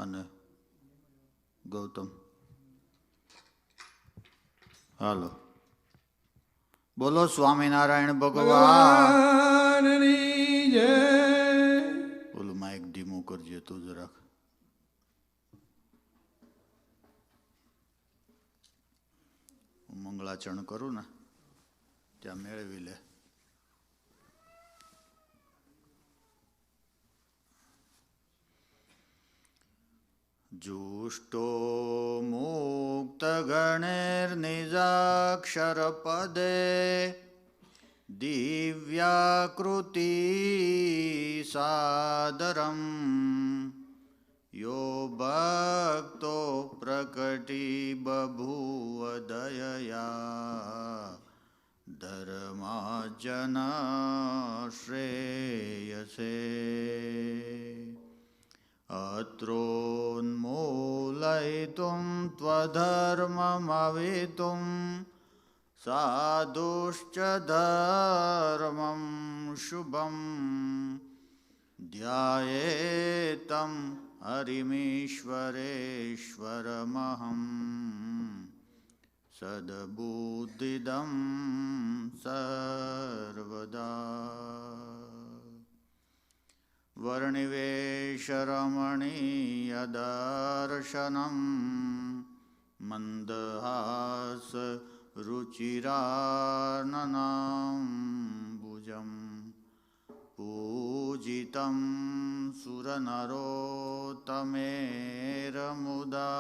અને ગૌતમ. હાલો, બોલો સ્વામિનારાયણ ભગવાનની જય. બોલું માઇક ધીમું કરજે તું જરાક. મંગળાચરણ કરું ને ત્યાં મેળવી લે. जुष्टो मुक्तगणैर्निजाक्षरपदे दिव्याकृति सादरं यो भक्तो प्रकटी बभूव दयया धर्मार्जन श्रेयसे अत्रोन्मूलयितुं त्वधर्ममवितुं साधुश्च धर्मं शुभं ध्यायेतं हरिमीश्वरेश्वरमहं सद्बुद्धिदं सर्वदा वर्णिवेशरमणीयदर्शनं मन्दहास रुचिराननाम्बुजं पूजितं सुरनरोत्तमेरमुदा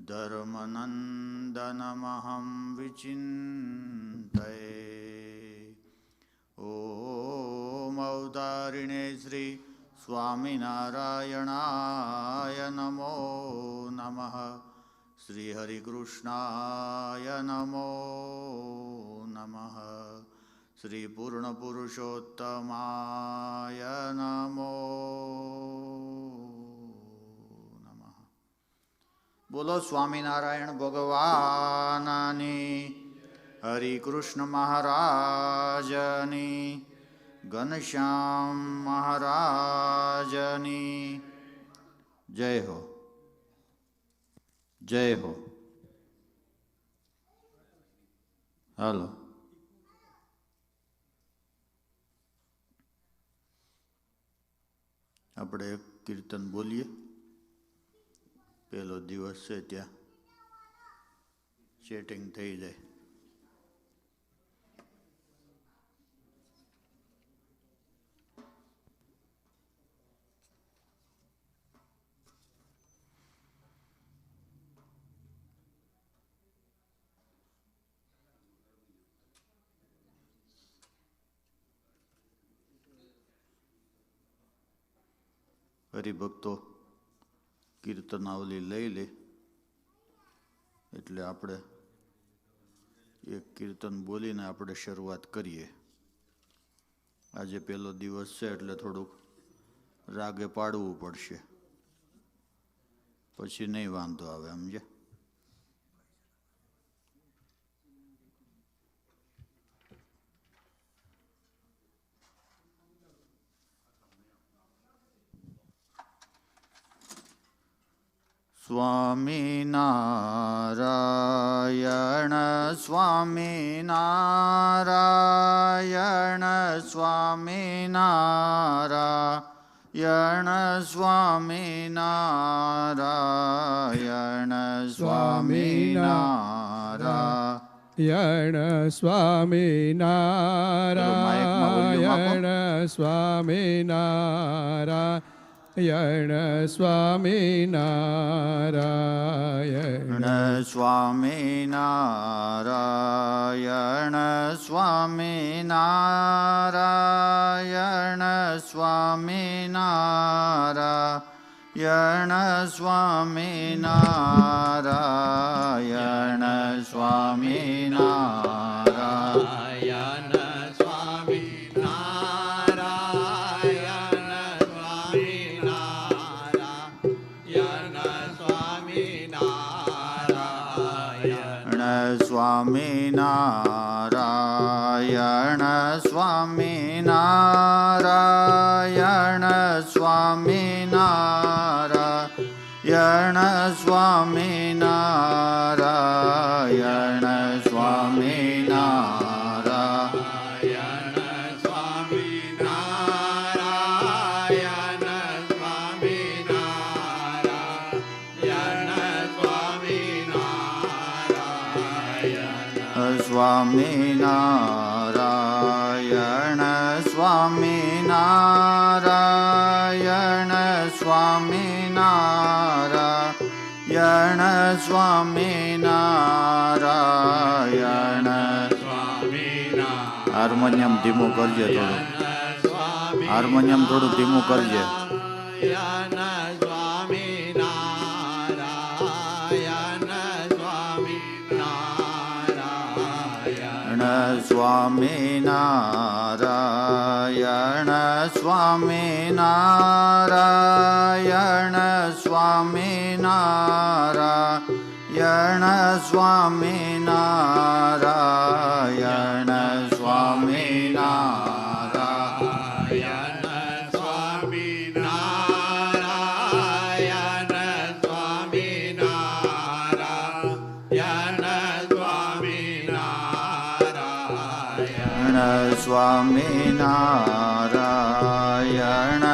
धर्मनन्दनमहं विचिन्तये। ओम अवतारिणे श्री स्वामिनारायणाय नमो नमः। श्री हरिकृष्णाय नमो नमः। श्री पूर्णपुरुषोत्तमाय नमो नमः। बोलो स्वामिनारायण भगवाननी, हरिकृष्ण महाराजनी, घनश्याम महाराजनी जय हो, जय हो। हालो, આપણે એક કીર્તન બોલીએ. પહેલો દિવસ છે ત્યાં સેટિંગ થઈ જાય. હરિભક્તો કીર્તનાવલી લઈ લે એટલે આપણે એક કીર્તન બોલીને આપણે શરૂઆત કરીએ. આજે પહેલો દિવસ છે એટલે થોડુંક રાગે પાડવું પડશે, પછી નહીં વાંધો આવે. સમજે? સ્વામિનારાયણ સ્વામિનારાયણ સ્વામિનારાયણ સ્વામિનારાયણ સ્વામિનારાયણ સ્વામિનારાયણ સ્વામિનારાયણ યણ સ્વામિનારાયણ સ્વામિનારાયણ સ્વામિનારાયણ સ્વામિનારાયણ સ્વામિનારાયણ સ્વામિનારાયણ સ્વામિનારાયણ સ્વામિનારાયણ સ્વામિનારાયણ સ્વામિનારાયણ સ્વામિનારાયણ સ્વામિનારાયણ સ્વામિનારાયણ સ્વામિનારાયણ સ્વામિનારાયણ હાર્મોનિયમ ધીમું કરજે થોડું, હાર્મોનિયમ થોડું ધીમું કરજે. સ્વામિનારાયણ સ્વામિનારાયણ સ્વામિનારાયણ સ્વામિનારાયણ સ્વામિનારાયણ સ્વામિનારાયણ સ્વામિનારાયણ સ્વામિનારાયણ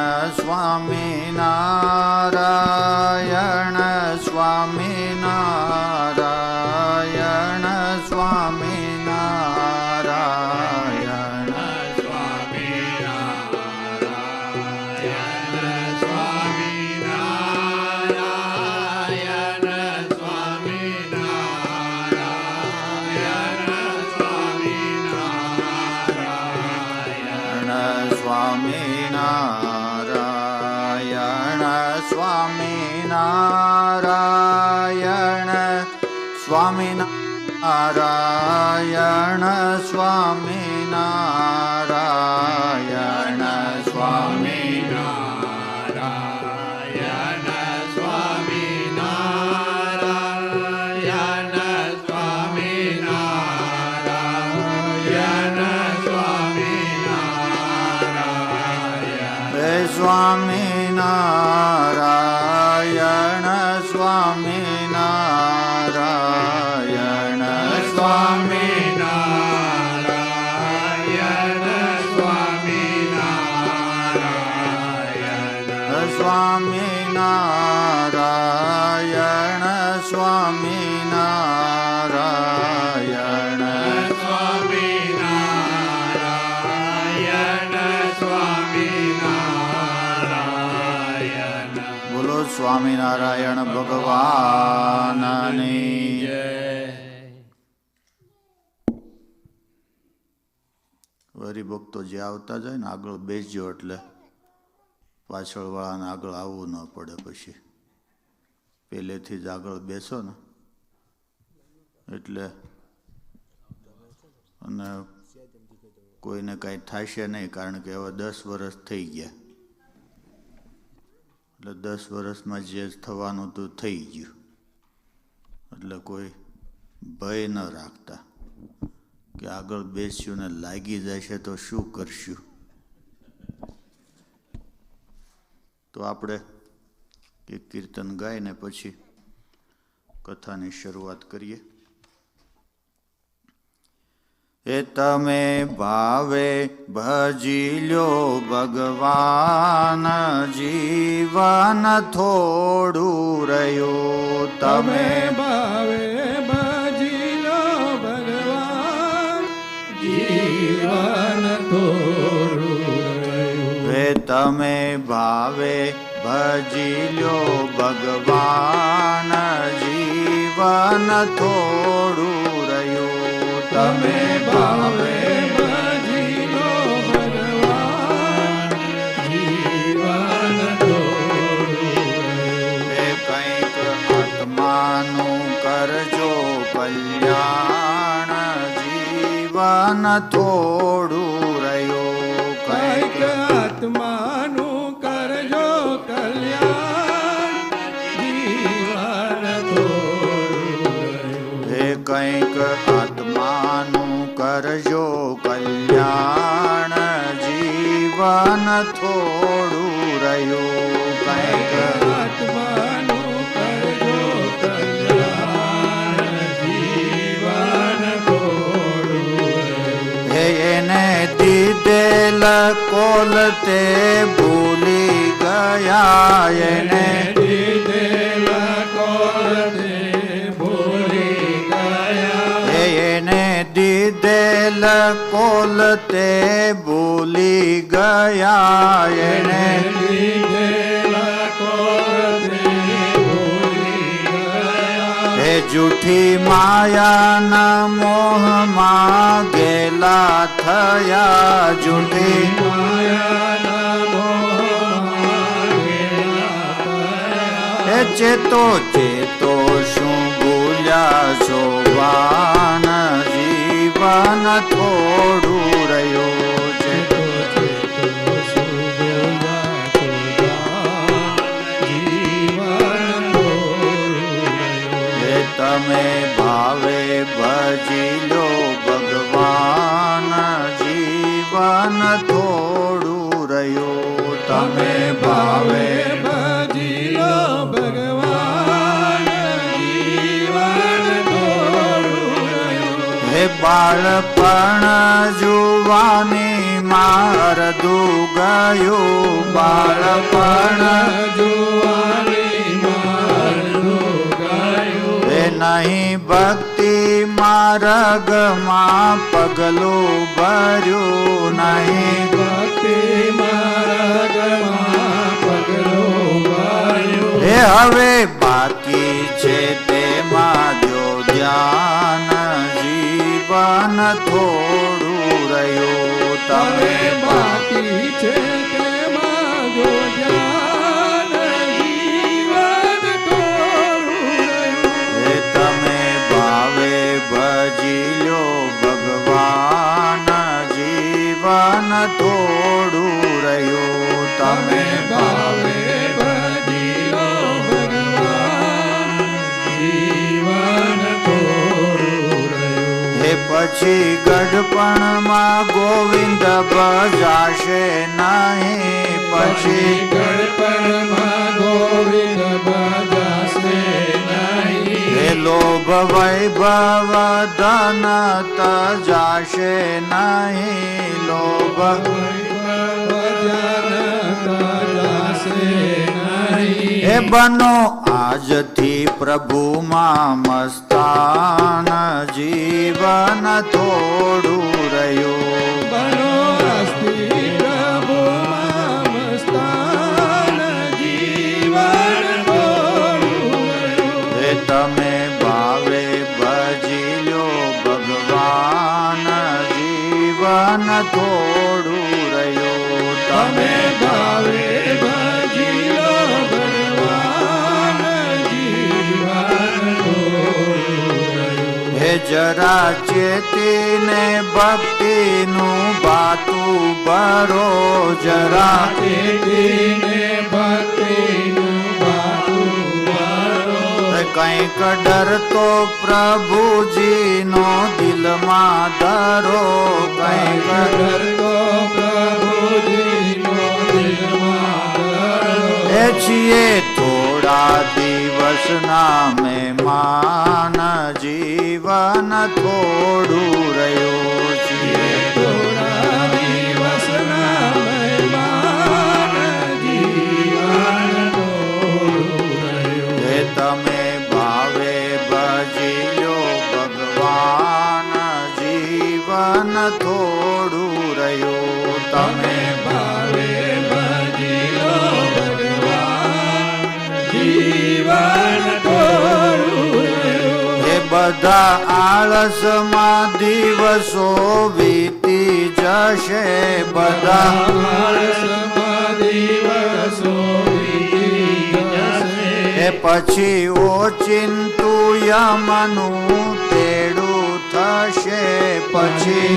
સ્વામિનારાયણ સ્વામિનારાયણ સ્વામિનારાયણ સ્વામિનારાયણ સ્વામિનારાયણ સ્વામિનારાયણ બોલો સ્વામિનારાયણ ભગવાનની જય. હરિભક્તો જે આવતા જાય ને આગળ બેસજો એટલે પાછળ વાળાને આગળ આવવું ન પડે. પછી પહેલેથી જ આગળ બેસો ને એટલે અને કોઈને કાંઈ થશે નહીં, કારણ કે હવે 10 વર્ષ થઈ ગયા એટલે 10 વર્ષમાં જે થવાનું હતું થઈ ગયું. એટલે કોઈ ભય ન રાખતા કે આગળ બેસ્યું ને લાગી જશે તો શું કરશું. તો આપણે એક કીર્તન ગાઈને પછી કથાની શરૂઆત કરીએ. એ તમે ભાવે ભજી લ્યો ભગવાન, જીવન થોડું રહ્યું. તમે ભાવે ભજી લો ભગવાન, જીવન થોડું રહ્યું. એ તમે ભાવે ભજી લ્યો ભગવાન, જીવન થોડું રહ્યું. તમે ભાવે ભજી લો ભગવાન, જીવન થોડું રહ્યું. એ કંઈક આત્માનું કરજો કલ્યાણ, જીવન થોડું રહ્યું. કંઈક આત્માનું કરજો કલ્યાણ, જીવન થોડું રહ્યું. એ કંઈક આત્માનું કરજો કલ્યાણ, જીવન થોડું રહ્યું. કોલ તે ભૂલી ગયા એને દીધેલા કોલ તે ભૂલી ગયા એને દીધેલ કોલ તે ભૂલી ગયા એને દીધેલા કોલ તે ભૂલી ગયા હે જૂઠી માયાના મોહમાં ગેલા થયા જૂઠી માયાના મોહમાં ગેલા થયા હે ચેતો ચેતો શું ભૂલ્યા છો વાન જીવન થોડું રહ્યું છે હે તમે ભાવે ભજી લો ભગવાન જીવન થોડું રહ્યું તમે ભાવે ભજી લો ભગવાન જીવન થોડું રહ્યું હે બાળપણ જુવાની મારદું ગયું બાળપણ જુવાની મારનું ગાયું હે નહીં ભક્તિ માર્ગમાં પગલું ભર્યું નહીં ભક્તિ માર્ગમાં પગલું ભર્યું હે હવે બાકી છે તેમાં જો ધ્યાન જીવન થોડું રહ્યું તમે બાકી છે તેમાં જો ધ્યાન જીવન થોડું રહ્યું હે તમે ભાવે ભજી લો ભગવાન જીવન થોડું રહ્યું તમે ભાવે ભજી લો ભગવાન જીવન થોડું રહ્યું હે પછી ગઢપણમાં ગોવિંદ ભજાશે નહીં પછી ગળપણમાં ગોવિંદ ભજાશે નહીં હે લોભ વૈભવ ધન તજાશે નહીં લોભ હે બનો આજથી પ્રભુમાં મસ્તાન જીવન થોડું રહ્યું બનો અસ્તિ પ્રભુમાં મસ્તાન જીવન થોડું રહ્યું હે તમે ભાવે ભજી લો ભગવાન જીવન થોડું રહ્યું તમે ભાવે ભજી લો ભગવાન જીવન થોડું રહ્યું હે જરા ચેતીને ભક્તિનું બાતું ભરો જરા ચેતીને ભક્તિનું બાતું ભરો કંઈક ડર તો પ્રભુજીનો દિલમાં ધરો કંઈક ડર તો પ્રભુજીનો દિલમાં ધરો એ છીએ થોડા દિવસના મહેમાન જીવન થોડું રહ્યું છીએ થોડા દિવસના મહેમાન જીવન થોડું રહ્યું હે તમે ભાવે ભજી લો ભગવાન જીવન થોડું રહ્યું તમે ભાવે ભજી લો ભગવાન જીવન થોડું રહ્યું હે બધા આળસમાં દિવસો વીતી જશે બધા માણસમાં દિવસો વીતી જશે હે પછી ઓચિંતું યમનું તેડું થશે પછી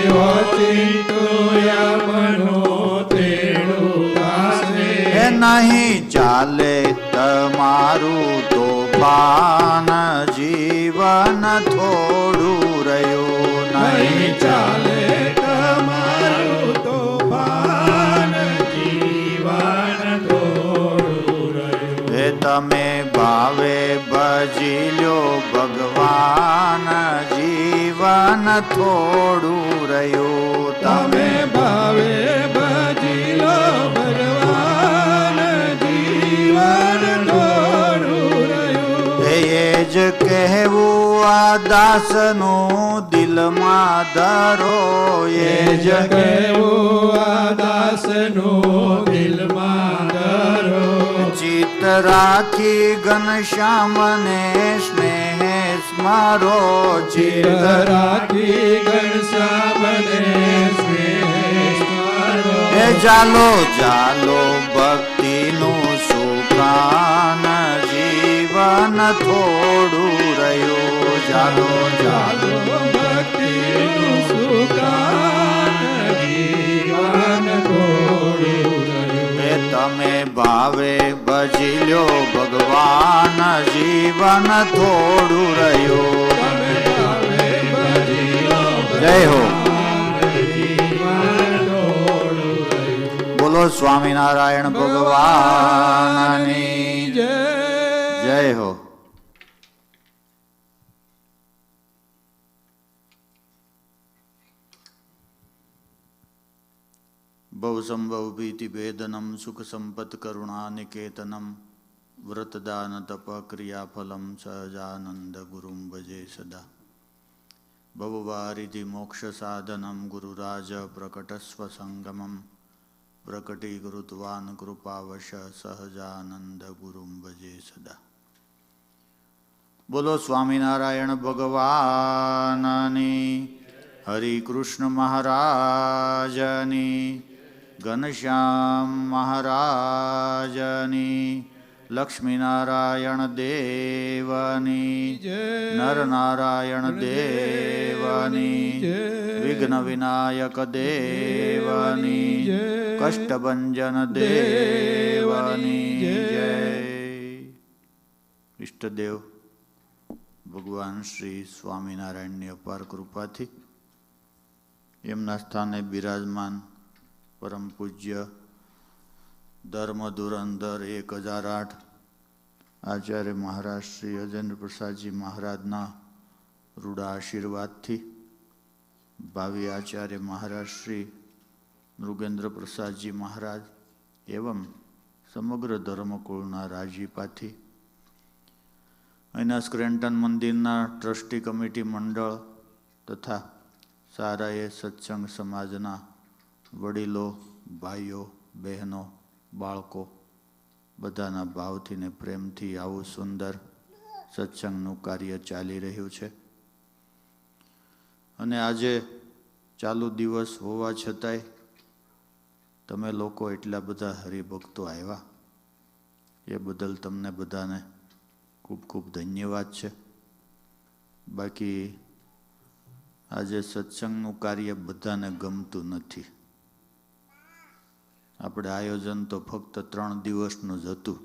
હે નહીં ચાલે તમારું તોફાન જીવન થોડું રહ્યું નહીં ચાલે તમારું તોફાન જીવન થોડું રહ્યું હે તમે ભાવે ભજી લો ભગવાન જીવન થોડું રહ્યું તમે ભાવે ભજી લો કહેવું આ દાસનું દિલમાં ધરો એ જ કહેવું આ દાસનું દિલમાં ધરો. ચિત્ત રાખી ઘનશ્યામને સ્નેહ સ્મરો. ચિત્ત રાખી ઘનશ્યામને સ્નેહ સ્મરો. એ ચાલો ચાલો ભક્તિનું સુકાન જીવન થોડું રહ્યું. ચાલો ચાલો ભક્તિનું સુકાન જીવન થોડું રહ્યું. એ તમે ભાવે ભજી લ્યો ભગવાન જીવન થોડું રહ્યું. તમે ભાવે ભજી લો જય હો. જીવન થોડું રહ્યું. બોલો સ્વામિનારાયણ ભગવાનની જય. જય હો. ભવસંભવ ભીતિ ભેદનમ સુખ સંપત કરુણા નિકેતનમ વ્રતદાન તપ ક્રિયાફલમ સહજાનંદ ગુરુમ ભજે સદા. ભવવારિધિ મોક્ષ સાધનમ ગુરુરાજ પ્રકટસ્વ સંગમમ પ્રકટીકૃતવાન કૃપાવશ સહજાનંદ ગુરુમ ભજે સદા. બોલો સ્વામિનારાયણ ભગવાનની, હરિ કૃષ્ણ મહારાજની, ઘનશ્યામ મહારાજની, લક્ષ્મીનારાયણ દેવની, નરનારાયણ દેવની, વિઘ્ન વિનાયક દેવની, કષ્ટભંજન દેવની જય. ઈષ્ટદેવ ભગવાન શ્રી સ્વામિનારાયણની અપાર કૃપાથી એમના સ્થાને બિરાજમાન પરમ પૂજ્ય ધર્મ ધુરંધર 1008 આચાર્ય મહારાજ શ્રી અજેન્દ્ર પ્રસાદજી મહારાજના રૂડા આશીર્વાદથી ભાવિ આચાર્ય મહારાજ શ્રી નૃગેન્દ્ર પ્રસાદજી મહારાજ એવં સમગ્ર ધર્મકુળના રાજીપાથી અહીંના સ્ક્રેન્ટન મંદિરના ટ્રસ્ટી કમિટી મંડળ તથા સારા એ સત્સંગ સમાજના વડીલો, ભાઈઓ, બહેનો, બાળકો બધાના ભાવથી ને પ્રેમથી આવું સુંદર સત્સંગનું કાર્ય ચાલી રહ્યું છે. અને આજે ચાલુ દિવસ હોવા છતાંય તમે લોકો એટલા બધા હરિભક્તો આવ્યા એ બદલ તમને બધાને ખૂબ ખૂબ ધન્યવાદ છે. બાકી આજે સત્સંગનું કાર્ય બધાને ગમતું નથી. આપણે આયોજન તો ફક્ત 3 દિવસનું જ હતું.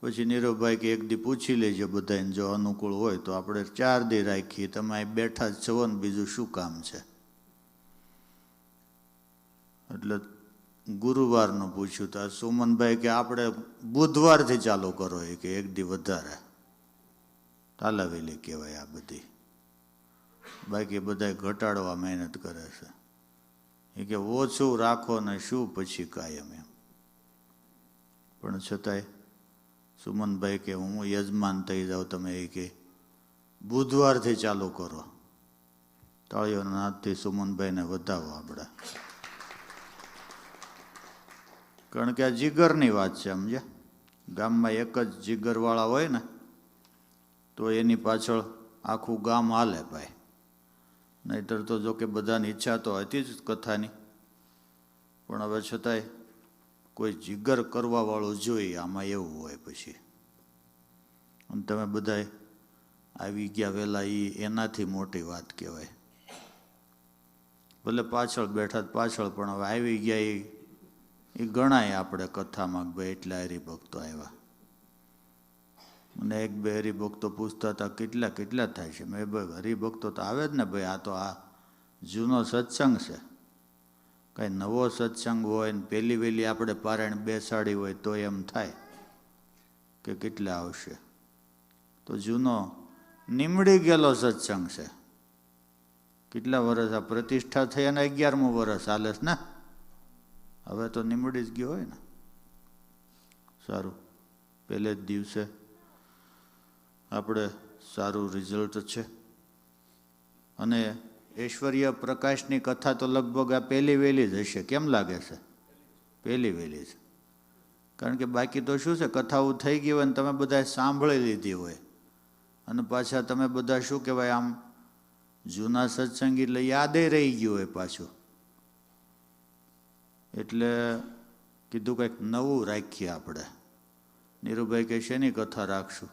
પછી નીરવભાઈ કે એક દી પૂછી લેજો બધાને, જો અનુકૂળ હોય તો આપણે 4 દી રાખીએ. તમે અહીં બેઠા જ છો ને, બીજું શું કામ છે? એટલે ગુરુવારનું પૂછ્યું તો સુમનભાઈ કે આપણે બુધવારથી ચાલુ કરો એ કે એક દી વધારે તાલાવેલી કહેવાય આ બધી. બાકી બધા ઘટાડવા મહેનત કરે છે. એ કે ઓછું રાખો ને શું પછી કાયમ એમ. પણ છતાંય સુમનભાઈ કે હું યજમાન થઈ જાઉં, તમે એ કે બુધવારથી ચાલુ કરો. તાળીઓના હાથથી સુમનભાઈને વધાવો આપણે. કારણ કે આ જીગરની વાત છે, સમજ્યા? ગામમાં એક જ જીગરવાળા હોય ને તો એની પાછળ આખું ગામ હાલે ભાઈ. નહીતર તો જો કે બધાની ઈચ્છા તો હતી જ કથાની, પણ હવે છતાંય કોઈ જીગર કરવાવાળું જોઈએ આમાં, એવું હોય પછી. અને તમે બધાય આવી ગયા વહેલા એ એનાથી મોટી વાત કહેવાય. ભલે પાછળ બેઠા પાછળ, પણ હવે આવી ગયા એ ગણાય આપણે કથામાં કે ભાઈ એટલા હરિભક્તો આવ્યા. અને 1-2 હરિભક્તો પૂછતા હતા કેટલા કેટલા થાય છે. મેં ભાઈ હરિભક્તો તો આવે જ ને ભાઈ, આ તો આ જૂનો સત્સંગ છે. કાંઈ નવો સત્સંગ હોય ને પહેલી વહેલી આપણે પારાયણ બેસાડી હોય તો એમ થાય કે કેટલા આવશે. તો જૂનો નીમડી ગયેલો સત્સંગ છે. કેટલા વર્ષ આ પ્રતિષ્ઠા થઈ અને 11મું વર્ષ હાલે છે ને. હવે તો નીમડી જ ગયો હોય ને. સારું, પહેલે જ દિવસે આપણે સારું રિઝલ્ટ છે. અને ઐશ્વર્ય પ્રકાશની કથા તો લગભગ આ પહેલી વહેલી જ હશે. કેમ લાગે છે? પહેલી વહેલી છે. કારણ કે બાકી તો શું છે, કથાઓ થઈ ગઈ હોય ને તમે બધા સાંભળી લીધી હોય અને પાછા તમે બધા શું કહેવાય, આમ જૂના સત્સંગી એટલે યાદે રહી ગયું હોય પાછું. એટલે કીધું કંઈક નવું રાખીએ આપણે. નીરુભાઈ કે શેની કથા રાખશું?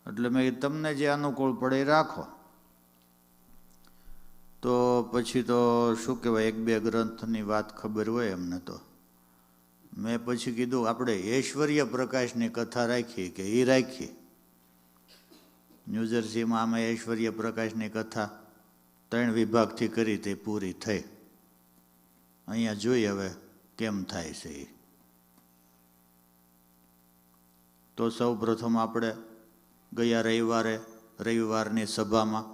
એટલે મેં તમને જે અનુકૂળ પડે એ રાખો. તો પછી તો શું કહેવાય, એક બે ગ્રંથની વાત ખબર હોય એમને. તો મેં પછી કીધું આપણે ઐશ્વર્ય પ્રકાશની કથા રાખીએ કે એ રાખીએ. ન્યૂજર્સીમાં અમે ઐશ્વર્ય પ્રકાશની કથા 3 વિભાગથી કરી, તે પૂરી થઈ. અહીંયા જોઈએ હવે કેમ થાય છે એ. તો સૌ પ્રથમ આપણે ગયા રવિવારની સભામાં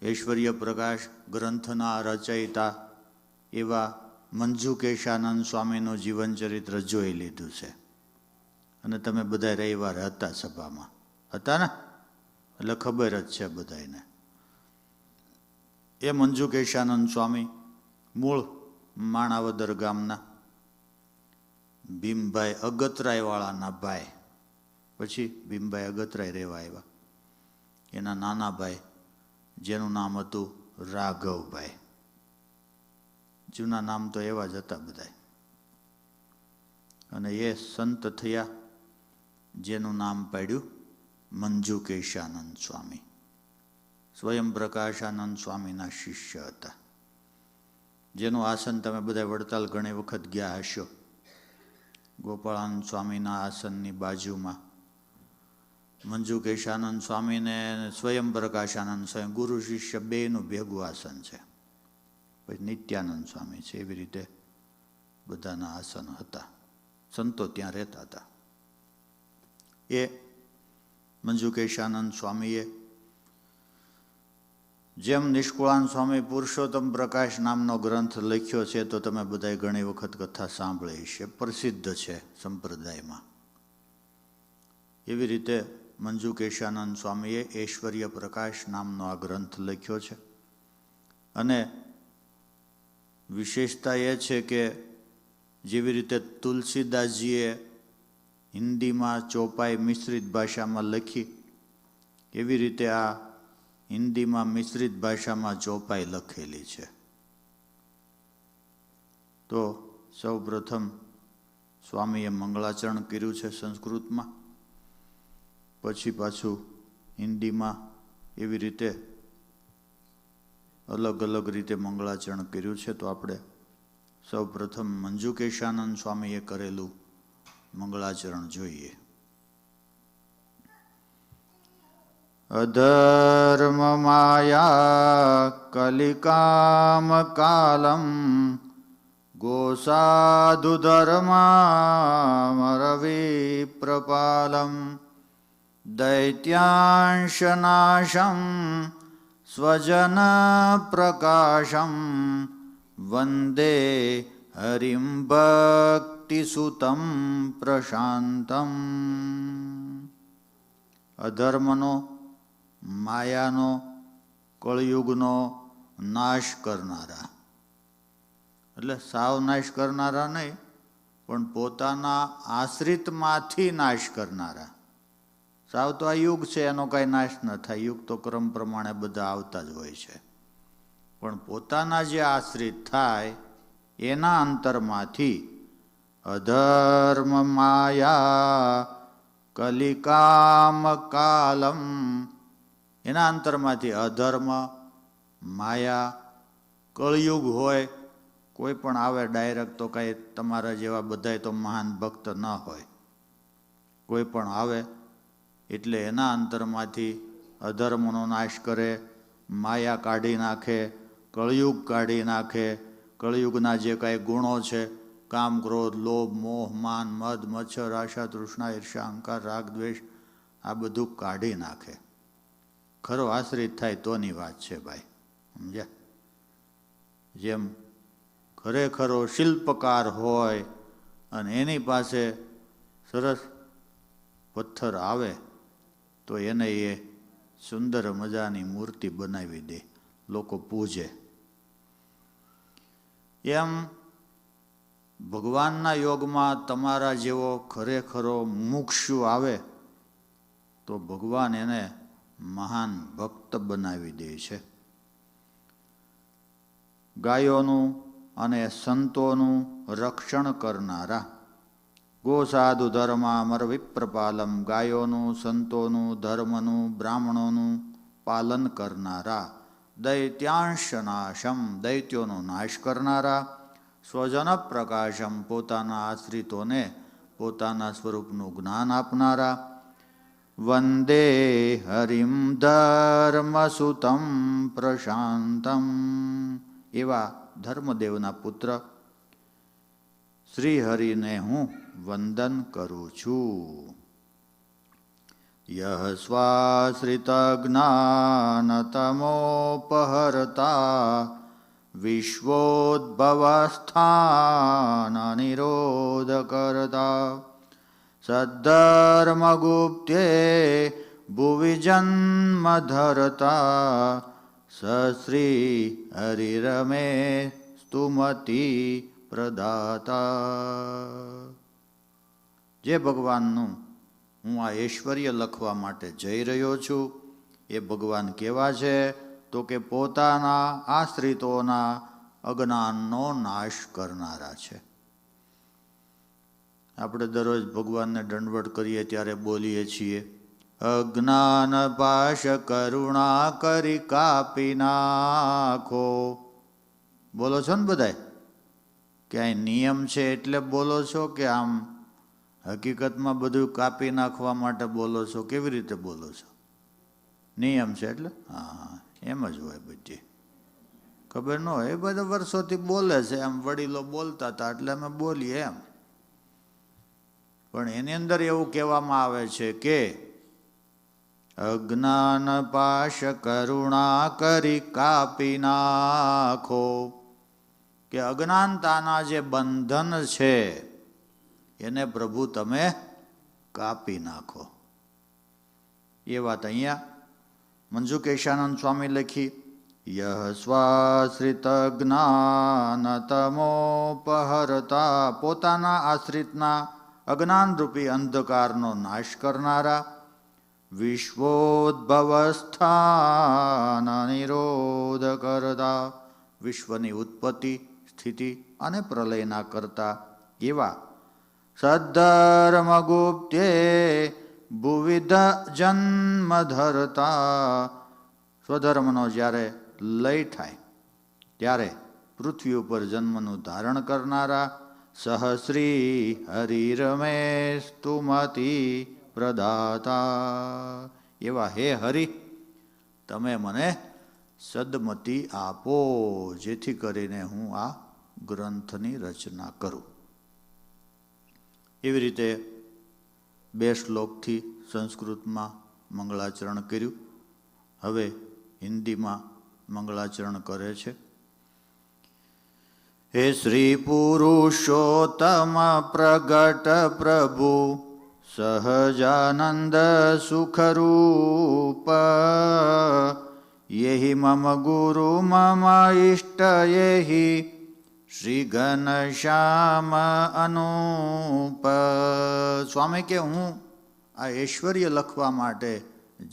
ઐશ્વર્ય પ્રકાશ ગ્રંથના રચયિતા એવા મંજુકેશાનંદ સ્વામીનું જીવનચરિત્ર જોઈ લીધું છે. અને તમે બધા રવિવારે હતા સભામાં, હતા ને? એટલે ખબર જ છે બધાને. એ મંજુકેશાનંદ સ્વામી મૂળ માણાવદર ગામના ભીમભાઈ અગતરાયવાળાના ભાઈ. પછી ભીમભાઈ અગતરાય રહેવા આવ્યા. એના નાના ભાઈ જેનું નામ હતું રાઘવભાઈ. જૂના નામ તો એવા જ હતા બધા. અને એ સંત થયા જેનું નામ પાડ્યું મંજુકેશાનંદ સ્વામી. સ્વયં પ્રકાશાનંદ સ્વામીના શિષ્ય હતા. જેનું આસન તમે બધા વડતાલ ઘણી વખત ગયા હશો. ગોપાળાનંદ સ્વામીના આસનની બાજુમાં મંજુકેશાનંદ સ્વામીને સ્વયં પ્રકાશાનંદ સ્વામી ગુરુ શિષ્ય બેયનું ભેગું આસન છે. પછી નિત્યાનંદ સ્વામી છે. એવી રીતે બધાના આસન હતા. સંતો ત્યાં રહેતા હતા. એ મંજુકેશાનંદ સ્વામીએ જેમ નિષ્કુળાનંદ સ્વામી પુરુષોત્તમ પ્રકાશ નામનો ગ્રંથ લખ્યો છે, તો તમે બધાએ ઘણી વખત કથા સાંભળી છે, પ્રસિદ્ધ છે સંપ્રદાયમાં. એવી રીતે મંજુકેશાનંદ સ્વામીએ ઐશ્વર્ય પ્રકાશ નામનો આ ગ્રંથ લખ્યો છે. અને વિશેષતા એ છે કે જેવી રીતે તુલસીદાસજીએ હિન્દીમાં ચોપાઈ મિશ્રિત ભાષામાં લખી, એવી રીતે આ હિન્દીમાં મિશ્રિત ભાષામાં ચોપાઈ લખેલી છે. તો સૌ પ્રથમ સ્વામીએ મંગળાચરણ કર્યું છે સંસ્કૃતમાં, પછી પાછું હિન્દીમાં એવી રીતે અલગ અલગ રીતે મંગળાચરણ કર્યું છે. તો આપણે સૌ પ્રથમ મંજુકેશાનંદ સ્વામીએ કરેલું મંગળાચરણ જોઈએ. અધર્મ માયા કલિકામ કાલમ ગોસાધુ ધર્મામરવિપ્રપાલમ દૈત્યાંશનાશમ સ્વજન પ્રકાશમ વંદે હરિમ ભક્તિસુતમ પ્રશાંતમ. અધર્મનો, માયાનો, કળયુગનો નાશ કરનારા, એટલે સાવ નાશ કરનારા નહીં, પણ પોતાના આશ્રિતમાંથી નાશ કરનારા. સાવ તો આ યુગ છે, એનો કાંઈ નાશ ન થાય. યુગ તો ક્રમ પ્રમાણે બધા આવતા જ હોય છે. પણ પોતાના જે આશ્રિત થાય એના અંતરમાંથી અધર્મ માયા કલિકામ કાલમ, એના અંતરમાંથી અધર્મ, માયા, કળયુગ હોય, કોઈ પણ આવે ડાયરેક્ટ તો કાંઈ તમારા જેવા બધાય તો મહાન ભક્ત ન હોય. કોઈ પણ આવે એટલે એના અંતરમાંથી અધર્મનો નાશ કરે, માયા કાઢી નાખે, કળયુગ કાઢી નાખે. કળયુગના જે કાંઈ ગુણો છે, કામ, ક્રોધ, લોભ, મોહ, માન, મદ, મચ્છર, આશા, તૃષ્ણા, ઈર્ષા, અહંકાર, રાગ, દ્વેષ, આ બધું કાઢી નાખે. ખરો આશ્રિત થાય તોની વાત છે ભાઈ, સમજ્યા? જેમ ખરેખરો શિલ્પકાર હોય અને એની પાસે સરસ પથ્થર આવે તો એને એ સુંદર મજાની મૂર્તિ બનાવી દે, લોકો પૂજે. એમ ભગવાનના યોગમાં તમારા જેવો ખરેખરો મુક્ષુ આવે તો ભગવાન એને મહાન ભક્ત બનાવી દે છે. ગાયોનું અને સંતોનું રક્ષણ કરનારા, ગો સાધુ ધર્મ અમર વિપ્રપાલમ, ગાયોનું, સંતોનું, ધર્મનું, બ્રાહ્મણોનું પાલન કરનારા, દૈત્યાંશ નાશમ, દૈત્યોનો નાશ કરનારા, સ્વજન પ્રકાશમ, પોતાના આશ્રિતોને પોતાના સ્વરૂપનું જ્ઞાન આપનારા, વંદે હરિમ ધર્મસુતમ પ્રશાંતમ, એવા ધર્મદેવના પુત્ર શ્રી હરિને હું વંદન કરું છું. યહ સ્વાશ્રિત જ્ઞાનતમોપહરતા વિશ્વોદ્ભવસ્થાન નિરોધ કરતા, સદ્ધર્મગુપ્તે ભુવિ જન્મ ધરતા, સશ્રી હરિરમે સ્તુમતિ પ્રદાતા. જે ભગવાનનું હું આ ઐશ્વર્ય લખવા માટે જઈ રહ્યો છું એ ભગવાન કેવા છે તો કે પોતાના આશ્રિતોના અજ્ઞાનનો નાશ કરનારા છે. આપણે દરરોજ ભગવાનને દંડવત કરીએ ત્યારે બોલીએ છીએ, અજ્ઞાન પાશ કરુણા કરી કાપી નાખો. બોલો છો ને બધાય? ક્યાંય નિયમ છે એટલે બોલો છો કે આમ હકીકતમાં બધું કાપી નાખવા માટે બોલો છો? કેવી રીતે બોલો છો? નિયમ છે એટલે? હા, એમ જ હોય. બધી ખબર ન હોય, એ બધા વર્ષોથી બોલે છે, એમ વડીલો બોલતા હતા એટલે અમે બોલીએ એમ. પણ એની અંદર એવું કહેવામાં આવે છે કે અજ્ઞાન પાશ કરુણા કરી કાપી નાખો, કે અજ્ઞાનતાના જે બંધન છે એને પ્રભુ તમે કાપી નાખો. એ વાત અહીંયા મંજુકેશાનંદ સ્વામી લખી, યહ સ્વાશ્રિત જ્ઞાનતમોપહરતા, પોતાના આશ્રિતના અજ્ઞાનરૂપી અંધકારનો નાશ કરનારા, વિશ્વોદ્ભવસ્થાન નિરોધ કરતા, વિશ્વની ઉત્પત્તિ, સ્થિતિ અને પ્રલયના કરતા એવા સદ્ધર્મગુપ્તે ભુવિધ જન્મ ધરતા, સ્વધર્મનો જ્યારે લય થાય ત્યારે પૃથ્વી ઉપર જન્મનું ધારણ કરનારા, સહશ્રી હરિરમે સ્તુમતિ પ્રદાતા, એવા હે હરિ તમે મને સદમતિ આપો જેથી કરીને હું આ ગ્રંથની રચના કરું. એવી રીતે 2 શ્લોકથી સંસ્કૃતમાં મંગળાચરણ કર્યું. હવે હિન્દીમાં મંગળાચરણ કરે છે. હે શ્રી પુરુષોત્તમ પ્રગટ પ્રભુ સહજાનંદ સુખરૂપ, યેહિ મમ ગુરુ મમ ઇષ્ટ યેહિ શ્રી ઘનશ્યામ અનુપ. સ્વામી કે હું આ ઐશ્વર્ય લખવા માટે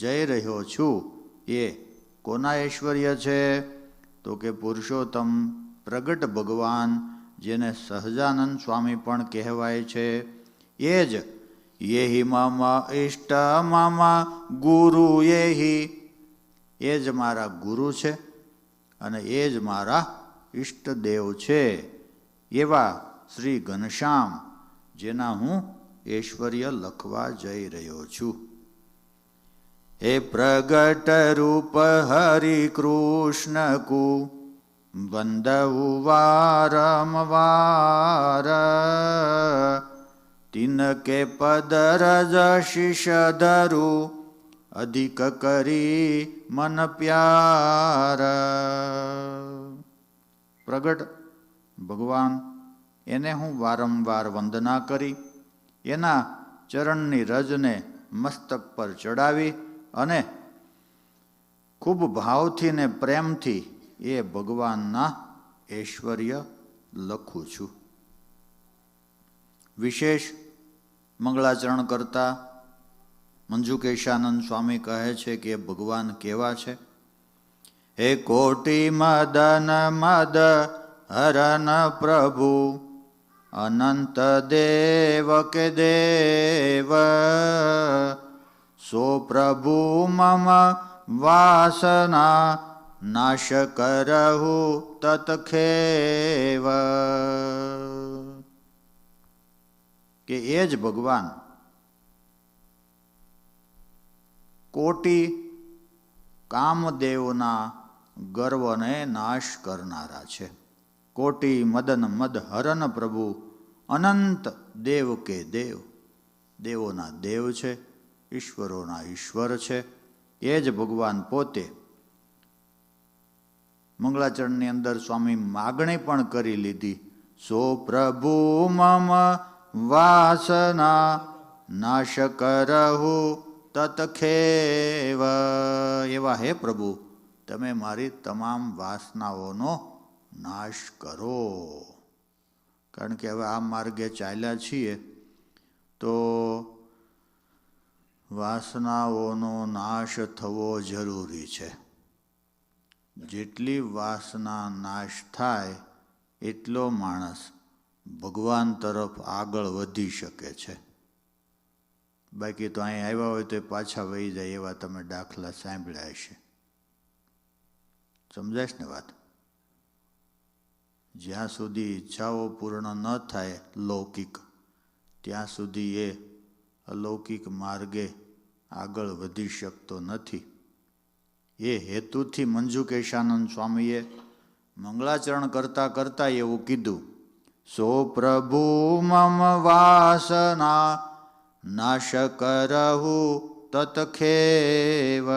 જઈ રહ્યો છું એ કોના ઐશ્વર્ય છે તો કે પુરુષોત્તમ પ્રગટ ભગવાન, જેને સહજાનંદ સ્વામી પણ કહેવાય છે, એ જ યેહિ મમ ઇષ્ટ મમ ગુરુ યેહિ, એ જ મારા ગુરુ છે અને એ જ મારા ઈષ્ટદેવ છે, એવા શ્રી ઘનશ્યામ જેના હું ઐશ્વર્ય લખવા જઈ રહ્યો છું. હે પ્રગટ રૂપ હરિ કૃષ્ણ કુ વંદવું વારંવાર, તિનકે પદ રજ શિષ ધરું અધિક કરી મન પ્યાર. પ્રગટ ભગવાન એને હું વારંવાર વંદના કરી એના ચરણની રજને મસ્તક પર ચડાવી અને ખૂબ ભાવથી ને પ્રેમથી એ ભગવાનના ઐશ્વર્ય લખું છું. વિશેષ મંગળાચરણ કરતા મંજુકેશાનંદ સ્વામી કહે છે કે ભગવાન કેવા છે. હે કોટી મદન મદ હરન પ્રભુ અનંત દેવ કે દેવ સો પ્રભુ મમ વાસના નાશ કરહુ તત્ખેવ. કે એ જ ભગવાન કોટી કામદેવના ગર્વને નાશ કરનારા છે. કોટી મદન મદ હરન પ્રભુ અનંત દેવ કે દેવ, દેવોના દેવ છે, ઈશ્વરોના ઈશ્વર છે. એ જ ભગવાન પોતે મંગળાચરણની અંદર સ્વામી માગણી પણ કરી લીધી. સો પ્રભુ મમ વાસના નાશ કરહુ તત્ખેવ. એવા હે પ્રભુ, તમે મારી તમામ વાસનાઓનો નાશ કરો. કારણ કે હવે આ માર્ગે ચાલ્યા છીએ તો વાસનાઓનો નાશ થવો જરૂરી છે. જેટલી વાસના નાશ થાય એટલો માણસ ભગવાન તરફ આગળ વધી શકે છે. બાકી તો અહીં આવ્યા હોય તો પાછા વહી જાય એવા તમે દાખલા સાંભળ્યા હશે. સમજાય ને વાત? જ્યાં સુધી ઈચ્છાઓ પૂર્ણ ન થાય લૌકિક, ત્યાં સુધી એ અલૌકિક માર્ગે આગળ વધી શકતો નથી. એ હેતુથી મંજુકેશાનંદ સ્વામીએ મંગળાચરણ કરતા કરતા એવું કીધું. સો પ્રભુ મમ વાસના નાશ કરહુ તત્ખેવ.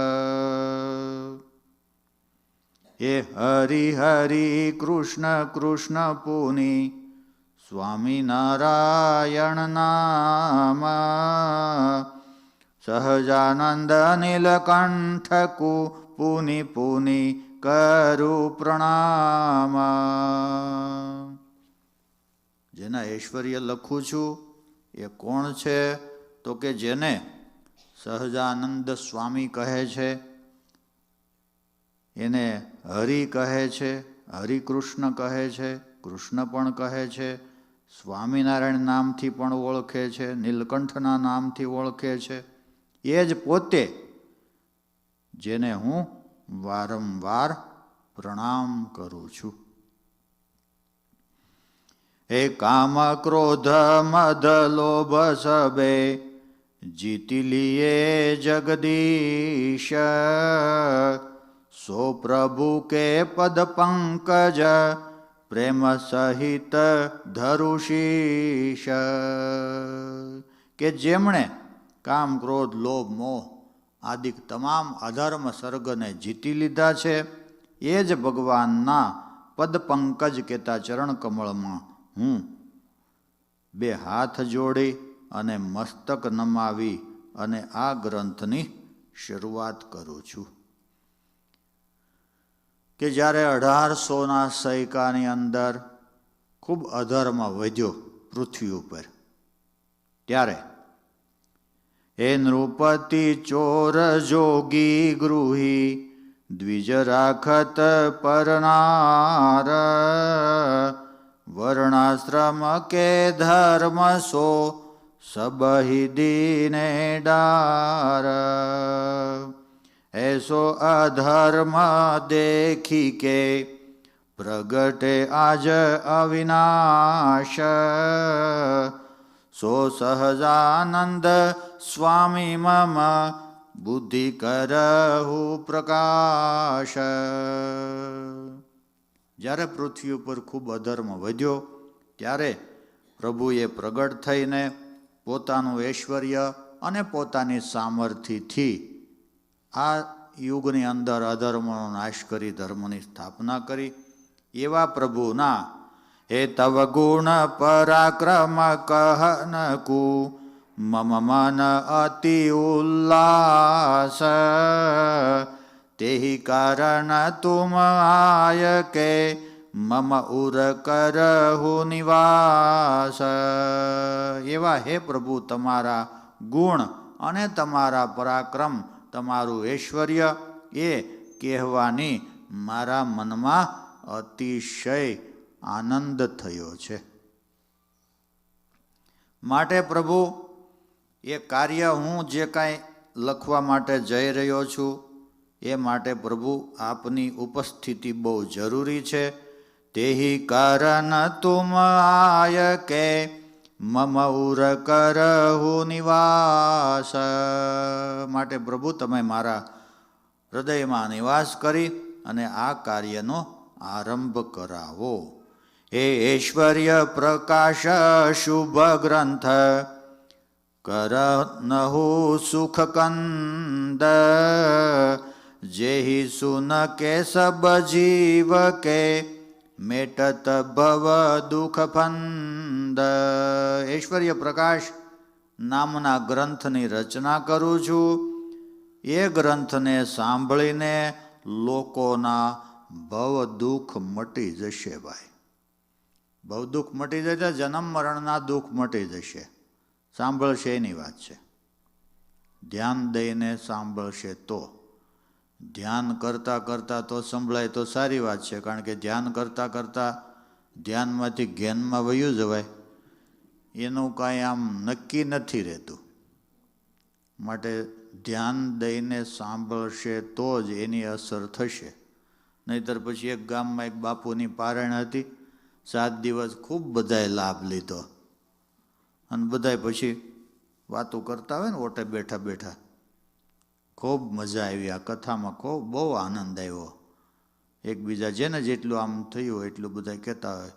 હે હરિ હરિ કૃષ્ણ કૃષ્ણ પુની સ્વામિનારાયણ નામ સહજાનંદ નીલકંઠ પુનિ પુનિ કરુ પ્રણામ. જેના ઐશ્વર્ય લખું છું એ કોણ છે? તો કે જેને સહજાનંદ સ્વામી કહે છે, એને હરિ કહે છે, હરિકૃષ્ણ કહે છે, કૃષ્ણ પણ કહે છે, સ્વામિનારાયણ નામથી પણ ઓળખે છે, નીલકંઠના નામથી ઓળખે છે. એ જ પોતે જેને હું વારંવાર પ્રણામ કરું છું. હે કામ ક્રોધ મદ લોભ સબે જીતી લીએ જગદીશ સો પ્રભુ કે પદ પંકજ પ્રેમ સહિત ધરુશીશ. કે જેમણે કામ ક્રોધ લોભ મોહ આદિક તમામ અધર્મ સર્ગને જીતી લીધા છે, એ જ ભગવાનના પદ પંકજ કહેતા ચરણ કમળમાં હું બે હાથ જોડી અને મસ્તક નમાવી અને આ ગ્રંથની શરૂઆત કરું છું. કે જ્યારે 1800ના સૈકાની અંદર ખૂબ અધર્મ વધ્યો પૃથ્વી ઉપર, ત્યારે હે નૃપતિ ચોર જોગી ગૃહી દ્વિજ રાખત પરનાર વર્ણાશ્રમ કે ધર્મ સો સબહી દીને ડાર. ऐसो अधर्म देखी के प्रगटे आज अविनाश सो सहजानंद स्वामी मम बुद्धि करहु प्रकाश. જ્યારે પૃથ્વી ઉપર ખૂબ અધર્મ વધ્યો ત્યારે પ્રભુએ પ્રગટ થઈને પોતાનું ઐશ્વર્ય અને પોતાની સામર્થ્યથી આ યુગની અંદર અધર્મનો નાશ કરી ધર્મની સ્થાપના કરી. એવા પ્રભુના હે તવ ગુણ પરાક્રમ કહન કુ મમ મન અતિ ઉલ્લાસ તેહી કારણ તુમ આય કે મમ ઉર કરહુ નિવાસ. એવા હે પ્રભુ તમારા ગુણ અને તમારા પરાક્રમ, તમારું ઐશ્વર્ય એ કહેવાની મારા મનમાં અતિશય આનંદ થયો છે. માટે પ્રભુ એ કાર્ય હું જે કાંઈ લખવા માટે જઈ રહ્યો છું એ માટે પ્રભુ આપની ઉપસ્થિતિ બહુ જરૂરી છે. તેહી કારણ તુમ આય કે મમ ઉર કરહુ નિવાસ. માટે પ્રભુ તમે મારા હૃદયમાં નિવાસ કરી અને આ કાર્યનો આરંભ કરાવો. હે ઐશ્વર્ય પ્રકાશ શુભ ગ્રંથ કરનહુ સુખ કંદ જેહી સુન કે સબ જીવ કે મેટત ભવ દુઃખ ફંદ. ઐશ્વર્ય પ્રકાશ નામના ગ્રંથની રચના કરું છું. એ ગ્રંથને સાંભળીને લોકોના ભવ દુઃખ મટી જશે. ભાઈ, ભવ દુઃખ મટી જશે, જન્મ મરણના દુઃખ મટી જશે. સાંભળશે એની વાત છે. ધ્યાન દઈને સાંભળશે તો. ધ્યાન કરતાં કરતાં તો સંભળાય તો સારી વાત છે, કારણ કે ધ્યાન કરતાં કરતાં ધ્યાનમાંથી જ્ઞાનમાં વયું જવાય એનું કાંઈ આમ નક્કી નથી રહેતું. માટે ધ્યાન દઈને સાંભળશે તો જ એની અસર થશે. નહીંતર પછી એક ગામમાં એક બાપુની પારણ હતી. 7 દિવસ ખૂબ બધાએ લાભ લીધો અને બધાએ પછી વાતો કરતા હોય ને ઓટે બેઠા બેઠા, ખૂબ મજા આવી આ કથામાં, ખૂબ બહુ આનંદ આવ્યો. એકબીજા જેને જેટલું આમ થયું હોય એટલું બધા કહેતા હોય.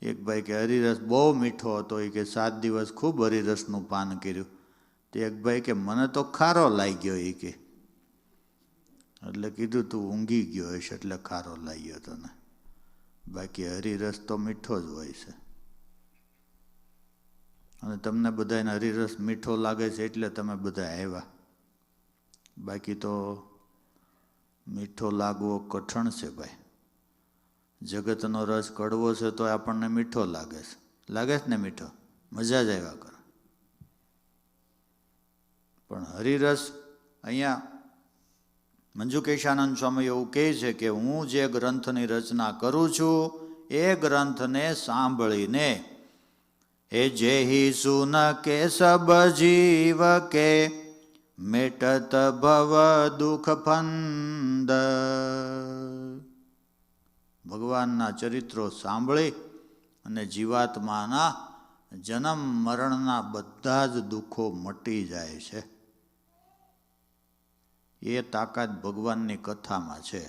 એક ભાઈ કે હરિરસ બહુ મીઠો હતો, એ કે 7 દિવસ ખૂબ હરિરસનું પાન કર્યું. તે એક ભાઈ કે મને તો ખારો લાગ્યો. એ કે એટલે કીધું તું ઊંઘી ગયો હશે એટલે ખારો લાગ્યો તને, બાકી હરિરસ તો મીઠો જ હોય છે. અને તમને બધાને હરિરસ મીઠો લાગે છે એટલે તમે બધા આવ્યા, બાકી તો મીઠો લાગવો કઠણ છે. ભાઈ, જગતનો રસ કડવો છે તો આપણને મીઠો લાગે છે. લાગે છે ને મીઠો, મજા જ આવ્યા કરે. પણ હરિરસ અહીંયા મંજુકેશાનંદ સ્વામી એવું કહે છે કે હું જે ગ્રંથની રચના કરું છું એ ગ્રંથને સાંભળીને એ જેહી સુન કે સબ જીવ કે મેટત ભવ દુઃખ ફંદ. ભગવાનના ચરિત્રો સાંભળી અને જીવાત્માના જન્મ મરણના બધા જ દુઃખો મટી જાય છે. એ તાકાત ભગવાનની કથામાં છે.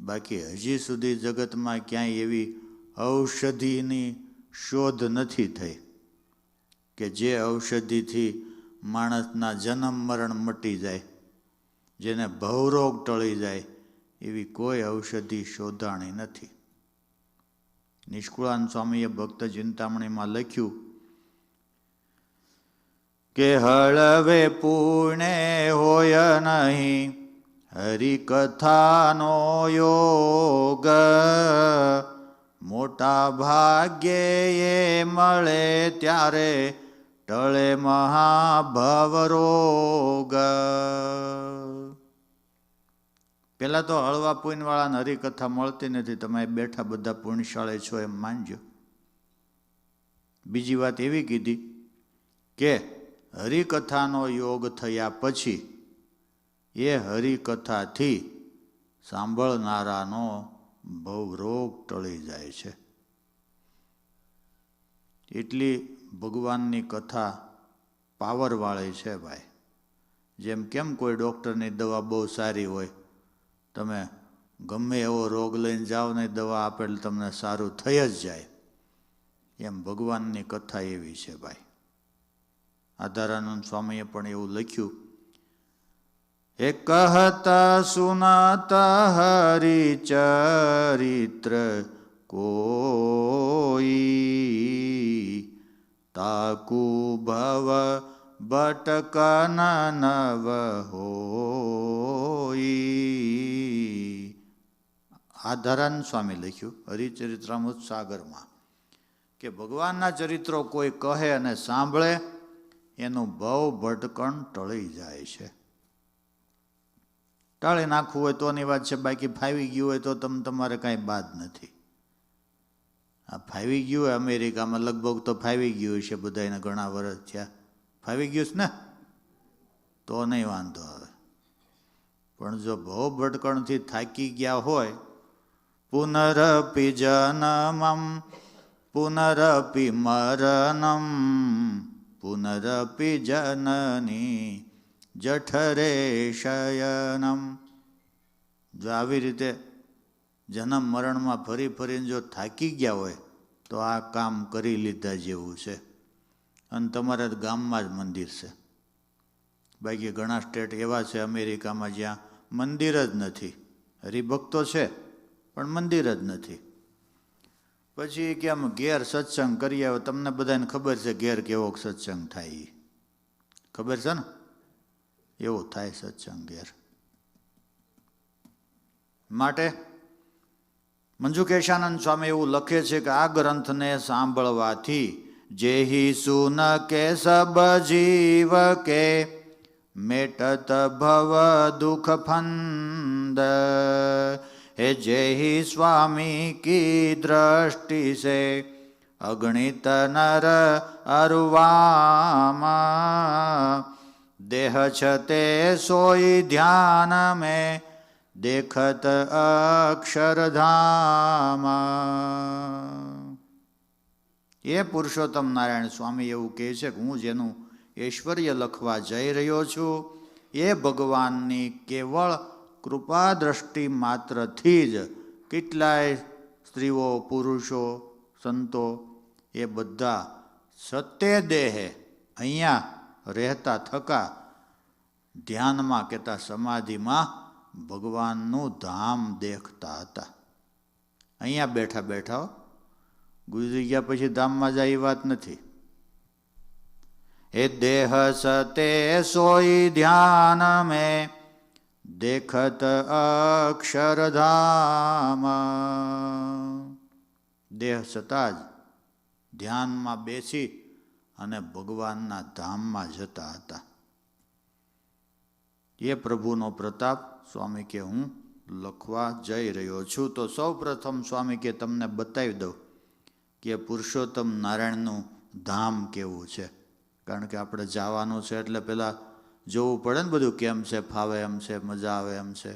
બાકી હજી સુધી જગતમાં ક્યાંય એવી ઔષધિની શોધ નથી થઈ કે જે ઔષધિથી માણસના જન્મ મરણ મટી જાય, જેને ભવરોગ ટળી જાય, એવી કોઈ ઔષધિ શોધાણી નથી. નિષ્કુળાનંદ સ્વામીએ ભક્ત ચિંતામણીમાં લખ્યું કે હળવે પૂર્ણે હોય નહીં હરિકથાનો યોગ, મોટા ભાગ્યે એ મળે ત્યારે ટળે મહાભવરોગ. પહેલાં તો હળવા પુણ્યવાળાને હરિકથા મળતી નથી. તમે બેઠા બધા પુણ્યશાળી છો એમ માનજો. બીજી વાત એવી કીધી કે હરિકથાનો યોગ થયા પછી એ હરિકથાથી સાંભળનારાનો ભવરોગ ટળી જાય છે. એટલી ભગવાનની કથા પાવરવાળી છે. ભાઈ, જેમ કેમ કોઈ ડૉક્ટરની દવા બહુ સારી હોય, તમે ગમે એવો રોગ લઈને જાઓ ને દવા આપે એટલે તમને સારું થઈ જ જાય, એમ ભગવાનની કથા એવી છે. ભાઈ, આધારાનંદ સ્વામીએ પણ એવું લખ્યું, એ કહત સુનત હરિચરિત્ર કોઈ તાકુ ભવ બટકન નવ હોઈ. આધારાન સ્વામી લખ્યું હરિચરિત્રામૃત સાગરમાં કે ભગવાનના ચરિત્રો કોઈ કહે અને સાંભળે એનું ભવ ભટકણ ટળી જાય છે. ટાળી નાખવું હોય તોની વાત છે, બાકી ફાવી ગયું હોય તો તમારે કાંઈ બાદ નથી. આ ફાવી ગયું હોય અમેરિકામાં લગભગ તો ફાવી ગયું છે, બધાને ઘણા વર્ષ થયા ફાવી ગયું છે ને, તો નહીં વાંધો આવે. પણ જો ભવ ભટકણથી થાકી ગયા હોય, પુનરપી જનમમ પુનરપી મરણમ પુનરપી જનની જઠરે શયનમ, જો આવી રીતે જન્મ મરણમાં ફરી ફરીને જો થાકી ગયા હોય તો આ કામ કરી લીધા જેવું છે. અને તમારા ગામમાં જ મંદિર છે. બાકી ઘણા સ્ટેટ એવા છે અમેરિકામાં જ્યાં મંદિર જ નથી, હરિભક્તો છે પણ મંદિર જ નથી. પછી કે આમ ઘેર સત્સંગ કરી આવે. તમને બધાને ખબર છે ઘેર કેવો સત્સંગ થાય, ખબર છે ને? એવો થાય સત્સંગ ઘેર. માટે મંજુકેશાનંદ સ્વામી એવું લખે છે કે આ ગ્રંથને સાંભળવાથી જેહી સુન કે સબ જીવ કે મેટત ભવ દુઃખ ફંદ, હે જેહી સ્વામી કી દ્રષ્ટિ સે અગણિત નર અરુવામા, દેહ છતે સોઈ ધ્યાન મેં દેખત અક્ષરધામા. એ પુરુષોત્તમ નારાયણ સ્વામી એવું કહે છે કે હું જેનું ઐશ્વર્ય લખવા જઈ રહ્યો છું એ ભગવાનની કેવળ કૃપા દ્રષ્ટિ માત્રથી જ કેટલાય સ્ત્રીઓ પુરુષો સંતો એ બધા સત્ય દેહે અહીંયા રહેતા થકા ધ્યાનમાં કહેતા સમાધિમાં ભગવાનનું ધામ દેખતા હતા. અહીંયા બેઠા બેઠા ગુજરી ગયા પછી ધામમાં જાય એ વાત નથી. એ દેહ સતે સોઈ ધ્યાન મેં દેખત અક્ષરધામા, દેહ સતા જ ધ્યાનમાં બેસી અને ભગવાનના ધામમાં જતા હતા. એ પ્રભુનો પ્રતાપ સ્વામી કે હું લખવા જઈ રહ્યો છું. તો સૌ પ્રથમ સ્વામી કે તમને બતાવી દઉં કે પુરુષોત્તમ નારાયણનું ધામ કેવું છે. કારણ કે આપણે જવાનું છે એટલે પેલા જોવું પડે ને બધું કેમ છે, ફાવે એમ છે, મજા આવે એમ છે,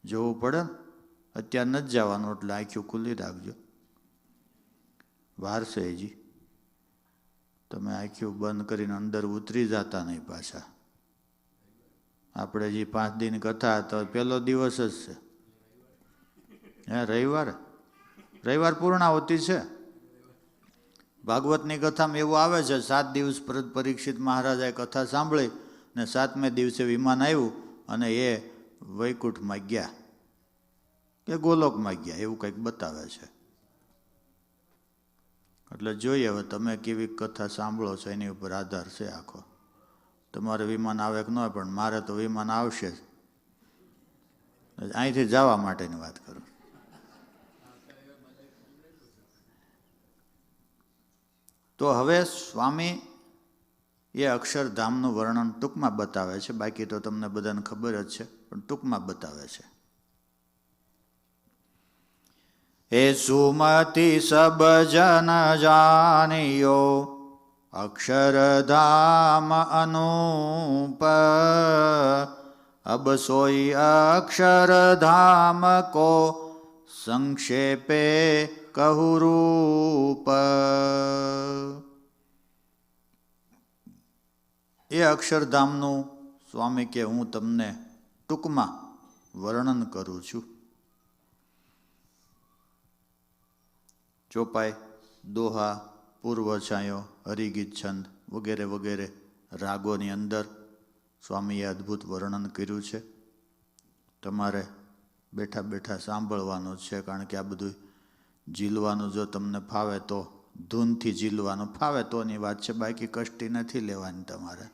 જોવું પડે ને. અત્યારે નથી જવાનું એટલે આંખો ખુલ્લી રાખજો, વાર છે હજી. તમે આંખો બંધ કરીને અંદર ઉતરી જતા નહીં પાછા. આપણે જે 5 દિન કથા તો પહેલો દિવસ જ છે. હે રવિવાર પૂર્ણાહુતિ છે. ભાગવતની કથામાં એવું આવે છે 7 દિવસ પરીક્ષિત મહારાજાએ કથા સાંભળી ને 7મે દિવસે વિમાન આવ્યું અને એ વૈકુંઠમાં ગયા કે ગોલોકમાં ગયા એવું કંઈક બતાવે છે. એટલે જોઈએ હવે તમે કેવી કથા સાંભળો છો એની ઉપર આધાર છે આખો. તમારે વિમાન આવે કે ન હોય, પણ મારે તો વિમાન આવશે જ. અહીંથી જવા માટેની વાત કરું. તો હવે સ્વામી એ અક્ષરધામનું વર્ણન ટૂંકમાં બતાવે છે. બાકી તો તમને બધાને ખબર જ છે, પણ ટૂંકમાં બતાવે છે. એ સુમતિ સબ જન જાનિયો અક્ષરધામ અનુપ, અબ સોઈ અક્ષરધામ કો સંક્ષેપે કહુરૂપ. એ અક્ષરધામનું સ્વામી કે હું તમને ટૂંકમાં વર્ણન કરું છું. ચોપાઈ, દોહા, પૂર્વછાયો, હરિગીત છંદ વગેરે વગેરે રાગોની અંદર સ્વામીએ અદ્ભુત વર્ણન કર્યું છે. તમારે બેઠા બેઠા સાંભળવાનું છે, કારણ કે આ બધું ઝીલવાનું જો તમને ફાવે તો ધૂનથી ઝીલવાનું ફાવે તોની વાત છે, બાકી કષ્ટી નથી લેવાની. તમારે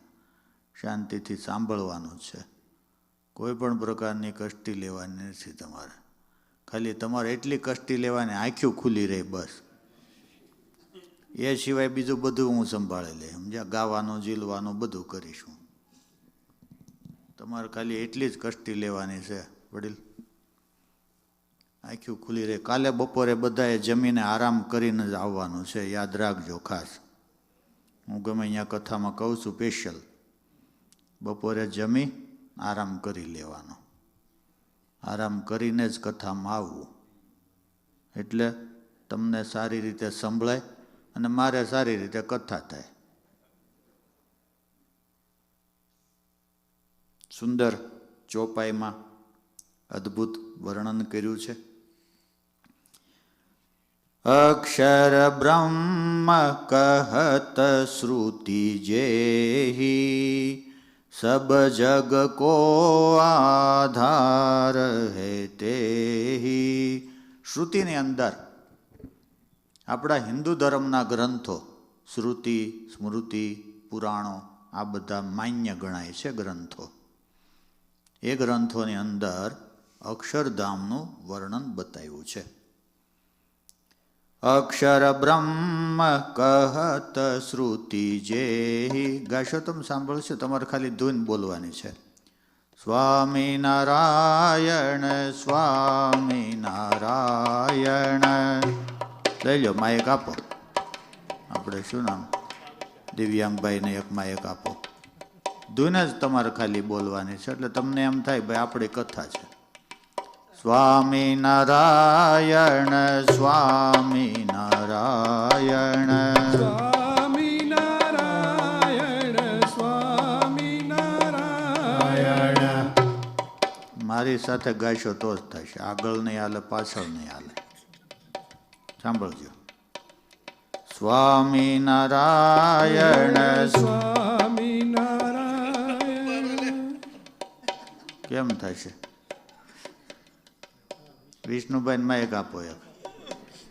શાંતિથી સાંભળવાનું છે. કોઈ પણ પ્રકારની કષ્ટી લેવાની નથી તમારે. ખાલી તમારે એટલી કષ્ટી લેવાની આંખ્યું ખુલ્લી રહે બસ. એ સિવાય બીજું બધું હું સંભાળી લઈ. સમજ્યા? ગાવાનું ઝીલવાનું બધું કરીશું. તમારે ખાલી એટલી જ કષ્ટી લેવાની છે વડીલ. આંખ્યું ખુલ્લી રહે. કાલે બપોરે બધાએ જમીને આરામ કરીને જ આવવાનું છે, યાદ રાખજો ખાસ. હું ગમે અહીંયા કથામાં કહું છું સ્પેશિયલ, બપોરે જમી આરામ કરી લેવાનો. આરામ કરીને જ કથામાં આવવું, એટલે તમને સારી રીતે સંભળાય અને મારે સારી રીતે કથા થાય. સુંદર ચોપાઈમાં અદ્ભુત વર્ણન કર્યું છે. અક્ષર બ્રહ્મ કહત શ્રુતિ જેહી, સબ જગ કો આધાર હૈ તેહી. શ્રુતિની અંદર આપણા હિન્દુ ધર્મના ગ્રંથો, શ્રુતિ, સ્મૃતિ, પુરાણો, આ બધા માન્ય ગણાય છે ગ્રંથો. એ ગ્રંથોની અંદર અક્ષરધામનું વર્ણન બતાવ્યું છે. અક્ષર બ્રહ્મ કહત શ્રુતિ જેહી. ગાશો તમે સાંભળશો, તમારે ખાલી ધૂન બોલવાની છે. સ્વામિનારાયણ સ્વામિનારાયણ. લઈ લો માયક આપો. આપણે શું નામ, દિવ્યાંગભાઈને એક માયક આપો. ધૂન જ તમારે ખાલી બોલવાની છે, એટલે તમને એમ થાય ભાઈ આપણી કથા છે. સ્વામિનારાયણ સ્વામિનારાયણ. સ્વામિનારાયણ સ્વામિનારાયણ. મારી સાથે ગાશો તો જ થશે, આગળ નહીં હાલે, પાછળ નહીં હાલે. સાંભળજો. સ્વામિનારાયણ સ્વામિનારાયણ. કેમ થશે? વિષ્ણુભાઈ માયક આપો એક,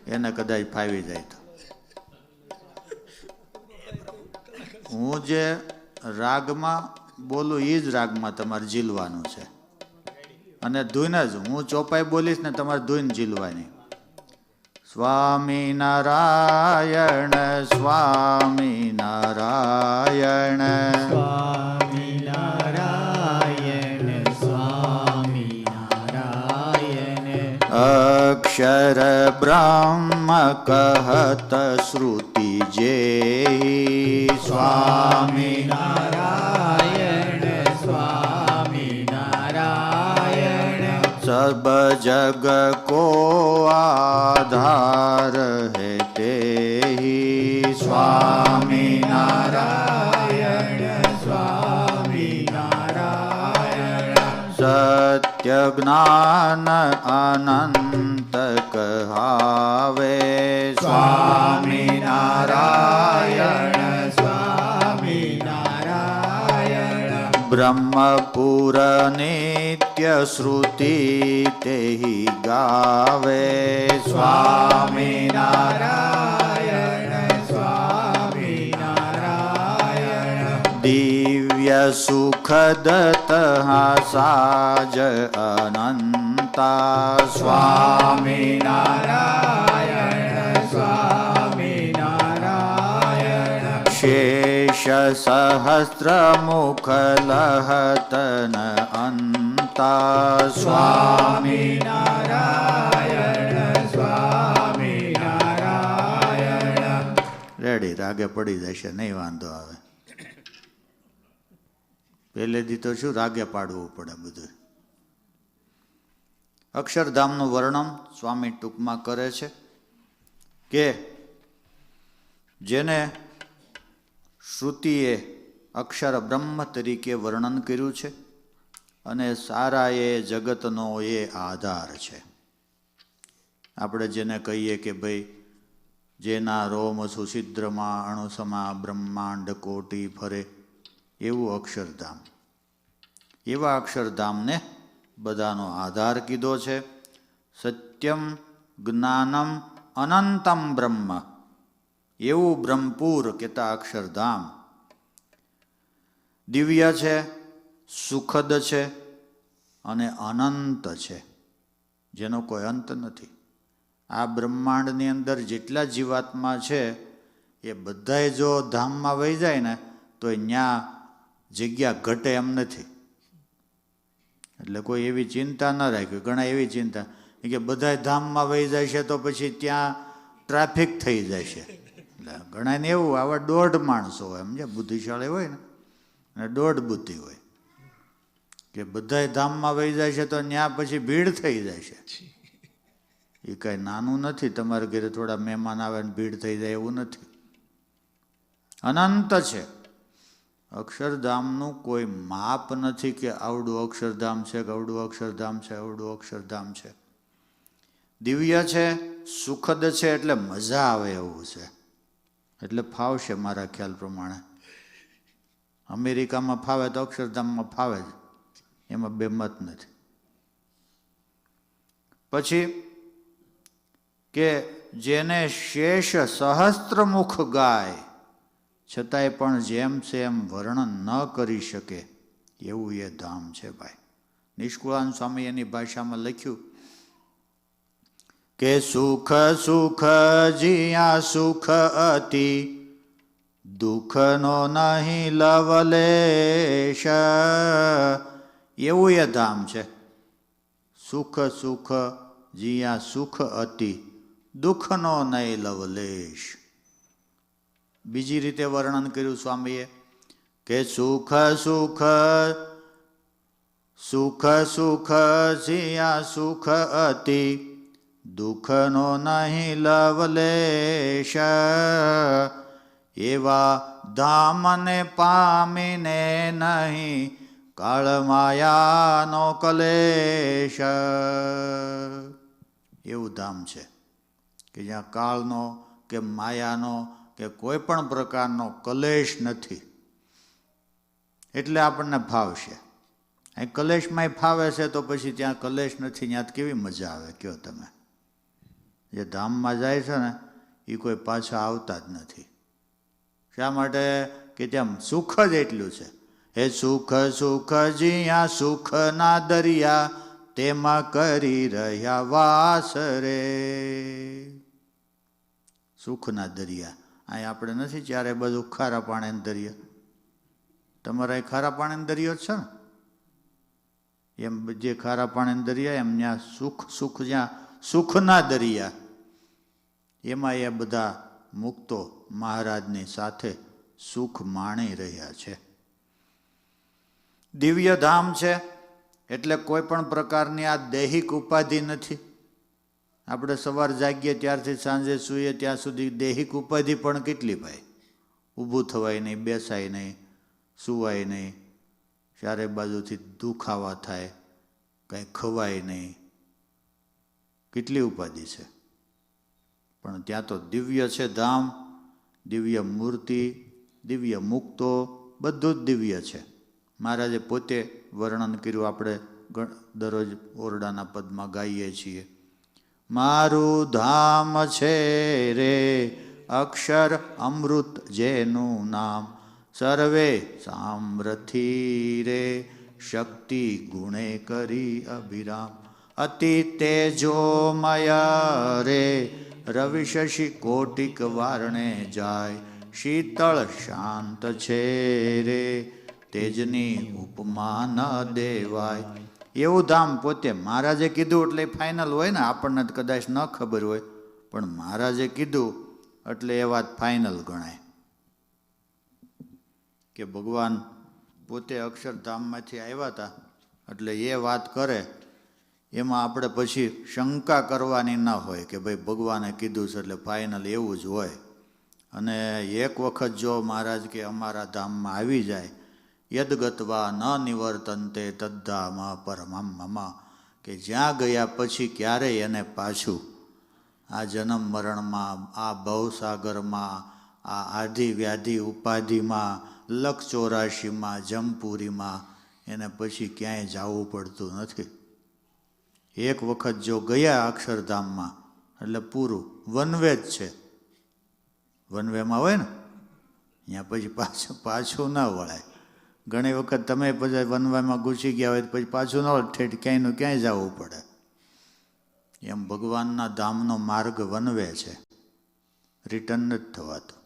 એને કદાચ ફાવી જાય તો. હું જે રાગમાં બોલું એ જ રાગમાં તમારે ઝીલવાનું છે, અને ધૂન જ હું ચોપાઈ બોલીશ ને તમારે ધૂન ઝીલવાની. સ્વામિનારાયણ સ્વામિનારાયણ. સ્વામિનારાયણ સ્વામિનારાયણ. અક્ષર બ્રહ્મ કહત શ્રુતિ જેહી. સ્વામિનારાયણ સ્વામિનારાયણ. સબ જગ કો આધાર હૈ તેહી. સ્વામિનારાયણ સ્વામિનારાયણ. સત્ય જ્ઞાન અનંત કહાવે. સ્વામિનારાયણ સ્વામિનારાયણ. બ્રહ્મપુર નિત્ય શ્રુતિ તેહી ગાવે. સ્વામિનારાયણ સ્વામિનારાયણ. દિવ્ય સુખદ સાજ અનંતા. સ્વામિનારાયણ સ્વામિનારાયણ. શેષ સહસ્ર મુખ લહતન અંતા. સ્વામિનારાયણ સ્વામિનારાયણ. રેડી, રાગે પડી જશે, નહીં વાંધો આવે. પહેલેથી તો શું રાગે પાડવું પડે બધું. અક્ષરધામનું વર્ણન સ્વામી ટૂંકમાં કરે છે કે જેને શ્રુતિએ અક્ષર બ્રહ્મ તરીકે વર્ણન કર્યું છે, અને સારા એ જગતનો એ આધાર છે. આપણે જેને કહીએ કે ભાઈ જેના રોમ સુછિદ્રમાં અણુસમા બ્રહ્માંડ કોટી ફરે, એવું અક્ષરધામ. એવા અક્ષરધામને બધાનો આધાર કીધો છે. સત્યમ જ્ઞાનમ અનંતમ બ્રહ્મ. એવું બ્રહ્મપુર કહેતા અક્ષરધામ દિવ્ય છે, સુખદ છે અને અનંત છે, જેનો કોઈ અંત નથી. આ બ્રહ્માંડની અંદર જેટલા જીવાત્મા છે એ બધાય જો ધામમાં વહી જાય ને તો ત્યાં જગ્યા ઘટે એમ નથી. એટલે કોઈ એવી ચિંતા ન રાખી. ઘણા એવી ચિંતા કે બધાય ધામમાં વહી જાય છે તો પછી ત્યાં ટ્રાફિક થઈ જાય છે. એટલે ઘણાને એવું આવા દોઢ માણસો હોય, સમજે, બુદ્ધિશાળી હોય ને અને દોઢ બુદ્ધિ હોય કે બધાય ધામમાં વહી જાય છે તો ત્યાં પછી ભીડ થઈ જાય છે. એ કાંઈ નાનું નથી. તમારા ઘરે થોડા મહેમાન આવે ને ભીડ થઈ જાય એવું નથી. અનંત છે. અક્ષરધામનું કોઈ માપ નથી કે આવડું અક્ષરધામ છે કે આવડું અક્ષરધામ છે, આવડું અક્ષરધામ છે. દિવ્ય છે, સુખદ છે, એટલે મજા આવે એવું છે. એટલે ફાવશે મારા ખ્યાલ પ્રમાણે. અમેરિકામાં ફાવે તો અક્ષરધામમાં ફાવે જ, એમાં બે મત નથી. પછી કે જેને શેષ સહસ્ત્રમુખ ગાય છતાંય પણ જેમ છે એમ વર્ણન ન કરી શકે એવું એ ધામ છે ભાઈ. નિષ્કુળાન સ્વામી એની ભાષામાં લખ્યું કે સુખ સુખ જીયા સુખ અતિ દુઃખનો નહીં લવલેશ, એવું એ ધામ છે. સુખ સુખ જીયા સુખ અતિ દુઃખનો નહીં લવલેશ. બીજી રીતે વર્ણન કર્યું સ્વામીએ કે સુખ સુખ સુખ સુખ જીયા સુખ અતિ દુઃખનો નહીં લવલેશ, એવા ધામને પામીને નહીં કાળમાયાનો કલેશ. એવું ધામ છે કે જ્યાં કાળનો કે માયાનો કે કોઈ પણ પ્રકારનો કલેશ નથી. એટલે આપણને ફાવશે. અહીં કલેશમાંય ફાવે છે તો પછી ત્યાં કલેશ નથી, ત્યાં કેવી મજા આવે કયો તમે. જે ધામમાં જાય છે ને એ કોઈ પાછા આવતા જ નથી. શા માટે? કે ત્યાં સુખ જ એટલું છે. હે સુખ સુખ જીયા સુખના દરિયા તેમાં કરી રહ્યા વાસ રે. સુખના દરિયા અહીં આપણે નથી, ચારે બાજુ ખારા પાણીના દરિયા. તમારા એ ખારા પાણીનો દરિયો જ છે ને? એમ જે ખારા પાણીના દરિયા એમ ત્યાં સુખ સુખ જ્યાં સુખના દરિયા એમાં એ બધા મુક્તો મહારાજની સાથે સુખ માણી રહ્યા છે. દિવ્ય ધામ છે એટલે કોઈ પણ પ્રકારની આ દૈહિક ઉપાધિ નથી. આપણે સવાર જાગીએ ત્યારથી સાંજે સૂઈએ ત્યાં સુધી દૈહિક ઉપાધિ પણ કેટલી ભાઈ. ઊભું થવાય નહીં, બેસાય નહીં, સુવાય નહીં, ચારે બાજુથી દુખાવા થાય, કંઈ ખવાય નહીં, કેટલી ઉપાધિ છે. પણ ત્યાં તો દિવ્ય છે ધામ, દિવ્ય મૂર્તિ, દિવ્ય મુક્તો, બધું જ દિવ્ય છે. મહારાજે પોતે વર્ણન કર્યું, આપણે દરરોજ ઓરડાના પદમાં ગાઈએ છીએ. મારું ધામ છે રે અક્ષર અમૃત જેનું નામ, સર્વે સામ્રથી રે શક્તિ ગુણે કરી અભિરામ, અતિ તેજોમય રે રવિ શશી કોટિક વારણે જાય, શીતળ શાંત છે રે તેજની ઉપમા ન દેવાય. એવું ધામ પોતે મહારાજે કીધું એટલે ફાઇનલ હોય ને. આપણને કદાચ ન ખબર હોય પણ મહારાજે કીધું એટલે એ વાત ફાઇનલ ગણાય કે ભગવાન પોતે અક્ષરધામમાંથી આવ્યા હતા એટલે એ વાત કરે એમાં આપણે પછી શંકા કરવાની ના હોય કે ભાઈ ભગવાને કીધું છે એટલે ફાઇનલ એવું જ હોય. અને એક વખત જો મહારાજ કે અમારા ધામમાં આવી જાય, યદગત્વા ન નિવર્તન્તે તદ્ધામ પરમમ મમ, કે જ્યાં ગયા પછી ક્યારેય એને પાછું આ જન્મ મરણમાં, આ ભવસાગરમાં, આ આધિ વ્યાધિ ઉપાધિમાં, લખ 84માં, જમપુરીમાં એને પછી ક્યાંય જવું પડતું નથી. એક વખત જો ગયા અક્ષરધામમાં એટલે પૂરું, વનવે જ છે. વનવેમાં હોય ને ત્યાં પછી પાછું ના વળાય. ઘણી વખત તમે પછી વનવામાં ઘૂસી ગયા હોય તો પછી પાછું ન વળે, ઠેઠ ક્યાંયનું ક્યાંય જવું પડે. એમ ભગવાનના ધામનો માર્ગ વનવે છે, રિટર્ન નથી થવાતું.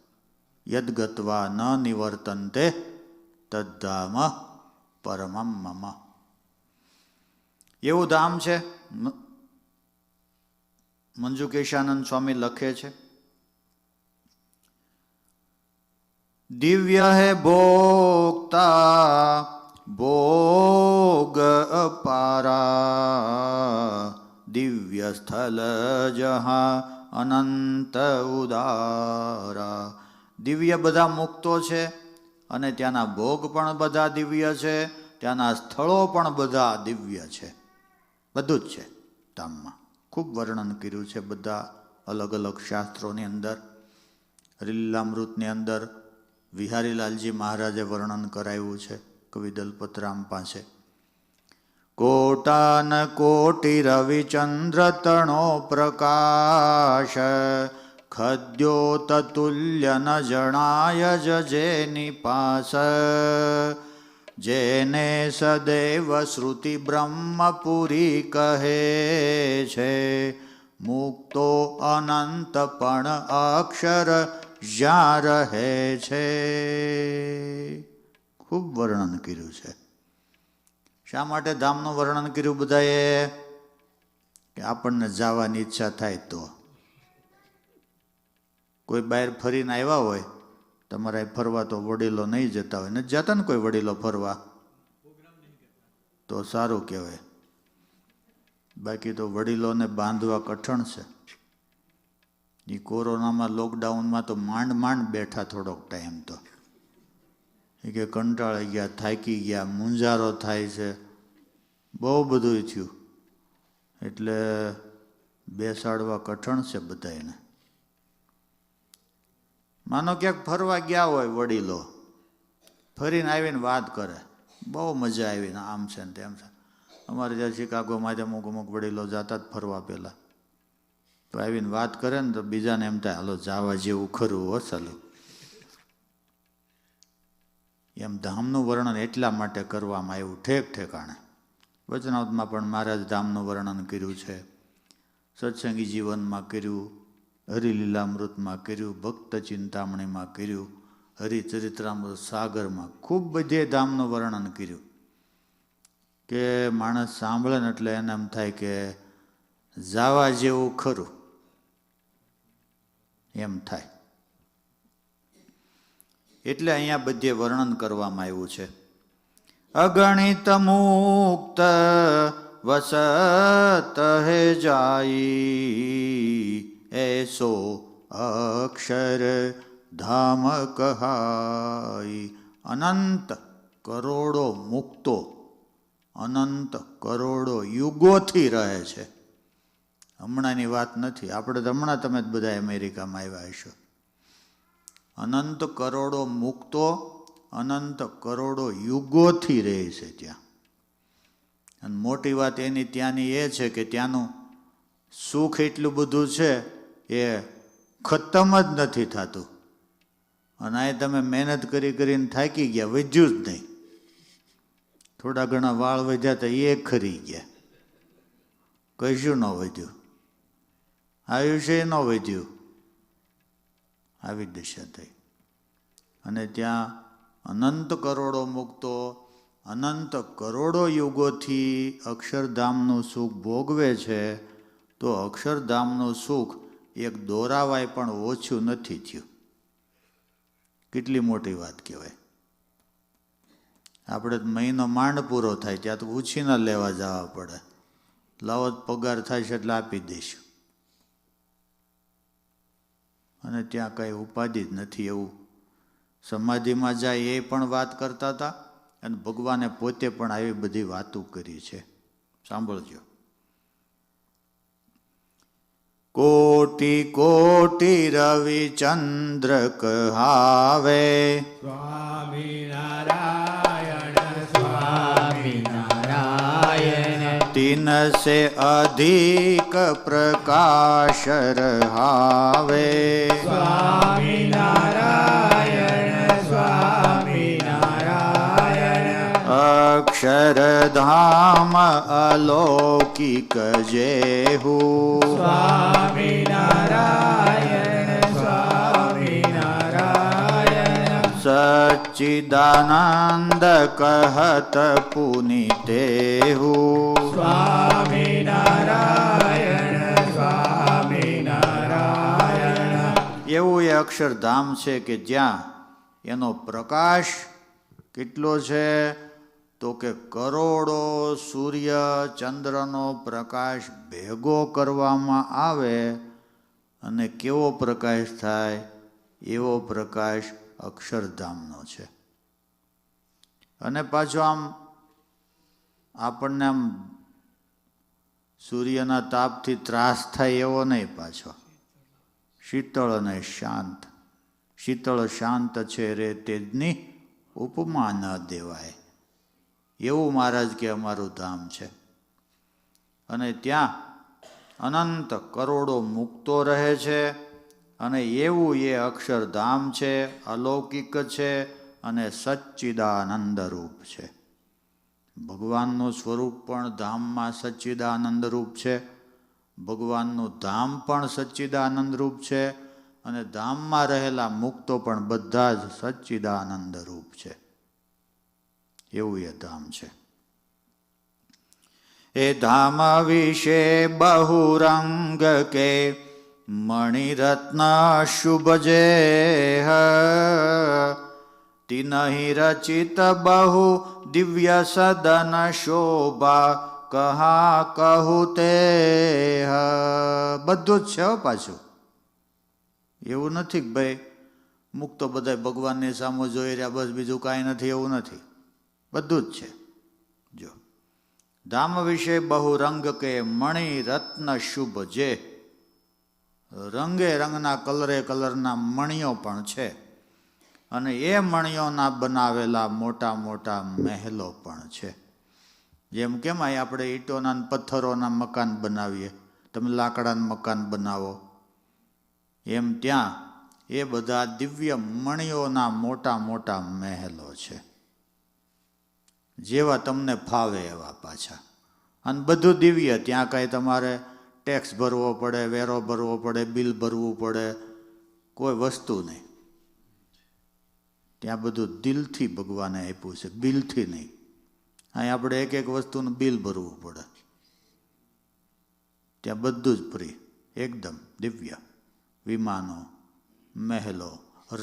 યદ્ગત્વા ન નિવર્તન્તે તદ્ધામ પરમમ મમ. એવું ધામ છે. મંજુકેશાનંદ સ્વામી લખે છે, દિવ્ય હે ભોગતા ભોગ અપારા, દિવ્ય સ્થલ જહા અનંત ઉદારા. દિવ્ય બધા મુક્તો છે અને ત્યાંના ભોગ પણ બધા દિવ્ય છે, ત્યાંના સ્થળો પણ બધા દિવ્ય છે. બધું જ છે ધામમાં. ખૂબ વર્ણન કર્યું છે બધા અલગ અલગ શાસ્ત્રોની અંદર. લીલામૃતની અંદર વિહારીલાલજી મહારાજે વર્ણન કરાવ્યું છે કવિ દલપતરામ પાસે. કોટાન કોટી રવિચંદ્ર તણો પ્રકાશ, ખદ્યોત તુલ્ય ન જણાય જેની પાસ, જેને સદૈવ શ્રુતિ બ્રહ્મપુરી કહે છે, મુક્તો અનંત પણ અક્ષર જ્યાં રહે છે. ખૂબ વર્ણન કર્યું છે. શા માટે ધામનું વર્ણન કર્યું બધાએ? કે આપણને જવાની ઈચ્છા થાય તો. કોઈ બહાર ફરીને આવ્યા હોય, તમારા ફરવા તો વડીલો નહીં જતા હોય, નથી જતા ને કોઈ વડીલો ફરવા, તો સારું કહેવાય. બાકી તો વડીલોને બાંધવા કઠણ છે. એ કોરોનામાં લોકડાઉનમાં તો માંડ માંડ બેઠા થોડોક ટાઈમ. તો એ કે કંટાળી ગયા, થાકી ગયા, મૂંઝારો થાય છે, બહુ બધું થયું. એટલે બેસાડવા કઠણ છે બધાને. માનો ક્યાંક ફરવા ગયા હોય વડીલો, ફરીને આવીને વાત કરે, બહુ મજા આવી ને આમ છે ને તેમ છે. અમારે ત્યાં શિકાગોમાં અમુક અમુક વડીલો જતા જ ફરવા પહેલાં, તો આવીને વાત કરે ને તો બીજાને એમ થાય હાલો જવા જેવું ખરું હો ચાલો. એમ ધામનું વર્ણન એટલા માટે કરવામાં આવ્યું ઠેક ઠેકાણે. વચનાવતમાં પણ મહારાજ ધામનું વર્ણન કર્યું છે, સત્સંગી જીવનમાં કર્યું, હરિલીલામૃતમાં કર્યું, ભક્ત ચિંતામણીમાં કર્યું, હરિચરિત્રામૃત સાગરમાં ખૂબ બધે ધામનું વર્ણન કર્યું. કે માણસ સાંભળે ને એટલે એને એમ થાય કે જાવા જેવું ખરું, એમ થાય. એટલે અહીંયા બધે વર્ણન કરવામાં આવ્યું છે. અગણિત મુક્ત વસત હે જાઈ, એસો અક્ષર ધામ કહાઈ. અનંત કરોડો મુક્તો અનંત કરોડો યુગોથી રહે છે. હમણાંની વાત નથી, આપણે તો હમણાં તમે બધા અમેરિકામાં આવ્યા હશો. અનંત કરોડો મુક્તો અનંત કરોડો યુગોથી રહે છે ત્યાં. અને મોટી વાત એની ત્યાંની એ છે કે ત્યાંનું સુખ એટલું બધું છે એ ખતમ જ નથી થતું. અને આ તમે મહેનત કરી કરીને થાકી ગયા, વધ્યું જ નહીં. થોડા ઘણા વાળ વધ્યા તો એ ખરી ગયા, કશું ન વધ્યું, આયુષ્ય ન વધ્યું. આવી દશા થઈ. અને ત્યાં અનંત કરોડો મુક્તો અનંત કરોડો યુગોથી અક્ષરધામનું સુખ ભોગવે છે. તો અક્ષરધામનું સુખ એક દોરાવાય પણ ઓછું નથી થયું. કેટલી મોટી વાત કહેવાય. આપણે મહિનો માંડ પૂરો થાય ત્યાં તો ઉછીના લેવા જવા પડે. લાવો પગાર થાય છે એટલે આપી દઈશું. અને ત્યાં કંઈ ઉપાધિ જ નથી. એવું સમાધિમાં જાય એ પણ વાત કરતા હતા, અને ભગવાને પોતે પણ આવી બધી વાતો કરી છે. સાંભળજો. કોટી કોટી રવિચંદ્ર કહાવે, સ્વામિનારાયણ સ્વામિનારાયણ, તીન સે અધિક પ્રકાશ રહાવે. સ્વામિનારાયણ અક્ષરધામ અલૌકિક જેહું સ્વામિનારાયણ સ્વામિનારાયણ સચ્ચિદાનંદ કહત પુનિતેહું સ્વામિનારાયણ સ્વામિનારાયણ એવું એ અક્ષરધામ છે કે જ્યાં એનો પ્રકાશ કેટલો છે તો કે કરોડો સૂર્ય ચંદ્રનો પ્રકાશ ભેગો કરવામાં આવે અને કેવો પ્રકાશ થાય એવો પ્રકાશ અક્ષરધામનો છે. અને પાછો આમ આપણને આમ સૂર્યના તાપથી ત્રાસ થાય એવો નહીં, પાછો શીતળ અને શાંત. શીતળ શાંત છે રે તેજની ઉપમા ન દેવાય, એવું મહારાજ કે અમારું ધામ છે. અને ત્યાં અનંત કરોડો મુક્તો રહે છે. અને એવું એ અક્ષરધામ છે, અલૌકિક છે અને સચ્ચિદાનંદ રૂપ છે. ભગવાનનું સ્વરૂપ પણ ધામમાં સચ્ચિદાનંદ રૂપ છે, ભગવાનનું ધામ પણ સચ્ચિદાનંદ રૂપ છે, અને ધામમાં રહેલા મુક્તો પણ બધા જ સચ્ચિદાનંદ રૂપ છે. એવું એ ધામ છે. એ ધામ વિશે બહુરંગ કે મણિરત્ન શુભ જેહ તિનહિ રચિત બહુ દિવ્ય સદન શોભા કહા કહું તે. બધું જ છે પાછું. એવું નથી કે ભાઈ મુક્તો બધા ભગવાનની સામે જોઈ રહ્યા બસ બીજું કાંઈ નથી, એવું નથી. બધું જ છે. જો ધામ વિશે બહુ રંગ કે મણિ રત્ન શુભ જે, રંગે રંગના કલરે કલરના મણિયો પણ છે. અને એ મણિયોના બનાવેલા મોટા મોટા મહેલો પણ છે. જેમ કેમ અહીં આપણે ઈંટોના પથ્થરોના મકાન બનાવીએ, તમે લાકડાના મકાન બનાવો, એમ ત્યાં એ બધા દિવ્ય મણિયોના મોટા મોટા મહેલો છે, જેવા તમને ફાવે એવા પાછા. અને બધું દિવ્ય. ત્યાં કાંઈ તમારે ટેક્સ ભરવો પડે, વેરો ભરવો પડે, બિલ ભરવું પડે, કોઈ વસ્તુ નહીં. ત્યાં બધું દિલથી ભગવાને આપ્યું છે, બિલથી નહીં. અહીં આપણે એક એક વસ્તુનું બિલ ભરવું પડે. ત્યાં બધું જ ફ્રી, એકદમ દિવ્ય. વિમાનો, મહેલો,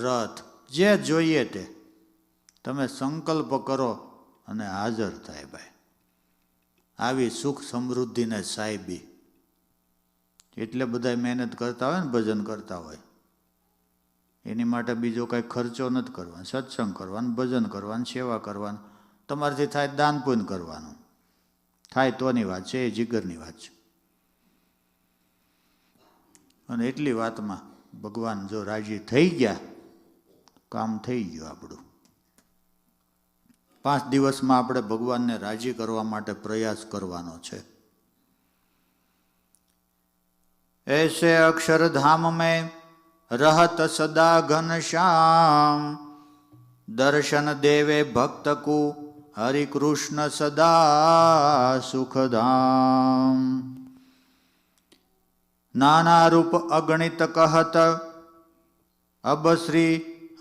રથ, જે જોઈએ તે તમે સંકલ્પ કરો અને હાજર થાય ભાઈ. આવી સુખ સમૃદ્ધિને સાહેબી. એટલે બધા મહેનત કરતા હોય ને, ભજન કરતા હોય. એની માટે બીજો કાંઈ ખર્ચો નથી કરવાનો. સત્સંગ કરવાનું, ભજન કરવાનું, સેવા કરવાનું, તમારાથી થાય દાન પુણ્ય કરવાનું. થાય તોની વાત છે, એ જીગરની વાત છે. અને એટલી વાતમાં ભગવાન જો રાજી થઈ ગયા, કામ થઈ ગયું આપણું. 5 દિવસમાં આપણે ભગવાનને રાજી કરવા માટે પ્રયાસ કરવાનો છે. ऐसे अक्षरधाम में रहत सदा घनश्याम दर्शन देवे भक्त को हरि कृष्ण सदा सुखधाम. नाना रूप अगणित कहत अब श्री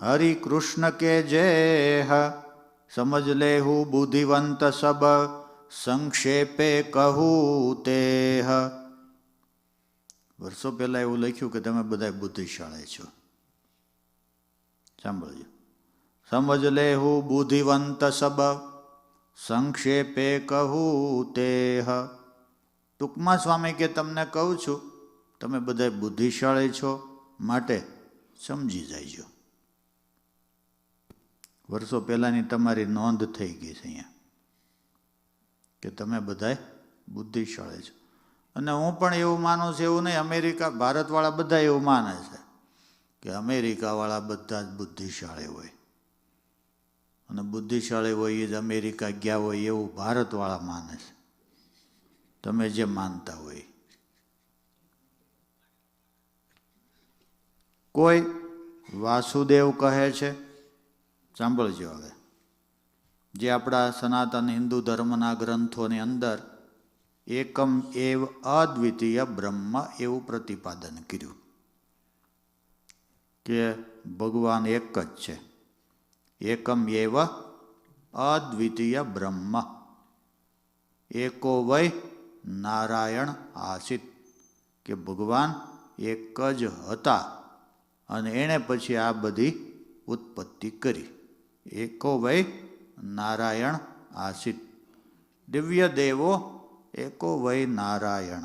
हरि कृष्ण के जेह समझ लेहु बुद्धिवंत सब संक्षेपे कहूँ तेह. વર્ષો પહેલાં એવું લખ્યું કે તમે બધા બુદ્ધિશાળી છો. સાંભળજો. સમજ લેહુ બુદ્ધિવંત સબ સંક્ષેપે કહું તેહ. ટૂંકમાં સ્વામી કે તમને કહું છું, તમે બધા બુદ્ધિશાળી છો, માટે સમજી જાયજો. વર્ષો પહેલાંની તમારી નોંધ થઈ ગઈ છે અહીંયા કે તમે બધા બુદ્ધિશાળી છો. અને હું પણ એવું માનું છું, એવું નહીં. અમેરિકા, ભારતવાળા બધા એવું માને છે કે અમેરિકાવાળા બધા જ બુદ્ધિશાળી હોય, અને બુદ્ધિશાળી હોય એ જ અમેરિકા ગયા હોય એવું ભારતવાળા માને છે. તમે જે માનતા હોય. કોઈ વાસુદેવ કહે છે, સાંભળજો હવે. જે આપણા સનાતન હિન્દુ ધર્મના ગ્રંથોની અંદર એકમ એવ અદ્વિતીય બ્રહ્મ એવું પ્રતિપાદન કર્યું કે ભગવાન એક જ છે. એકમ એવ અદ્વિતીય બ્રહ્મ એકો વૈ નારાયણ આસિત, કે ભગવાન એક જ હતા અને એણે પછી આ બધી ઉત્પત્તિ કરી. એકો વૈ નારાયણ આસિત, દિવ્ય દેવો એકો વૈ નારાયણ.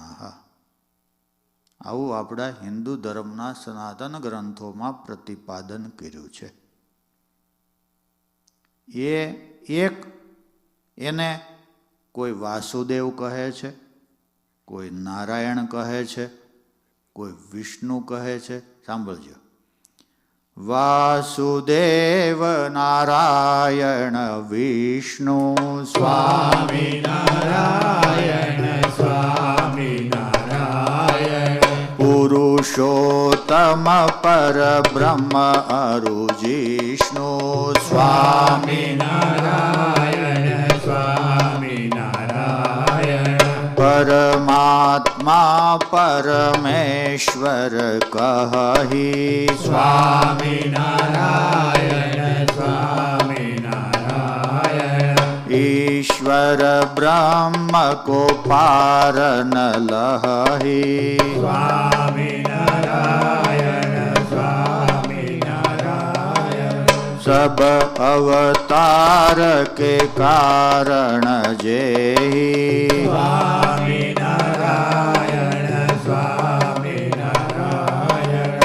આવું આપણા હિન્દુ ધર્મના સનાતન ગ્રંથોમાં પ્રતિપાદન કર્યું છે. એ એક, એને કોઈ વાસુદેવ કહે છે, કોઈ નારાયણ કહે છે, કોઈ વિષ્ણુ કહે છે. સાંભળજો. વાસુદેવ નારાયણ વિષ્ણુ સ્વામિનારાયણ સ્વામિનારાયણ પુરુષોત્તમ પરબ્રહ્મ અરુજિષ્ણુ સ્વામિનારાયણ સ્વામિનારાયણ પરમાત્મા પરમેશ્વર કહી સ્વામિનારાયણ સ્વામિનારાયણ ઈશ્વર બ્રહ્મ કો પારન લહી સ્વામિનારાયણ સ્વામિનારાયણ સબ અવતાર કે કારણ જેહી સ્વામિનારાયણ સ્વામિનારાયણ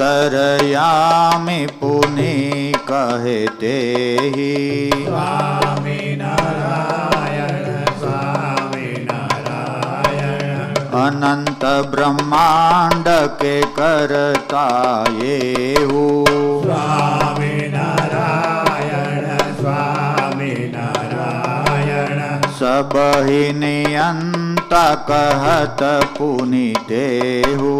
અંતરયામી પુની કહે તેહી સ્વામિનારાયણ સ્વામિનારાયણ અનંત બ્રહ્માંડ કે કરતા એવું સ્વામિનારાયણ સ્વામિનારાયણ સબહિ નિયંત કહત પુનિ દેહુ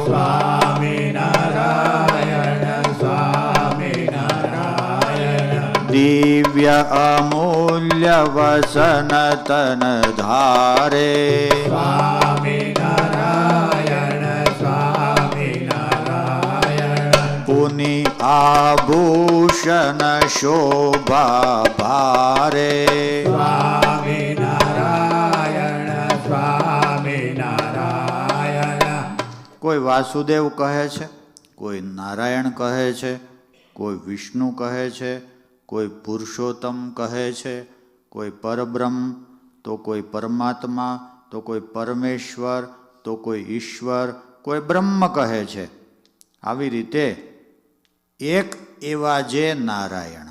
સ્વામિનારાયણ સ્વામિનારાયણ દિવ્ય અમૂલ્ય વસન તન ધારે સ્વામિનારાયણ સ્વામિનારાયણ પુનિ આભૂષણ શોભા ભારે સ્વામિનારાયણ સ્વામિનારાયણ કોઈ વાસુદેવ કહે છે, કોઈ નારાયણ કહે છે, કોઈ વિષ્ણુ કહે છે, કોઈ પુરુષોત્તમ કહે છે, કોઈ પરબ્રહ્મ, તો કોઈ પરમાત્મા, તો કોઈ પરમેશ્વર, તો કોઈ ઈશ્વર, કોઈ બ્રહ્મ કહે છે. આવી રીતે એક એવા જે નારાયણ,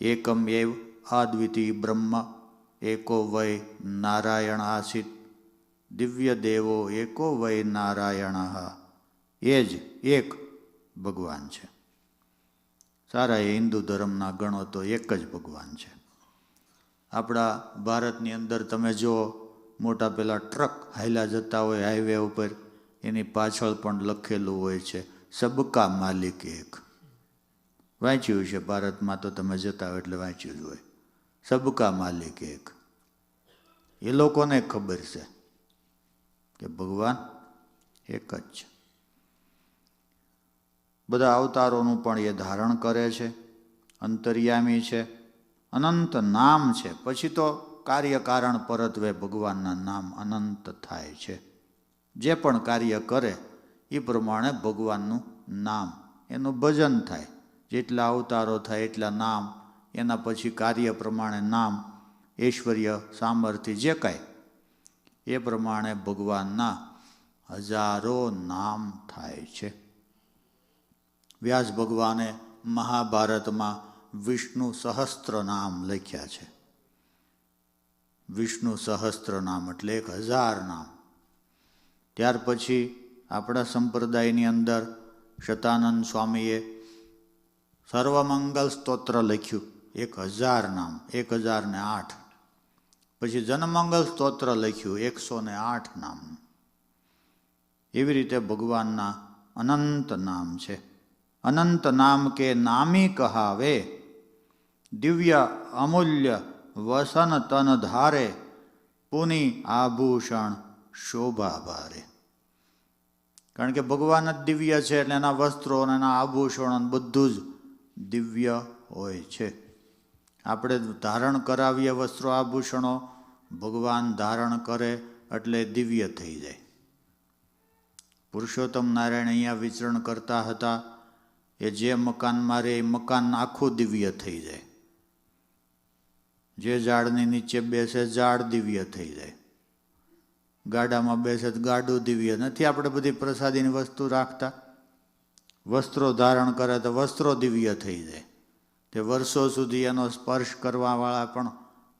એકમ એવ અદ્વિતીય બ્રહ્મ એકો વૈ નારાયણ આસિત, દિવ્ય દેવો એકો વૈ નારાયણ, એ જ એક ભગવાન છે. સારા એ હિન્દુ ધર્મના ગણો તો એક જ ભગવાન છે. આપણા ભારતની અંદર તમે જો મોટા પેલા ટ્રક હાલ્યા જતા હોય હાઈવે ઉપર, એની પાછળ પણ લખેલું હોય છે સબકા માલિક એક. વાંચ્યું છે ભારતમાં, તો તમે જતા હોય એટલે વાંચ્યું જ હોય. સબકા માલિક એક. એ લોકોને ખબર છે કે ભગવાન એક જ છે. બધા અવતારોનું પણ એ ધારણ કરે છે, અંતર્યામી છે, અનંત નામ છે. પછી તો કાર્યકારણ પરત્વે ભગવાનના નામ અનંત થાય છે. જે પણ કાર્ય કરે એ પ્રમાણે ભગવાનનું નામ, એનું ભજન થાય. જેટલા અવતારો થાય એટલા નામ, એના પછી કાર્ય પ્રમાણે નામ, ઐશ્વર્ય, સામર્થ્ય જે કાંઈ, એ પ્રમાણે ભગવાનના હજારો નામ થાય છે. વ્યાસ ભગવાને મહાભારતમાં વિષ્ણુ સહસ્ત્ર નામ લખ્યા છે. વિષ્ણુ સહસ્ત્ર નામ એટલે 1000 નામ. ત્યાર પછી આપણા સંપ્રદાયની અંદર શતાનંદ સ્વામીએ સર્વમંગલ સ્તોત્ર લખ્યું, 1000 નામ, 1008. પછી જનમંગલ સ્તોત્ર લખ્યું, 108 નામ. એવી રીતે ભગવાનના અનંત નામ છે. અનંત નામ કે નામી કહાવે, દિવ્ય અમૂલ્ય વસન તન ધારે, પુની આભૂષણ શોભા ભારે. કારણ કે ભગવાન જ દિવ્ય છે એટલે એના વસ્ત્રો અને એના આભૂષણો બધું જ દિવ્ય હોય છે. આપણે ધારણ કરાવીએ વસ્ત્રો આભૂષણો, ભગવાન ધારણ કરે એટલે દિવ્ય થઈ જાય. પુરુષોત્તમ નારાયણ અહીંયા વિચરણ કરતા હતા એ જે મકાનમાં રહે એ મકાન આખું દિવ્ય થઈ જાય. જે ઝાડની નીચે બેસે ઝાડ દિવ્ય થઈ જાય. ગાડામાં બેસે તો ગાડું દિવ્ય. નથી આપણે બધી પ્રસાદીની વસ્તુ રાખતા? વસ્ત્રો ધારણ કરે તો વસ્ત્રો દિવ્ય થઈ જાય. તે વર્ષો સુધી એનો સ્પર્શ કરવાવાળા પણ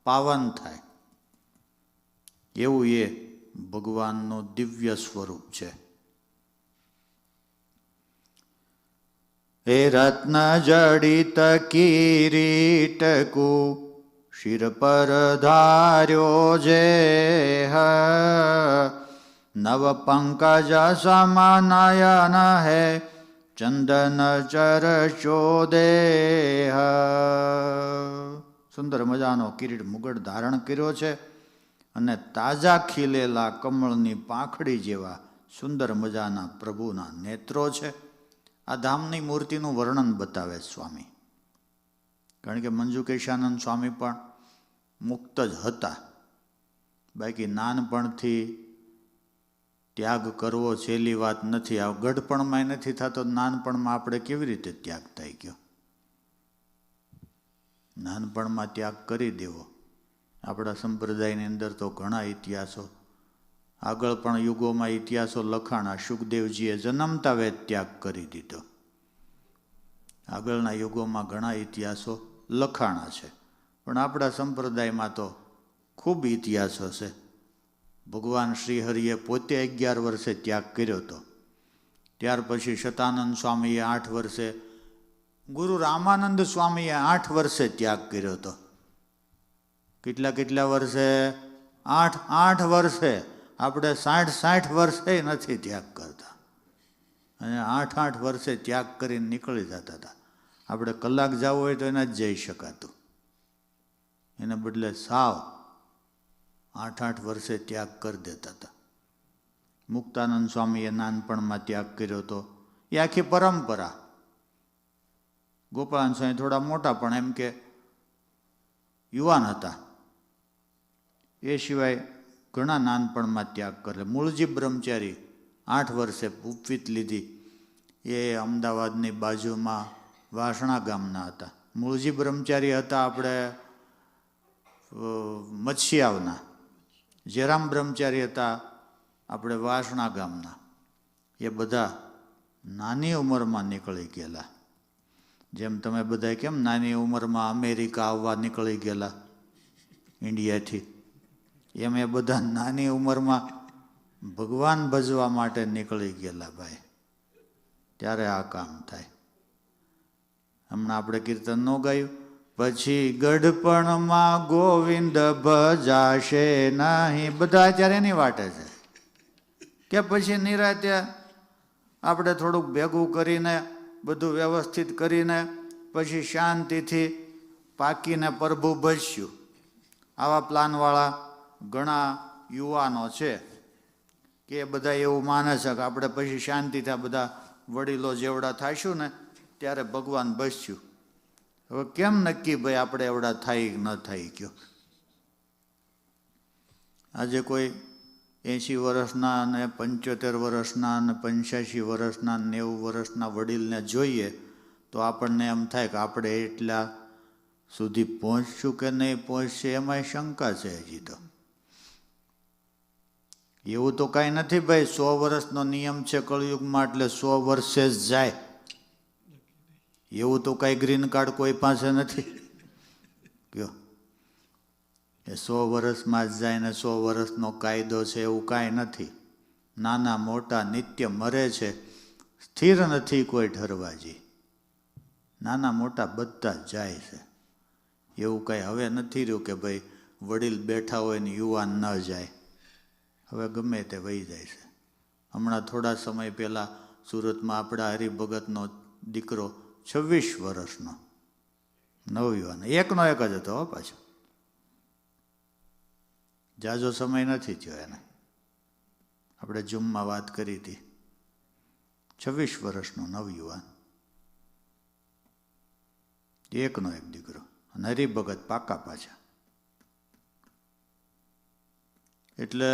પાવન થાય. એવું એ ભગવાનનું દિવ્ય સ્વરૂપ છે. એ રત્ન જડિત કિરીટકુ શિર પર ધાર્યો જે, નવ પંકજ સમનયન હે ચંદન ચરચો દેહ. સુંદર મજાનો કિરીટ મુગટ ધારણ કર્યો છે અને તાજા ખીલેલા કમળની પાંખડી જેવા સુંદર મજાના પ્રભુના નેત્રો છે. આ ધામની મૂર્તિનું વર્ણન બતાવે સ્વામી. કારણ કે મંજુકેશાનંદ સ્વામી પણ મુક્ત જ હતા. બાકી નાનપણથી ત્યાગ કરવો સહેલી વાત નથી. આ ગઢપણમાં નથી થતો, નાનપણમાં આપણે કેવી રીતે ત્યાગ થઈ ગયો? નાનપણમાં ત્યાગ કરી દેવો. આપણા સંપ્રદાયની અંદર તો ઘણા ઇતિહાસો, આગળ પણ યુગોમાં ઇતિહાસો લખાણા. સુખદેવજીએ જન્મતા વેદ ત્યાગ કરી દીધો. આગળના યુગોમાં ઘણા ઇતિહાસો લખાણા છે. પણ આપણા સંપ્રદાયમાં તો ખૂબ ઇતિહાસો છે. ભગવાન શ્રીહરિએ પોતે 11 વર્ષે ત્યાગ કર્યો હતો. ત્યાર પછી શતાનંદ સ્વામીએ 8 વર્ષે, ગુરુ રામાનંદ સ્વામીએ 8 વર્ષે ત્યાગ કર્યો હતો. કેટલા વર્ષે? 8 વર્ષે. આપણે 60 વર્ષે નથી ત્યાગ કરતા. અને 8 વર્ષે ત્યાગ કરીને નીકળી જતા હતા. આપણે કલાક જવું હોય તો એને જ જઈ શકાતું. એને બદલે સાવ 8 વર્ષે ત્યાગ કરી દેતા હતા. મુક્તાનંદ સ્વામીએ નાનપણમાં ત્યાગ કર્યો હતો. એ આખી પરંપરા. ગોપાળાનંદ સ્વામી થોડા મોટા પણ એમ કે યુવાન હતા. એ સિવાય ઘણા નાનપણમાં ત્યાગ કરે. મૂળજી બ્રહ્મચારી 8 વર્ષે ઉપવીત લીધી. એ અમદાવાદની બાજુમાં વાસણા ગામના હતા. મૂળજી બ્રહ્મચારી હતા આપણે મચ્છિયાવના. જેરામ બ્રહ્મચારી હતા આપણે વાસણા ગામના. એ બધા નાની ઉંમરમાં નીકળી ગયેલા. જેમ તમે બધા કેમ નાની ઉંમરમાં અમેરિકા આવવા નીકળી ગયેલા ઇન્ડિયાથી, એમ એ બધા નાની ઉંમરમાં ભગવાન ભજવા માટે નીકળી ગયેલા ભાઈ. ત્યારે આ કામ થાય. હમણાં આપણે કીર્તન ન ગાયું? પછી ગઢપણમાં ગોવિંદ ભજાશે નહીં. બધા અત્યારે એની વાટે છે કે પછી નિરાતે આપણે થોડુંક ભેગું કરીને બધું વ્યવસ્થિત કરીને પછી શાંતિથી પાકીને પ્રભુ ભજશું. આવા પ્લાનવાળા ઘણા યુવાનો છે કે બધા એવું માને છે કે આપણે પછી શાંતિથી બધા વડીલો જેવડા થાશું ને ત્યારે ભગવાન ભજશું. હવે કેમ નક્કી ભાઈ આપણે એવડા થાય ન થાય કયો? આજે કોઈ 80 વર્ષના અને 75 વર્ષના અને 85 વર્ષના 90 વર્ષના વડીલને જોઈએ તો આપણને એમ થાય કે આપણે એટલા સુધી પહોંચશું કે નહીં પહોંચશે એમાંય શંકા છે હજી તો. એવું તો કાંઈ નથી ભાઈ. 100 વર્ષનો નિયમ છે કળયુગમાં એટલે 100 વર્ષે જ જાય. એવું તો કાંઈ ગ્રીન કાર્ડ કોઈ પાસે નથી કયો એ 100 વર્ષમાં જ જાય ને 100 વર્ષનો કાયદો છે એવું કાંઈ નથી. નાના મોટા નિત્ય મરે છે, સ્થિર નથી કોઈ ઠરવાજી. નાના મોટા બધા જ જાય છે. એવું કાંઈ હવે નથી રહ્યું કે ભાઈ વડીલ બેઠા હોય ને યુવાન ન જાય. હવે ગમે તે વહી જાય છે. હમણાં થોડા સમય પહેલાં સુરતમાં આપણા હરિભગતનો દીકરો 26 વર્ષનો નવયુવાન એકનો એક જ હતો હો પાછો, જાજો સમય નથી થયો એને. આપણે જૂમમાં વાત કરી હતી, 26 વર્ષનો નવયુવાન, એકનો એક દીકરો, અને હરિભગત પાકા પાછા. એટલે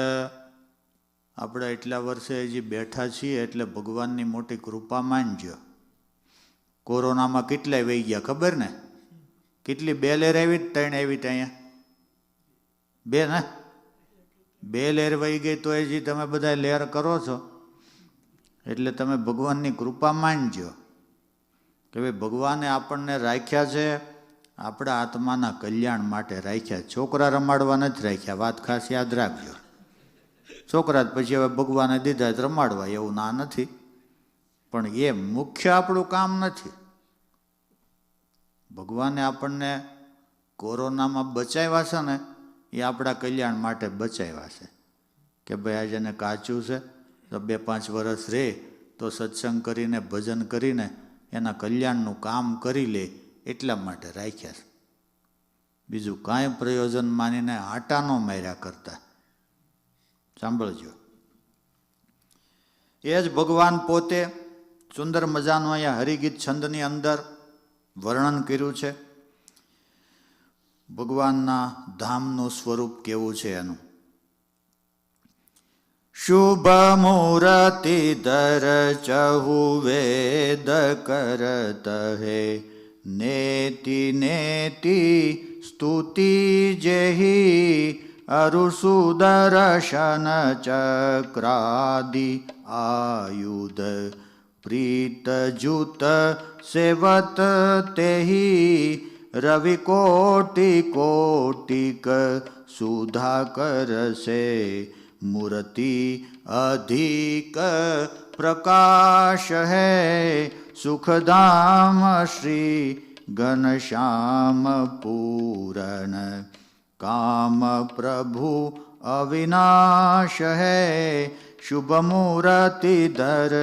આપણે એટલા વર્ષે હજી બેઠા છીએ એટલે ભગવાનની મોટી કૃપા માનજો. કોરોનામાં કેટલાય વહી ગયા ખબર ને? કેટલી 2 લહેર આવી, 3 આવી અહીંયા? 2 ને? 2 લહેર વહી ગઈ તો હજી તમે બધા લહેર કરો છો. એટલે તમે ભગવાનની કૃપા માનજો કે ભાઈ ભગવાને આપણને રાખ્યા છે આપણા આત્માના કલ્યાણ માટે રાખ્યા. છોકરા રમાડવા નથી રાખ્યા, વાત ખાસ યાદ રાખજો. છોકરા જ પછી હવે ભગવાને દીધા જ રમાડવા, એવું ના નથી, પણ એ મુખ્ય આપણું કામ નથી. ભગવાને આપણને કોરોનામાં બચાવ્યા છે ને, એ આપણા કલ્યાણ માટે બચાવ્યા છે કે ભાઈ આજે એને કાચું છે તો 2-5 વર્ષ રહે તો સત્સંગ કરીને ભજન કરીને એના કલ્યાણનું કામ કરી લે, એટલા માટે રાખ્યા છે. બીજું કાંઈ પ્રયોજન માનીને આટા ન માર્યા કરતા. સાંભળજો, એ જ ભગવાન પોતે સુંદર મજાનું અહીંયા હરિગીત છંદની અંદર વર્ણન કર્યું છે. ભગવાનના ધામનું સ્વરૂપ કેવું છે એનું. શુભ મૂર્તિ ધર ચહુ વેદ કરત હે, નેતિ નેતિ સ્તુતિ જેહી અરુ સુદર્શન ચક્રાદિ આયુધ પ્રીત જુત સેવત તેહી રવિ કોટિ કોટિક સુધાકર સે મૂર્તિ અધિક પ્રકાશ હૈ સુખધામ શ્રી ઘનશ્યામ પૂરણ કામ પ્રભુ અવિનાશ હૈ શુભ મૂર્તિ ધર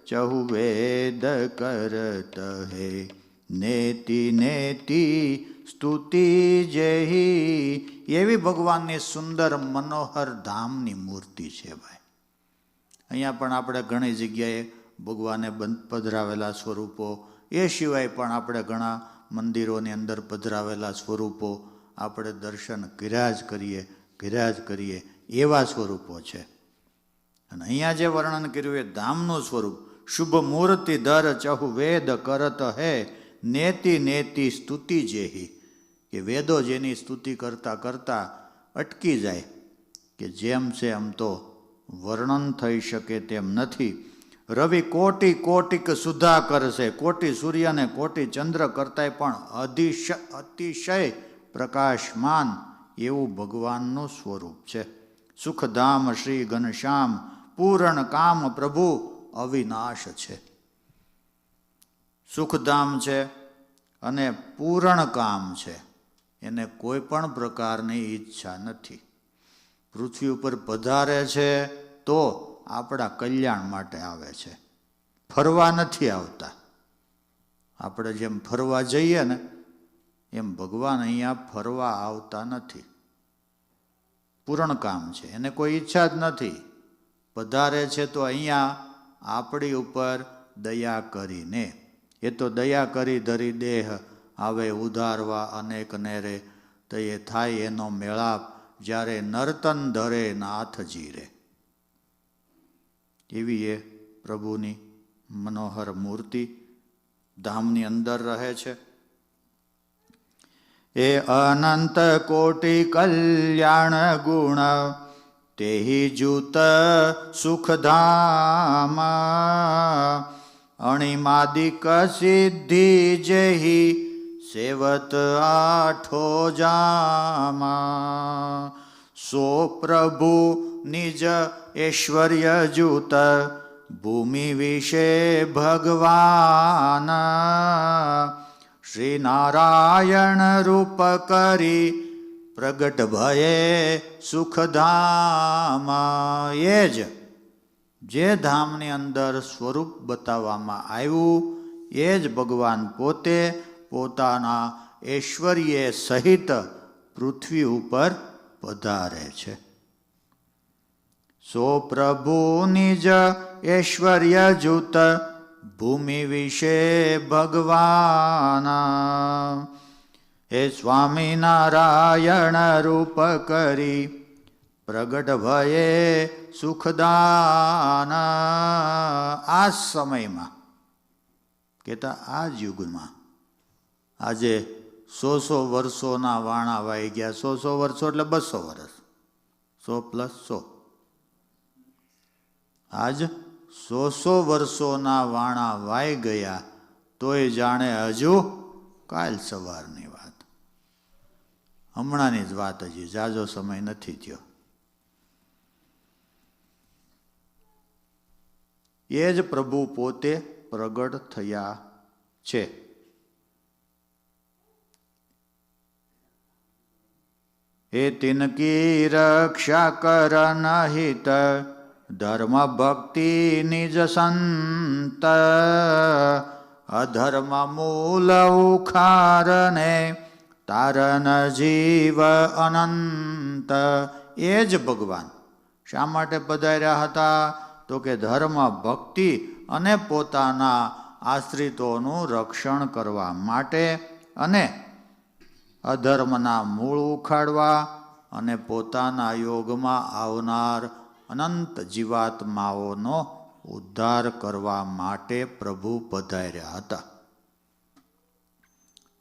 ચહુ વેદ કરત હૈ નેતિ નેતિ સ્તુતિ જેહી. એવી ભગવાનની સુંદર મનોહર ધામની મૂર્તિ છે ભાઈ. અહીંયા પણ આપણે ઘણી જગ્યાએ ભગવાને પધરાવેલા સ્વરૂપો, એ સિવાય પણ આપણે ઘણા મંદિરોની અંદર પધરાવેલા સ્વરૂપો આપણે દર્શન કર્યા જ કરીએ એવા સ્વરૂપો છે. અને અહીંયા જે વર્ણન કર્યું એ ધામનું સ્વરૂપ. શુભ મૂર્તિ દર ચહુ વેદ કરત હે નેતિ નેતિ સ્તુતિ જેહી, કે વેદો જેની સ્તુતિ કરતા કરતા અટકી જાય કે જેમ છે એમ તો વર્ણન થઈ શકે તેમ નથી. રવિ કોટિ કોટિક સુધા કરશે, કોટી સૂર્ય અને કોટી ચંદ્ર કરતાંય પણ અતિશય પ્રકાશમાન એવું ભગવાનનું સ્વરૂપ છે. સુખધામ શ્રી ઘનશ્યામ પૂરણ કામ પ્રભુ અવિનાશ છે. સુખધામ છે અને પૂરણ કામ છે, એને કોઈ પણ પ્રકારની ઈચ્છા નથી. પૃથ્વી ઉપર પધારે છે તો આપણા કલ્યાણ માટે આવે છે, ફરવા નથી આવતા. આપણે જેમ ફરવા જઈએ ને એમ ભગવાન અહીંયા ફરવા આવતા નથી. પૂરણ કામ છે, એને કોઈ ઈચ્છા જ નથી. પધારે છે તો અહીંયા આપણી ઉપર દયા કરીને, એ તો દયા કરી ધરી દેહ આવે ઉધારવા અનેક નેરે, તો એ થાય એનો મેળાપ જ્યારે નર્તન ધરે નાથજી રે. એવી એ પ્રભુની મનોહર મૂર્તિ ધામની અંદર રહે છે. એ અનંત કોટિ કલ્યાણ ગુણ તેહી જૂત સુખધામ, અણિમાદિક સિદ્ધિ જેહી સેવત આઠો જામા. સો પ્રભુ નિજ ઐશ્વર્ય જૂત ભૂમિ વિશે ભગવાન, શ્રી નારાયણ રૂપ કરી પ્રગટ ભયે સુખધામ. એ જ જે ધામની અંદર સ્વરૂપ બતાવવામાં આવ્યું એ જ ભગવાન પોતે પોતાના ઐશ્વર્ય સહિત પૃથ્વી ઉપર પધારે છે. સો પ્રભુ નિજ ઐશ્વર્ય જૂત ભૂમિ વિશે ભગવાન હે સ્વામિનારાયણ રૂપ કરી પ્રગટ ભયે સુખદાન. આ સમયમાં કહેતા આ જ યુગમાં આજે 100 વર્ષોના વાણા વાઈ ગયા. 100 વર્ષો એટલે 200 વર્ષ, 100 + 100. આજ 100 વર્ષોના વાણા વાઈ ગયા તોય જાણે હજુ કાલ સવારની વાત, હમણાંની જ વાત, હજી જાજો સમય નથી થયો. એ જ પ્રભુ પોતે પ્રગટ થયા છે. હે તિનકી રક્ષા કરન હિત ધર્મ ભક્તિ નિજ સંત અધર્મ મૂલ ઉખારને તારન જીવ અનંત. એ જ ભગવાન શા માટે પધાર્યા હતા? તો કે ધર્મ ભક્તિ અને પોતાના આશ્રિતોનું રક્ષણ કરવા માટે અને અધર્મના મૂળ ઉખાડવા અને પોતાના યોગમાં આવનાર અનંત જીવાત્માઓનો ઉદ્ધાર કરવા માટે પ્રભુ પધાર્યા હતા.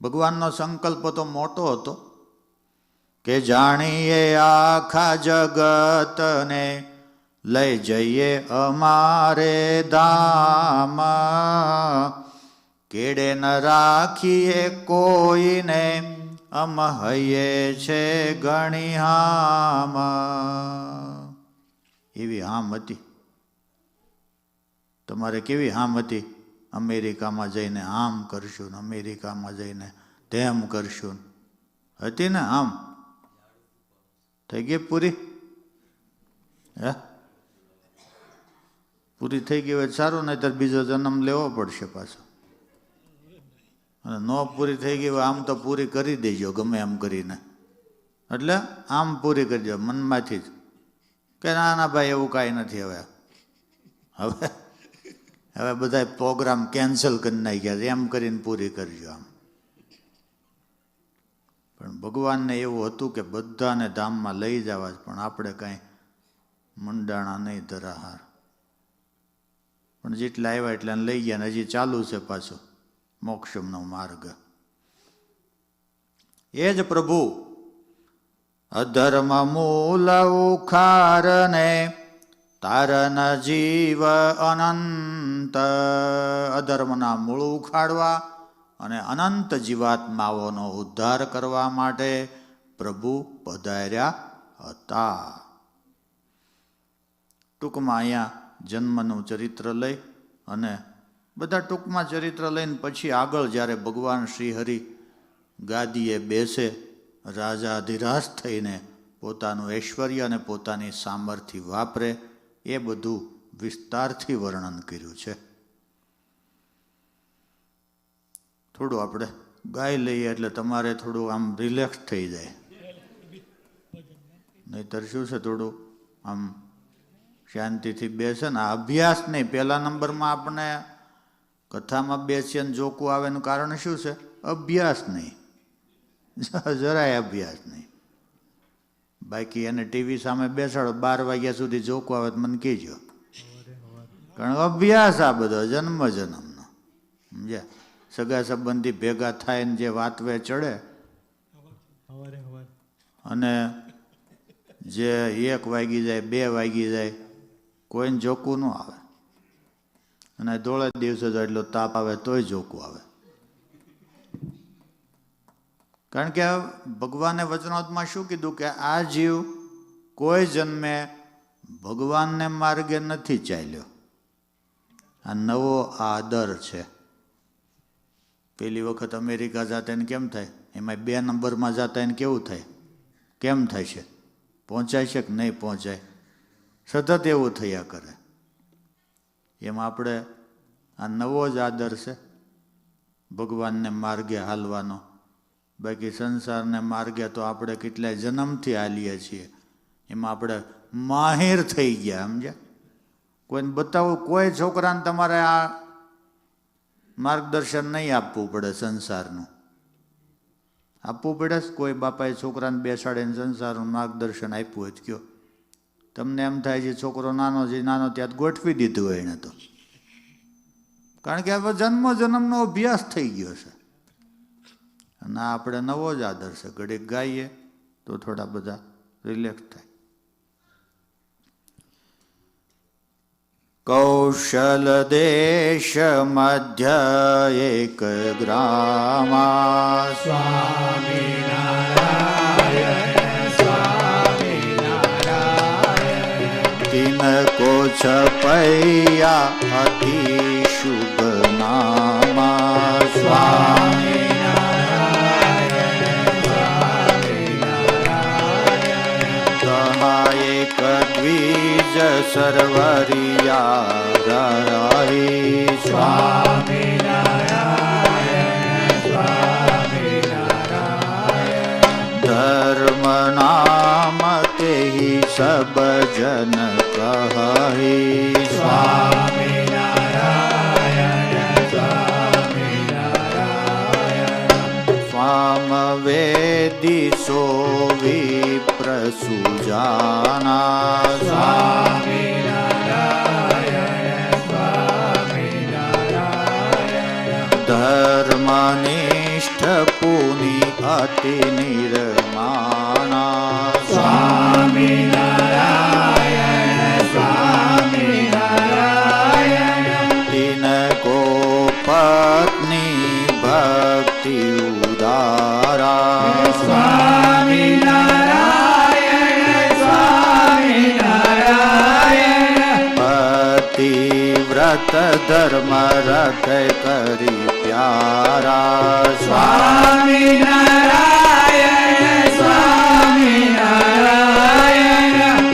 ભગવાનનો સંકલ્પ તો મોટો હતો કે જાણીએ આખા જગતને લઈ જઈએ અમારે ધામ, કેડે ન રાખીએ કોઈને અમ હૈયે છે ઘણી હામ. એવી હામ હતી. તમારે કેવી હામ હતી? અમેરિકામાં જઈને આમ કરશું, અમેરિકામાં જઈને તેમ કરશું, હતી ને આમ? થઈ ગઈ પૂરી? હે, પૂરી થઈ ગઈ હોય સારું, નહીંતર બીજો જન્મ લેવો પડશે પાછો. અને ન પૂરી થઈ ગઈ હોય આમ તો પૂરી કરી દેજો ગમે એમ કરીને. એટલે આમ પૂરી કરજો મનમાંથી જ કે ના ના ભાઈ એવું કાંઈ નથી. હવે હવે બધા પ્રોગ્રામ કેન્સલ કરી નાખ્યા છે, એમ કરીને પૂરી કરજો આમ. પણ ભગવાનને એવું હતું કે બધાને ધામમાં લઈ જવા જ, પણ આપણે કાંઈ મંડાણા નહીં ધરાહાર. પણ જેટલા આવ્યા એટલા લઈ ગયા ને હજી ચાલુ છે પાછો મોક્ષમનો માર્ગ. એ જ પ્રભુ અધર્મ મૂલ ઉખારને તારન જીવ અનંત. અધર્મના મૂળ ઉખાડવા અને અનંત જીવાત્માઓનો ઉદ્ધાર કરવા માટે પ્રભુ પધાર્યા હતા. ટૂંકમાં અહીંયા જન્મનું ચરિત્ર લઈ અને બધા ટૂંકમાં ચરિત્ર લઈને પછી આગળ જ્યારે ભગવાન શ્રી હરિ ગાદીએ બેસે, રાજાધિરાજ થઈને પોતાનું ઐશ્વર્ય અને પોતાની સામર્થ્ય વાપરે, એ બધું વિસ્તારથી વર્ણન કર્યું છે. થોડું આપણે ગાઈ લઈએ એટલે તમારે થોડું આમ રિલેક્સ થઈ જાય. નહીંતર શું છે, થોડું આમ શાંતિથી બેસે ને. અભ્યાસ નહીં, પહેલા નંબરમાં આપણે કથામાં બેસીએ ને જોકું આવે એનું કારણ શું છે? અભ્યાસ નહીં, જરાય અભ્યાસ નહીં. બાકી એને ટીવી સામે બેસાડો 12 વાગ્યા સુધી જોકું આવે તો મને કહેજો, કારણ અભ્યાસ આ બધો જન્મ જન્મનો. સમજ્યા? સગા સંબંધી ભેગા થાય ને જે વાતવે ચડે અને જે 1 વાગી જાય 2 વાગી જાય કોઈને જોકું ન આવે. અને ધોળે દિવસે તો એટલો તાપ આવે તોય જોકું આવે. કારણ કે ભગવાને વચનામૃતમાં શું કીધું કે આ જીવ કોઈ જન્મે ભગવાનને માર્ગે નથી ચાલ્યો. આ નવો આદર છે. પેલી વખત અમેરિકા જતા એને કેમ થાય? એમાં 2 નંબરમાં જતા એને કેવું થાય? કેમ થાય છે? પહોંચાય છે કે નહીં પહોંચાય? સતત એવું થયા કરે. એમાં આપણે આ નવો જ આદર છે ભગવાનને માર્ગે હાલવાનો. બાકી સંસારને માર્ગે તો આપણે કેટલાય જન્મથી હાલીએ છીએ, એમાં આપણે માહિર થઈ ગયા. સમજ્યા? કોઈને બતાવવું, કોઈ છોકરાને તમારે આ માર્ગદર્શન નહીં આપવું પડે. સંસારનું આપવું પડે. કોઈ બાપાએ છોકરાને બેસાડીને સંસારનું માર્ગદર્શન આપ્યું હોય તો કયો? તમને એમ થાય છે છોકરો નાનો છે, નાનો ત્યાં ગોઠવી દીધું હોય એને તો. કારણ કે હવે જન્મનો અભ્યાસ થઈ ગયો છે. અને આપણે નવો જ આદર છે. ઘડીક ગાઈએ તો થોડા બધા રિલેક્સ થાય. કૌશલ દેશ મધ્ય એક ગ્રામા સ્વામિનારાયણ સ્વામિનારાયણ તિनको છપૈયા અતિ શુભ નામા એક દ્વિજ સર્વરિયા રહી સ્વામિનારાયણ સ્વામિનારાયણ ધર્મ નામ તેહી સબ જન કહી સ્વામિનારાયણ સ્વામિનારાયણ સ્વામ વેદી સો વિપ્ર સુજાના સ્વામિનારાયણ સ્વામિનારાયણ ધર્મનિષ્ઠ પુનિ અતિ નિર્માણા સ્વામિનારાયણ સ્વામિનારાયણ તિनको પત્ની ભક્તિ ઉદારા સ્વામિનારાયણ સ્વામિનારાયણ પતિવ્રત ધર્મ રખે કરી પ્યારા સ્વામિનારાયણ સ્વામિનારાયણ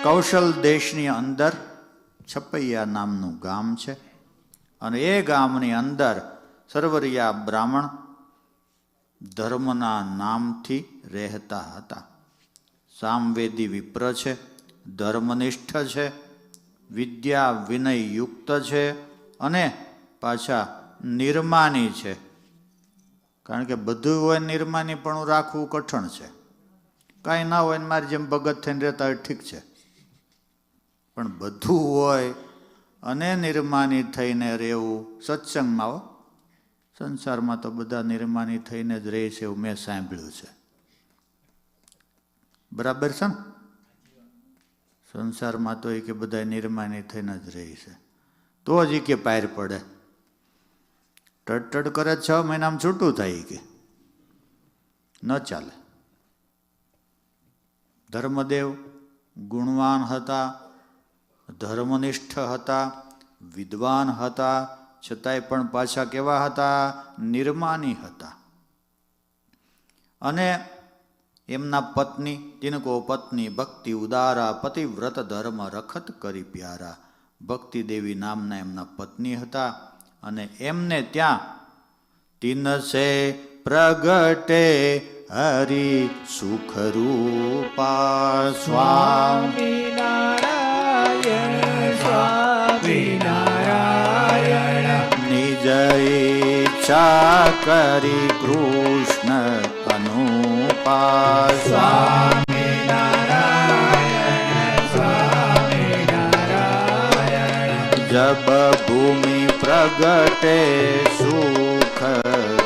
કૌશલ દેશની અંદર છપૈયા નામનું ગામ છે. અને એ ગામની અંદર સર્વરિયા બ્રાહ્મણ ધર્મના નામથી રહેતા હતા. સામવેદી વિપ્ર છે, ધર્મનિષ્ઠ છે, વિદ્યા વિનય યુક્ત છે અને પાછા નિર્માની છે. કારણ કે બધું હોય નિર્માની પણ રાખવું કઠણ છે. કાંઈ ના હોય ને મારી જેમ ભગત થઈને રહેતા હોય ઠીક છે, પણ બધું હોય અને નિર્માની થઈને રહેવું સત્સંગમાં હો. સંસારમાં તો બધા નિર્માની થઈને જ રહે છે એવું મેં સાંભળ્યું છે. બરાબર છે ને? સંસારમાં તો એ કે બધા નિર્માની થઈને જ રહે છે તો જ એ કે પાર પડે. ટડ કરે 6 મહિનામાં છૂટું થાય કે ન ચાલે. ધર્મદેવ ગુણવાન હતા, ધર્મનિષ્ઠ હતા, વિદ્વાન હતા, છતાંય પણ પાછા કેવા હતા? નિર્માની હતા. અને એમના પત્ની તિनको પત્ની ભક્તિ ઉદારા પતિવ્રત ધર્મ રખત કરી પ્યારા. ભક્તિ દેવી નામના એમના પત્ની હતા. અને એમને ત્યાં તિનસે પ્રગટે હરિ સુખરૂપા સ્વામિનારાયણ સ્વામિનારાયણ નિજ ઈચ્છા કરી કૃષ્ણ અનુપા સ્વામિનારાયણ સ્વામિનારાયણ જબ ભૂમિ પ્રગટે સુખ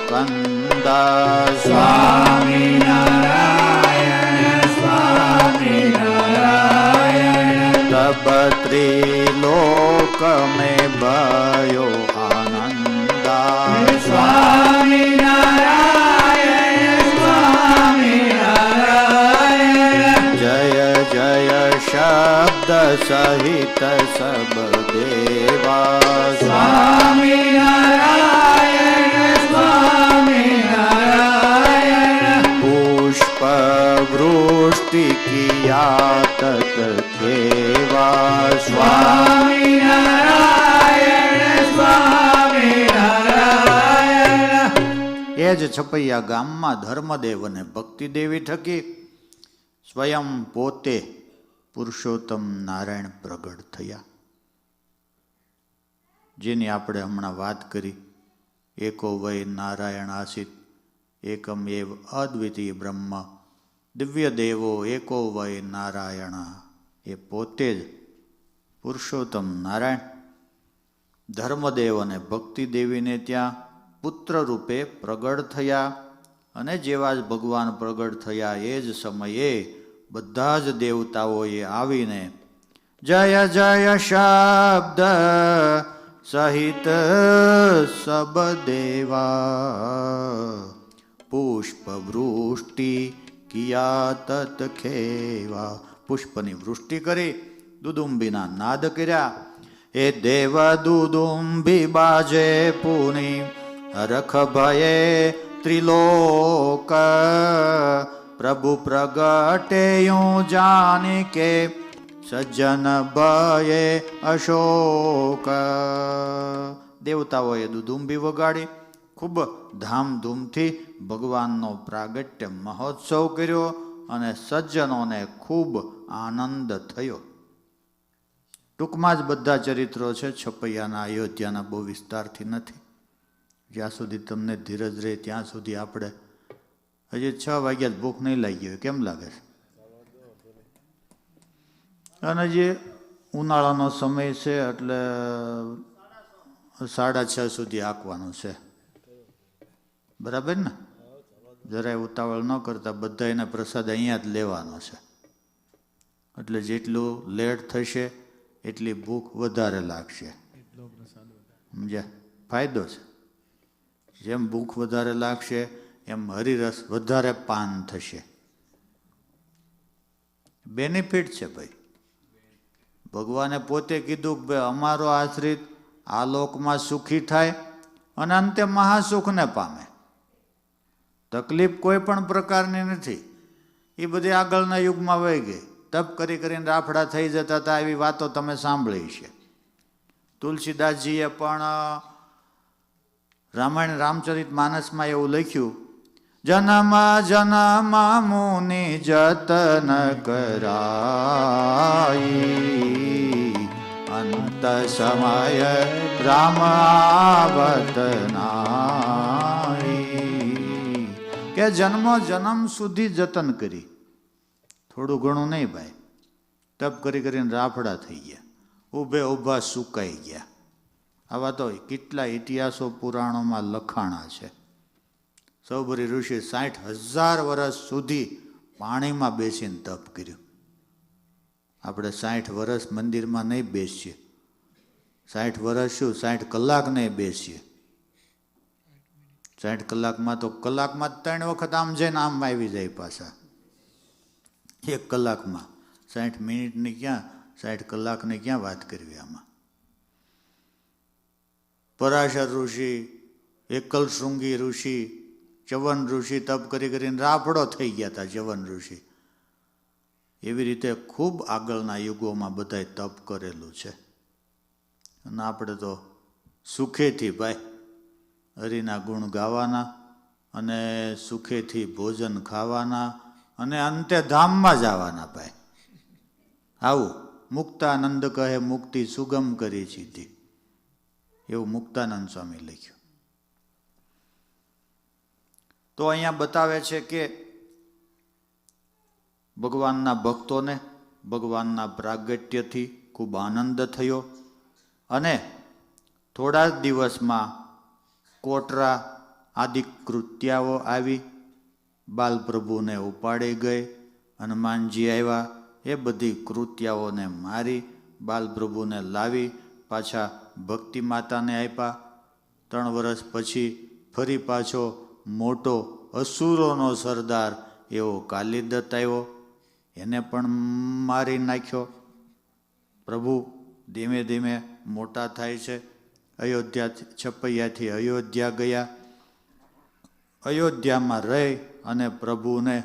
કંદા સ્વામિનારાયણ સ્વામિનારાયણ તબ ત્રિલોક મેં ભયો આનંદા સ્વામિનારાયણ સ્વામિનારાયણ જય જય શબ્દ સહિત સબ દેવા સ્વામિનારાયણ સ્વામિનારાયણ પુષ્પ વૃષ્ટિ કિયા તત દેવા સ્વામિનારાયણ સ્વામિનારાયણ એ જ છપૈયા ગામમાં ધર્મદેવ અને ભક્તિદેવી થકી સ્વયં પોતે પુરુષોત્તમ નારાયણ પ્રગટ થયા, જેની આપણે હમણાં વાત કરી. એકો વૈ નારાયણ આસિત એકમ એવ અદ્વિતીય બ્રહ્મ દિવ્ય દેવો એકો વૈ નારાયણ. એ પોતે જ પુરુષોત્તમ નારાયણ ધર્મદેવ અને ભક્તિદેવીને ત્યાં પુત્ર રૂપે પ્રગટ થયા. અને જેવા જ ભગવાન પ્રગટ થયા એ જ સમયે બધા જ દેવતાઓએ આવીને જય જય શબ્દ સહિત સબ દેવા પુષ્પ વૃષ્ટિ કિયા તત ખેવા. પુષ્પની વૃષ્ટિ કરી, દુદુંબીના નાદ કર્યા. એ દેવ દુદુંબી બાજે પુની રખ ભયે ત્રિલોક પ્રભુ પ્રગટે યું જાની કે સજ્જન ભયે અશોક. દેવતાઓએ દુદુંબી વગાડી ખૂબ ધામધૂમથી ભગવાનનો પ્રાગટ્ય મહોત્સવ કર્યો અને સજ્જનોને ખૂબ આનંદ થયો. ટૂંકમાં જ બધા ચરિત્રો છે, છપૈયાના અયોધ્યાના બહુ વિસ્તારથી નથી. જ્યાં સુધી તમને ધીરજ રહે ત્યાં સુધી આપણે હજી 6 વાગ્યા જ ભૂખ નહીં લાગી હોય, કેમ લાગે છે? અને જે ઉનાળાનો સમય છે એટલે 6:30 સુધી આંકવાનું છે, બરાબર ને? જરાય ઉતાવળ ન કરતા બધાને પ્રસાદ અહીંયા જ લેવાનો છે. એટલે જેટલું લેટ થશે એટલી ભૂખ વધારે લાગશે, સમજ્યા? ફાયદો છે. જેમ ભૂખ વધારે લાગશે એમ હરિરસ વધારે પાન થશે. બેનિફિટ છે ભાઈ. ભગવાને પોતે કીધું કે ભાઈ અમારો આશ્રિત આ લોકમાં સુખી થાય અને અંતે મહાસુખને પામે. તકલીફ કોઈ પણ પ્રકારની નથી. એ બધી આગળના યુગમાં વહી ગઈ. તપ કરી કરીને રાફડા થઈ જતા હતા, એવી વાતો તમે સાંભળી છે. તુલસીદાસજીએ પણ રામાયણ રામચરિત માનસમાં એવું લખ્યું, જન્મ જન્મ મુનિ જતન કરાઈ અંત સમય રામ આવત નાઈ. કે જન્મ જન્મ સુધી જતન કરી, થોડું ઘણું નહીં ભાઈ. તપ કરી કરીને રાફડા થઈ ગયા, ઊભે ઊભા સુકાઈ ગયા. આવા તો કેટલા ઇતિહાસો પુરાણોમાં લખાણા છે. સૌભરી ઋષિ 60,000 વર્ષ સુધી પાણીમાં બેસીને તપ કર્યું. આપણે 60 વર્ષ મંદિરમાં નહીં બેસીએ, 60 વર્ષ શું 60 કલાક નહીં બેસીએ. 60 કલાકમાં તો કલાકમાં 3 વખત આમ જઈને આમ આવી જાય પાછા. 1 કલાકમાં 60 મિનિટની ક્યાં, 60 કલાકની ક્યાં વાત કરવી આમાં. પરાશર ઋષિ, એકલ શૃંગી ઋષિ, ચ્યવન ઋષિ તપ કરી કરીને રાફડો થઈ ગયા હતા. ચ્યવન ઋષિ એવી રીતે ખૂબ આગળના યુગોમાં બધાએ તપ કરેલું છે. અને આપણે તો સુખેથી ભાઈ હરિના ગુણ ગાવાના અને સુખેથી ભોજન ખાવાના અને અંતે ધામમાં જવાના ભાઈ. આવું મુક્તાનંદ કહે મુક્તિ સુગમ કરી સીધી, એવું મુક્તાનંદ સ્વામી લખ્યું. તો અહીંયા બતાવે છે કે ભગવાનના ભક્તોને ભગવાનના પ્રાગટ્યથી ખૂબ આનંદ થયો અને થોડા જ દિવસમાં કોટરા આદિ કૃત્યાઓ આવી. બાલપ્રભુને ઉપાડી ગઈ, હનુમાનજી આવ્યા, એ બધી કૃત્યાઓને મારી બાલપ્રભુને લાવી પાછા ભક્તિ માતાને આપ્યા. 3 વર્ષ પછી ફરી પાછો મોટો અસુરોનો સરદાર એવો કાલિદત્ત આવ્યો, એને પણ મારી નાખ્યો. પ્રભુ ધીમે ધીમે મોટા થાય છે. છપૈયાથી અયોધ્યા ગયા. અયોધ્યામાં રહી અને પ્રભુને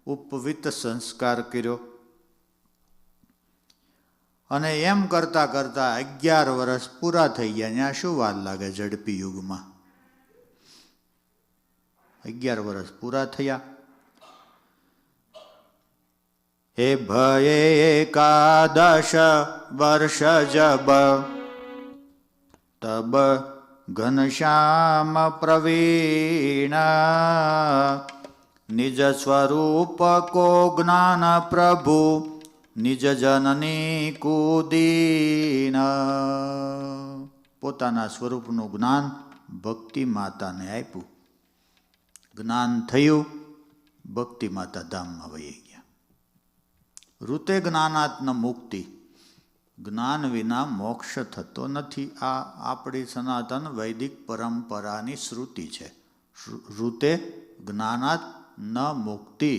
ઉપવિત સંસ્કાર કર્યો. અને એમ કરતાં કરતાં 11 વર્ષ પૂરા થઈ ગયા. ત્યાં શું વાર લાગે ઝડપી યુગમાં? 11 વર્ષ પૂરા થયા. હે ભયે એકાદશ વર્ષ જબ તબ ઘનશ્યામ પ્રવીણ નિજ સ્વરૂપ કો જ્ઞાન પ્રભુ નિજ જનની કુદીન. પોતાના સ્વરૂપનું જ્ઞાન ભક્તિ માતાને આપ્યું. જ્ઞાન થયું, ભક્તિ માતા ધામમાં વહી ગયા. ઋતે જ્ઞાનાત ન મુક્તિ, જ્ઞાન વિના મોક્ષ થતો નથી. આ આપણી સનાતન વૈદિક પરંપરાની શ્રુતિ છે. ઋતે જ્ઞાનાત ન મુક્તિ,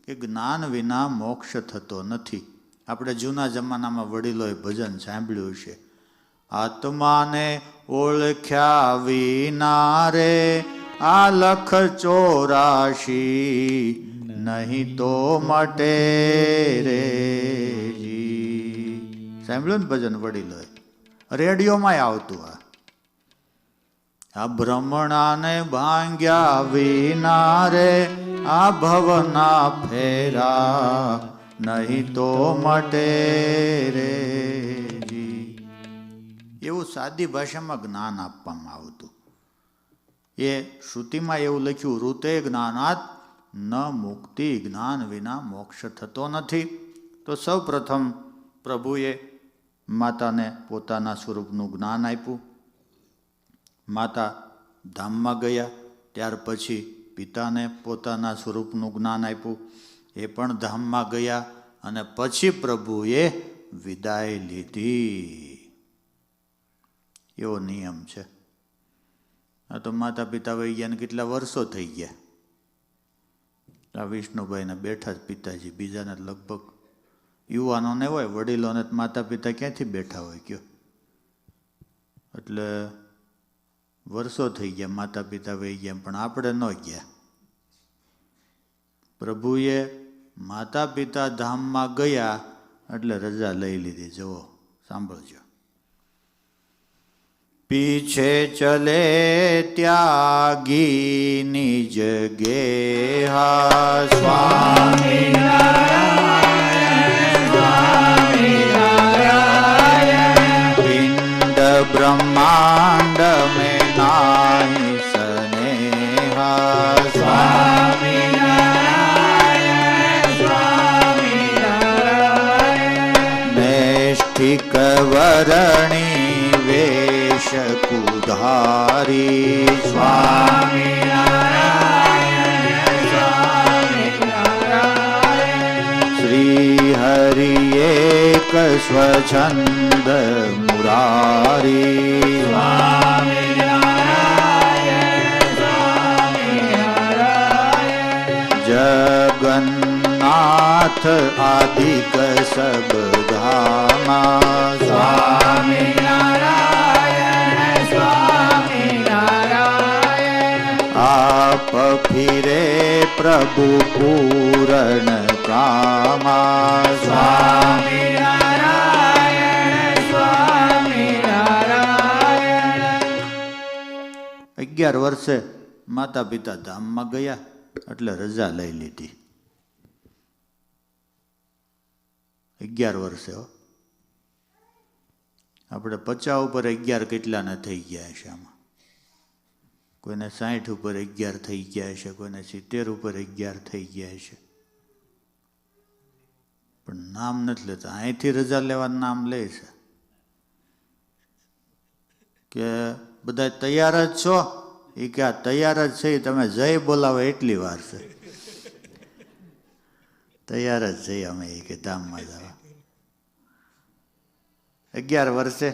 કે જ્ઞાન વિના મોક્ષ થતો નથી. આપણે જૂના જમાનામાં વડીલોએ ભજન સાંભળ્યું છે. આત્માને ઓળખ્યા વિના રે આ લખ 84 નહીં તો મટે રે જી. સાંભળ્યું ને ભજન વડીલોએ? રેડિયોમાં આવતું. આ ભ્રમણાને ભાંગ્યા વિના રે આ ભવના ફેરા નહીં તો મટે રે જી. એવું સાદી ભાષામાં જ્ઞાન આપવામાં આવતું. એ શ્રુતિમાં એવું લખ્યું, ઋતે જ્ઞાનાત ન મુક્તિ, જ્ઞાન વિના મોક્ષ થતો નથી. તો સૌ પ્રથમ પ્રભુએ માતાને પોતાના સ્વરૂપનું જ્ઞાન આપ્યું. માતા ધામમાં ગયા, ત્યાર પછી પિતાને પોતાના સ્વરૂપનું જ્ઞાન આપ્યું. એ પણ ધામમાં ગયા અને પછી પ્રભુએ વિદાય લીધી. એવો નિયમ છે. આ તો માતા પિતા વહી ગયા ને કેટલા વર્ષો થઈ ગયા. આ વિષ્ણુભાઈને બેઠા જ પિતાજી, બીજાને લગભગ યુવાનોને હોય, વડીલોને માતા પિતા ક્યાંથી બેઠા હોય કયો. એટલે વર્ષો થઈ ગયા, માતા પિતા વહી ગયા, પણ આપણે ન ગયા. પ્રભુએ માતા પિતા ધામમાં ગયા એટલે રજા લઈ લીધી. જુઓ, સાંભળજો. પીછે ચલે ત્યાગી નિજ ગેહા સ્વામી પિંડ બ્રહ્માંડ में नाही स्नेहा स्वामी नैष्ठिक वरणी वेश कुधारी स्वामी श्री हरि एक स्वछंद मुरारी जगन्नाथ आदिक सब धामा स्वामी आप फिरे प्रभु पूर्ण कामा स्वामी 11 વર્ષે માતા પિતા ધામમાં ગયા એટલે રજા લઈ લીધી. 11 વર્ષે હો. આપણે 50 ઉપર 11 કેટલાના થઈ ગયા છે આમાં? કોઈને 60 ઉપર 11 થઈ ગયા છે, કોઈને 70 ઉપર 11 થઈ ગયા છે, પણ નામ નથી લેતા. અહીંથી રજા લેવાનું નામ લે છે કે બધા તૈયાર જ છો? એ કે આ તૈયાર જ છે, તમે જય બોલાવો એટલી વાર છે. તૈયાર જ છે અમે, એ કે ધામમાં જવા. 11 વર્ષે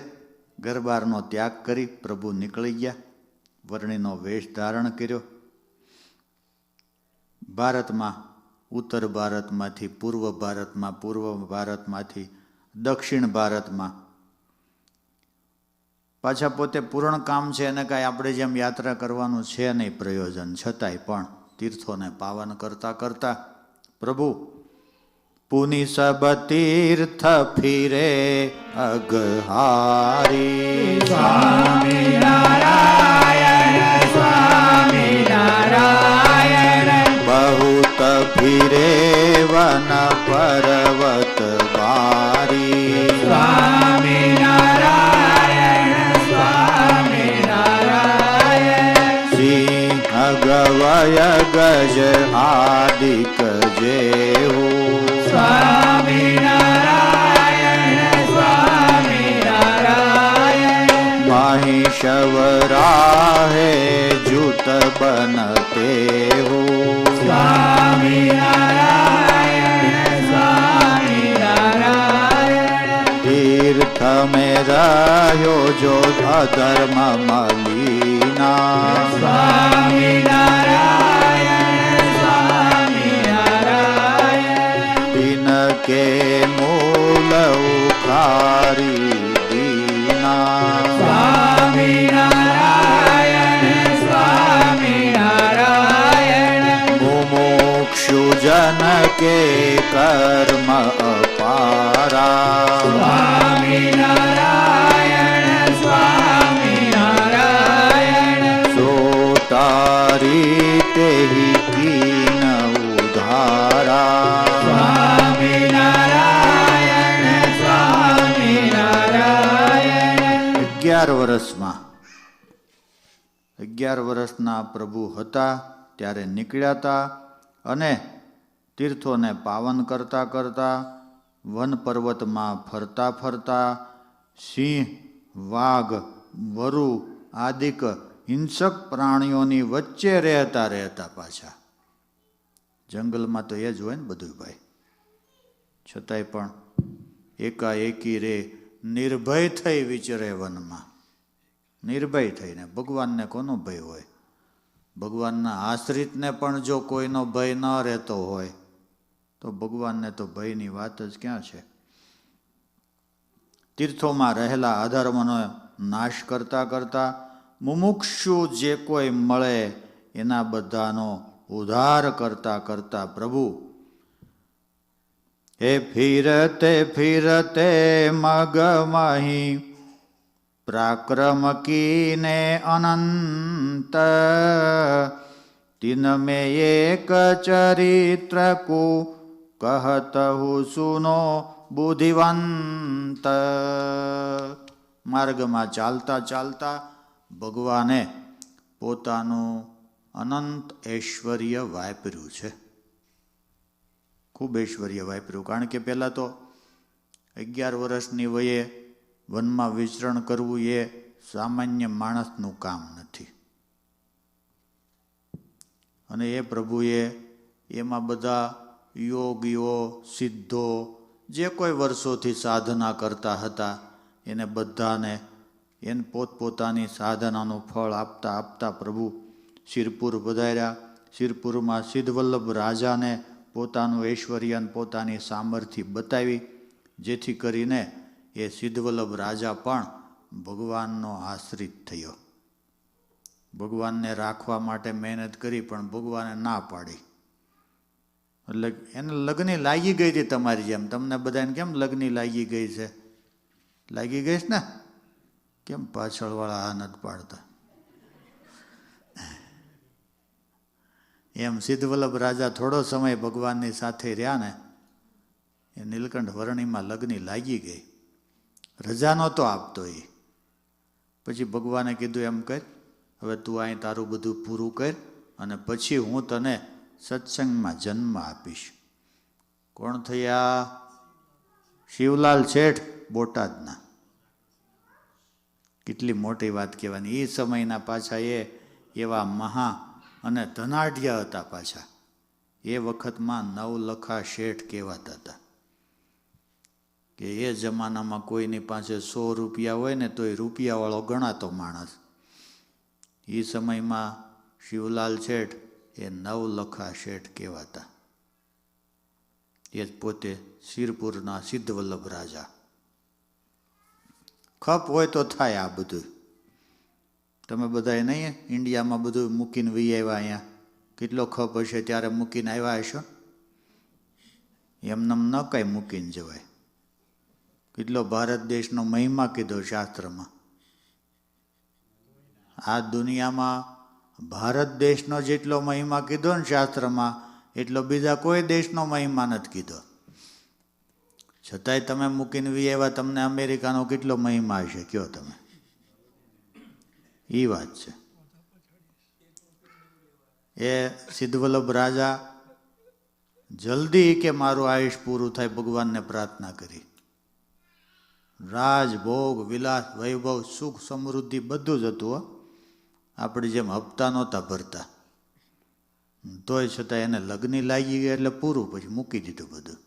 ઘરબારનો ત્યાગ કરી પ્રભુ નીકળી ગયા. વર્ણિનો વેશ ધારણ કર્યો. ભારતમાં ઉત્તર ભારતમાંથી પૂર્વ ભારતમાં, પૂર્વ ભારતમાંથી દક્ષિણ ભારતમાં. પાછા પોતે પૂર્ણ કામ છે અને કાંઈ આપણે જેમ યાત્રા કરવાનું છે નહીં પ્રયોજન, છતાંય પણ તીર્થોને પાવન કરતા કરતા પ્રભુ પુનિ સબ તીર્થ ફિરે અગહારી સ્વામી નારાયણ સ્વામી નારાયણ ભય ગજ આદિક જેવું સ્વામિનારાયણ સ્વામિનારાયણ મહિષવરાહે જૂત બનતે હો સ્વામિનારાયણ સ્વામિનારાયણ તીર્થ મેં રહ્યો જો અધર્મ મલિના સ્વામિનારાયણ સ્વામિનારાયણ તિનકે મૂલ ઉખારી દીના સ્વામિનારાયણ સ્વામિનારાયણ મુમુક્ષુ જન કે કર્મ અપારા સ્વામિનારાયણ સ્વામિનારાયણ સોટારી તેહી કીન ઉધારા સ્વામિનારાયણ સ્વામિનારાયણ 11 વર્ષના પ્રભુ હતા ત્યારે નીકળ્યા હતા અને તીર્થોને પાવન કરતા કરતા વન પર્વતમાં ફરતા ફરતા સિંહ વાઘ વરુ આદિક હિંસક પ્રાણીઓની વચ્ચે રહેતા પાછા જંગલમાં તો એ જ હોય ને બધું ભાઈ છતાંય પણ એકાએકી રે નિર્ભય થઈ વિચરે વનમાં નિર્ભય થઈને ભગવાનને કોનો ભય હોય ભગવાનના આશ્રિતને પણ જો કોઈનો ભય ન રહેતો હોય તો ભગવાનને તો ભયની વાત જ ક્યાં છે તીર્થોમાં રહેલા અધર્મનો નાશ કરતા કરતા મુમુક્ષુ જે કોઈ મળે એના બધાનો ઉદ્ધાર કરતા કરતા પ્રભુ હે ફિરતે ફિરતે મગમહી प्राक्रम कीने अनंत तीन में एक चरित्र को कहत हूँ सुनो बुद्धिवंत मार्गમાં ચાલતા ચાલતા ભગવાને પોતાનું અનંત ઐશ્વર્ય વાપર્યું છે ખૂબ ઐશ્વર્ય વાપર્યું કારણ કે પહેલાં તો 11 વર્ષની વયે વનમાં વિચરણ કરવું એ સામાન્ય માણસનું કામ નથી અને એ પ્રભુએ એમાં બધા યોગીઓ સિદ્ધો જે કોઈ વર્ષોથી સાધના કરતા હતા એને બધાને એને પોતપોતાની સાધનાનું ફળ આપતા આપતા પ્રભુ શિરપુર પધાર્યા શિરપુરમાં સિદ્ધવલ્લભ રાજાને પોતાનું ઐશ્વર્ય અને પોતાની સામર્થ્ય બતાવી જેથી કરીને એ સિદ્ધવલ્લભ રાજા પણ ભગવાનનો આશ્રિત થયો ભગવાનને રાખવા માટે મહેનત કરી પણ ભગવાને ના પાડી એટલે એને લગ્ની લાગી ગઈ હતી તમારી જેમ તમને બધાને કેમ લગ્ની લાગી ગઈ છે લાગી ગઈ છે ને કેમ પાછળવાળા આ નથી પાડતા એમ સિદ્ધવલ્લભ રાજા થોડો સમય ભગવાનની સાથે રહ્યા ને એ નીલકંઠ વર્ણિમાં લગ્ની લાગી ગઈ રજા નહોતો આપતો એ પછી ભગવાને કીધું એમ કર હવે તું અહીં તારું બધું પૂરું કર અને પછી હું તને સત્સંગમાં જન્મ આપીશ કોણ થયા શિવલાલ શેઠ બોટાદના કેટલી મોટી વાત કહેવાની એ સમયના પાછા એ એવા મહા અને ધનાઢ્ય હતા પાછા એ વખતમાં નવલખા શેઠ કહેવાતા હતા કે એ જમાનામાં કોઈની પાસે 100 રૂપિયા હોય ને તો એ રૂપિયાવાળો ગણાતો માણસ એ સમયમાં શિવલાલ શેઠ એ નવલખા શેઠ કહેવાતા એ જ પોતે શિરપુરના સિદ્ધવલ્લભ રાજા ખપ હોય તો થાય આ બધું તમે બધાએ નહીં ઇન્ડિયામાં બધું મૂકીને વી આવ્યા અહીંયા કેટલો ખપ હશે ત્યારે મૂકીને આવ્યા હશો એમનેમ ન કાંઈ મૂકીને જવાય કેટલો ભારત દેશનો મહિમા કીધો શાસ્ત્રમાં આ દુનિયામાં ભારત દેશનો જેટલો મહિમા કીધો ને શાસ્ત્રમાં એટલો બીજા કોઈ દેશનો મહિમા નથી કીધો છતાંય તમે મૂકીને વી આવ્યા તમને અમેરિકાનો કેટલો મહિમા હશે કયો તમે એ વાત છે એ સિદ્ધવલ્લભ રાજા જલ્દી કે મારું આયુષ પૂરું થાય ભગવાનને પ્રાર્થના કરી. રાજ ભોગ વિલાસ વૈભવ સુખ સમૃદ્ધિ બધું જ હતું હો. આપણે જેમ હપ્તા નહોતા ભરતા. તોય છતાં એને લગ્ન લાગી ગયા એટલે પૂરું, પછી મૂકી દીધું બધું.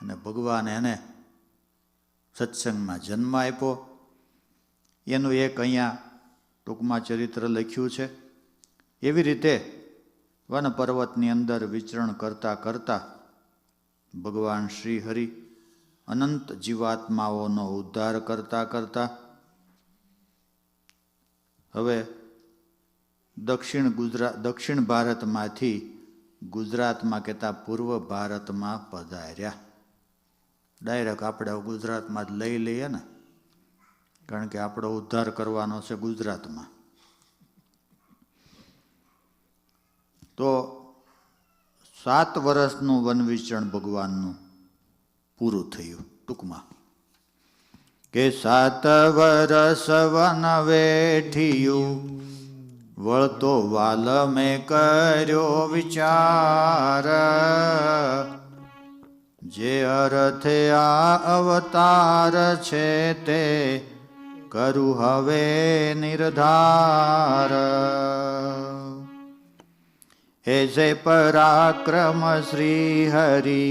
અને ભગવાને એને સત્સંગમાં જન્મ આપ્યો. એનું એક અહીંયા ટૂંકમાં ચરિત્ર લખ્યું છે. એવી રીતે વન પર્વતની અંદર વિચરણ કરતા કરતા ભગવાન શ્રી હરિ અનંત જીવાત્માઓનો ઉદ્ધાર કરતા કરતા હવે દક્ષિણ ભારતમાંથી ગુજરાતમાં કહેતા પૂર્વ ભારતમાં પધાર્યા. ડાયરેક્ટ આપણે ગુજરાતમાં જ લઈ લઈએ ને, કારણ કે આપણો ઉદ્ધાર કરવાનો છે ગુજરાતમાં. તો 7 વર્ષનું વનવિચરણ ભગવાનનું પૂરું થયું. ટૂંકમાં કે 7 વર્ષ વન વેઠિયું, વળતો વાલ મેં કર્યો વિચાર, જે અર્થે આ અવતાર છે તે કરું હવે નિર્ધાર. હે જે પરાક્રમ શ્રી હરિ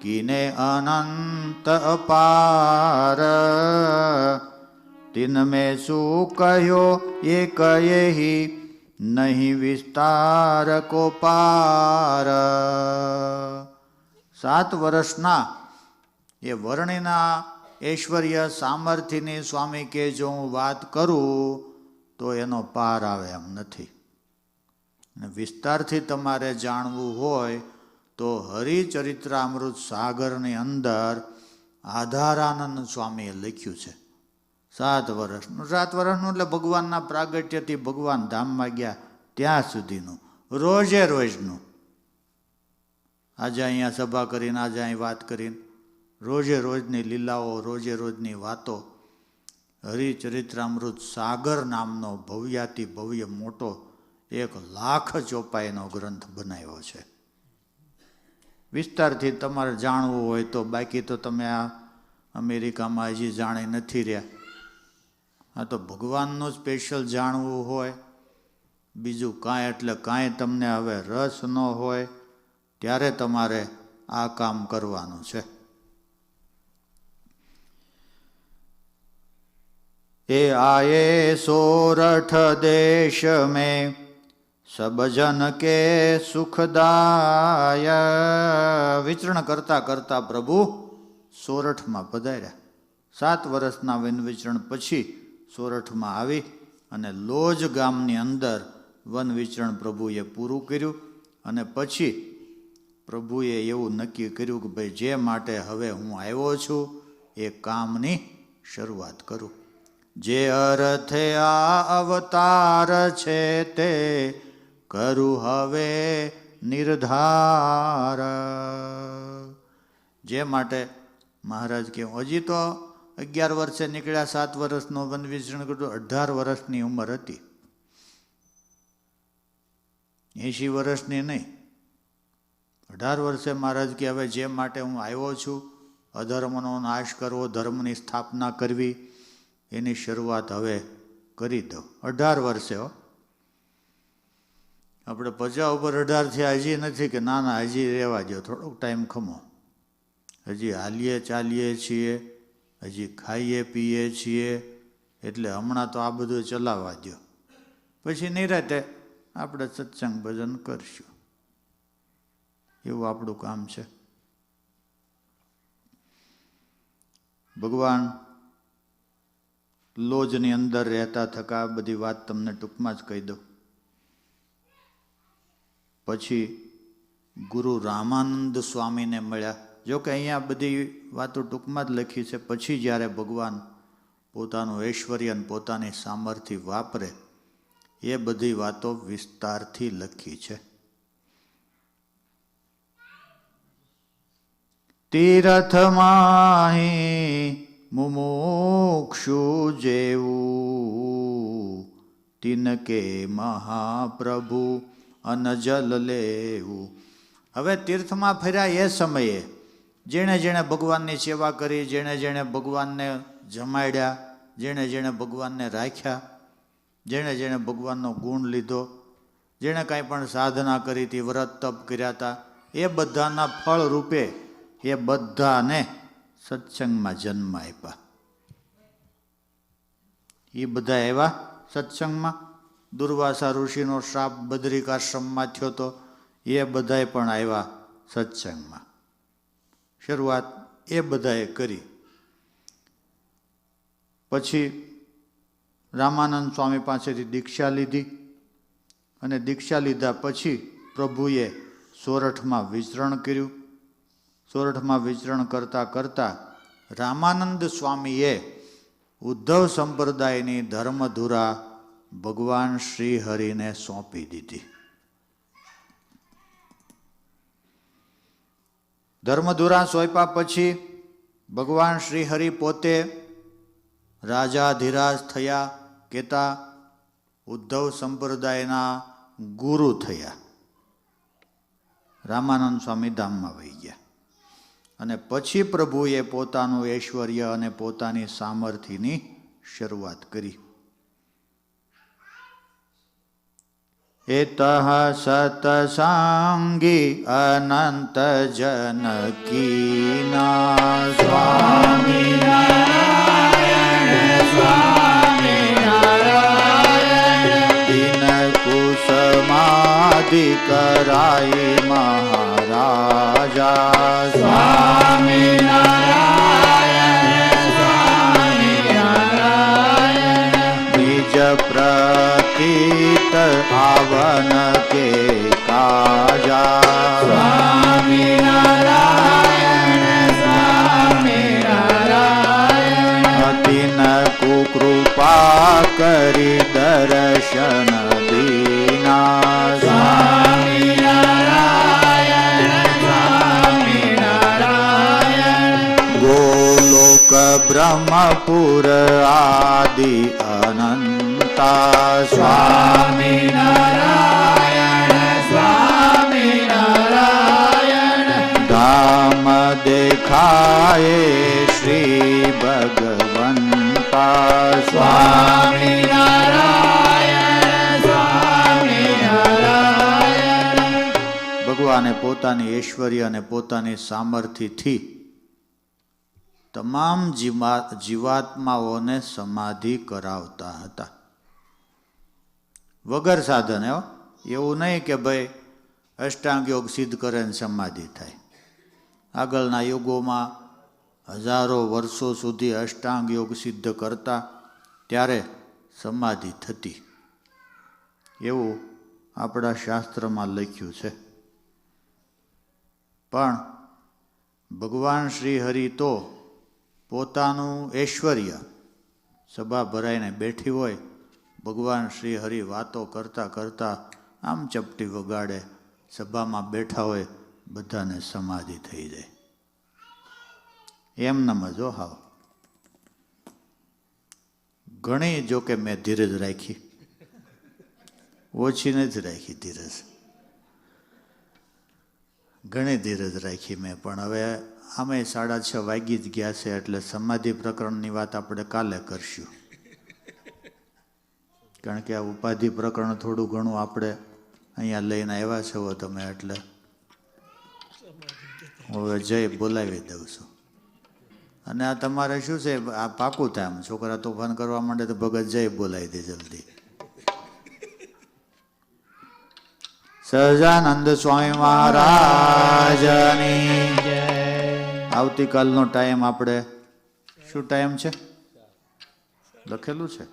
કીને અનંત અપાર, તિન મેં શું કહ્યો એ કહેહી, નહીં વિસ્તાર કો પાર. 7 વર્ષના એ વર્ણિના ઐશ્વર્ય સામર્થ્યની સ્વામી કે જો હું વાત કરું તો એનો પાર આવે એમ નથી. અને વિસ્તારથી તમારે જાણવું હોય તો હરિચરિત્રામૃત સાગરની અંદર આધારાનંદ સ્વામીએ લખ્યું છે. 7 વર્ષનું. 7 વર્ષનું એટલે ભગવાનના પ્રાગટ્યથી ભગવાન ધામમાં ગયા ત્યાં સુધીનું, રોજે રોજનું. આજે અહીંયા સભા કરીને, આજે અહીં વાત કરીને, રોજે રોજની લીલાઓ, રોજે રોજની વાતો. હરિચરિત્રામૃત સાગર નામનો ભવ્યાતિ ભવ્ય મોટો 1,00,000 ચોપાઈનો ગ્રંથ બનાવ્યો છે. વિસ્તારથી તમારે જાણવું હોય તો, બાકી તો તમે આ અમેરિકામાં હજી જાણી નથી રહ્યા. આ તો ભગવાનનું સ્પેશિયલ જાણવું હોય, બીજું કાંઈ એટલે કાંઈ તમને હવે રસ ન હોય ત્યારે તમારે આ કામ કરવાનું છે. એ આયે સોરઠ દેશ મેં સબ જન કે સુખદાય. વિચરણ કરતા કરતા પ્રભુ સોરઠમાં પધાર્યા. 7 વર્ષના વન વિચરણ પછી સોરઠમાં આવી અને લોજ ગામની અંદર વન વિચરણ પ્રભુએ પૂરું કર્યું. અને પછી પ્રભુએ એવું નક્કી કર્યું કે ભાઈ જે માટે હવે હું આવ્યો છું એ કામની શરૂઆત કરું. જે અર્થે આ અવતાર છે તે કરું હવે નિર્ધાર. જે માટે મહારાજ કે હજી તો 11 વર્ષે નીકળ્યા, 7 વર્ષનો વન વિચરણ કર્યું, 18 વર્ષની ઉંમર હતી, 80 વર્ષની નહીં. 18 વર્ષે મહારાજ કે હવે જે માટે હું આવ્યો છું, અધર્મનો નાશ કરવો, ધર્મની સ્થાપના કરવી, એની શરૂઆત હવે કરી દો. 18 વર્ષે હો. આપણે 50 ઉપર 18 થયા હજી નથી કે ના ના હજી રહેવા દો, થોડોક ટાઈમ ખમો. હજી હાલીએ ચાલીએ છીએ, હજી ખાઈએ પીએ છીએ, એટલે હમણાં તો આ બધું ચલાવવા દો, પછી નિરાતે આપણે સત્સંગ ભજન કરશું. એવું આપણું કામ છે. ભગવાન લોજની અંદર રહેતા થકા બધી વાત તમને ટૂંકમાં જ કહી દઉં. પછી ગુરુ રામાનંદ સ્વામીને મળ્યા. જો કે અહીંયા બધી વાતો ટૂંકમાં જ લખી છે. પછી જ્યારે ભગવાન પોતાનું ઐશ્વર્ય અને પોતાની સામર્થ્ય વાપરે એ બધી વાતો વિસ્તારથી લખી છે. તીરથમાહી મુમુક્ષુ જેવું તિનકે મહાપ્રભુ અનજલ લેવું. હવે તીર્થમાં ફર્યા એ સમયે જેણે જેણે ભગવાનની સેવા કરી, જેણે જેણે ભગવાનને જમાડ્યા, જેણે જેણે ભગવાનને રાખ્યા, જેણે જેણે ભગવાનનો ગુણ લીધો, જેણે કાંઈ પણ સાધના કરી હતી, વ્રત તપ કર્યા હતા, એ બધાના ફળ રૂપે એ બધાને સત્સંગમાં જન્મ આપ્યા. એ બધા આવ્યા સત્સંગમાં. દુર્વાસા ઋષિનો શ્રાપ બદ્રિકાશ્રમમાં થયો તો એ બધાએ પણ આવ્યા સત્સંગમાં. શરૂઆત એ બધાએ કરી. પછી રામાનંદ સ્વામી પાસેથી દીક્ષા લીધી અને દીક્ષા લીધા પછી પ્રભુએ સોરઠમાં વિચરણ કર્યું. સોરઠમાં વિચરણ કરતાં કરતાં રામાનંદ સ્વામીએ ઉદ્ધવ સંપ્રદાયની ધર્મધુરા ભગવાન શ્રી હરિને સોંપી દીધી. ધર્મધુરા સોંપ્યા પછી ભગવાન શ્રી હરિ પોતે રાજાધિરાજ થયા, કહેતા ઉદ્ધવ સંપ્રદાયના ગુરુ થયા. રામાનંદ સ્વામી ધામમાં વહી ગયા અને પછી પ્રભુએ પોતાનું ઐશ્વર્ય અને પોતાની સામર્થ્યની શરૂઆત કરી. એતઃ સતસાંગી અનંત જનકીના સ્વામી દિન કુસમાધિ કરાય મહારાજા સ્વામી નિજ પ્રતીત આવન કે કાજા સ્વામી અતિન કુકૃપા કરી દર્શન દીના સ્વામી ગોલોક બ્રહ્મપુર આદિ અનંતા સ્વામી ધામ દેખાય શ્રી ભગવંતા સ્વામી ભગવાને પોતાની ઐશ્વર્ય અને પોતાની સામર્થ્યથી તમામ જીવાત્માઓને સમાધિ કરાવતા હતા વગર સાધને. એવું નહીં કે ભાઈ અષ્ટાંગ યોગ સિદ્ધ કરે ને સમાધિ થાય. આગળના યુગોમાં હજારો વર્ષો સુધી અષ્ટાંગ યોગ સિદ્ધ કરતા ત્યારે સમાધિ થતી એવું આપણા શાસ્ત્રમાં લખ્યું છે. પણ ભગવાન શ્રી હરિ તો પોતાનું ઐશ્વર્ય, સભા ભરાઈને બેઠી હોય, ભગવાન શ્રી હરિ વાતો કરતાં કરતાં આમ ચપટી વગાડે, સભામાં બેઠા હોય બધાને સમાધિ થઈ જાય. એમ નમ જો હાવ. ઘણી જોકે મેં ધીરજ રાખી, ઓછી નથી રાખી ધીરજ, ઘણી ધીરજ રાખી મેં. પણ હવે આમે 6:30 વાગી જ ગયા છે એટલે સમાધિ પ્રકરણની વાત આપણે કાલે કરશું. કારણ કે આ ઉપાધિ પ્રકરણ થોડું ઘણું આપણે અહીંયા લઈને આવ્યા છો તમે, એટલે હવે જય બોલાવી દઉં છું. અને આ તમારે શું છે, આ પાકું થાય. આમ છોકરા તોફાન કરવા માંડે તો ભગત જય બોલાવી દે જલ્દી. સહજાનંદ સ્વામી મહારાજની જય. આવતીકાલનો ટાઈમ આપણે શું ટાઈમ છે લખેલું છે?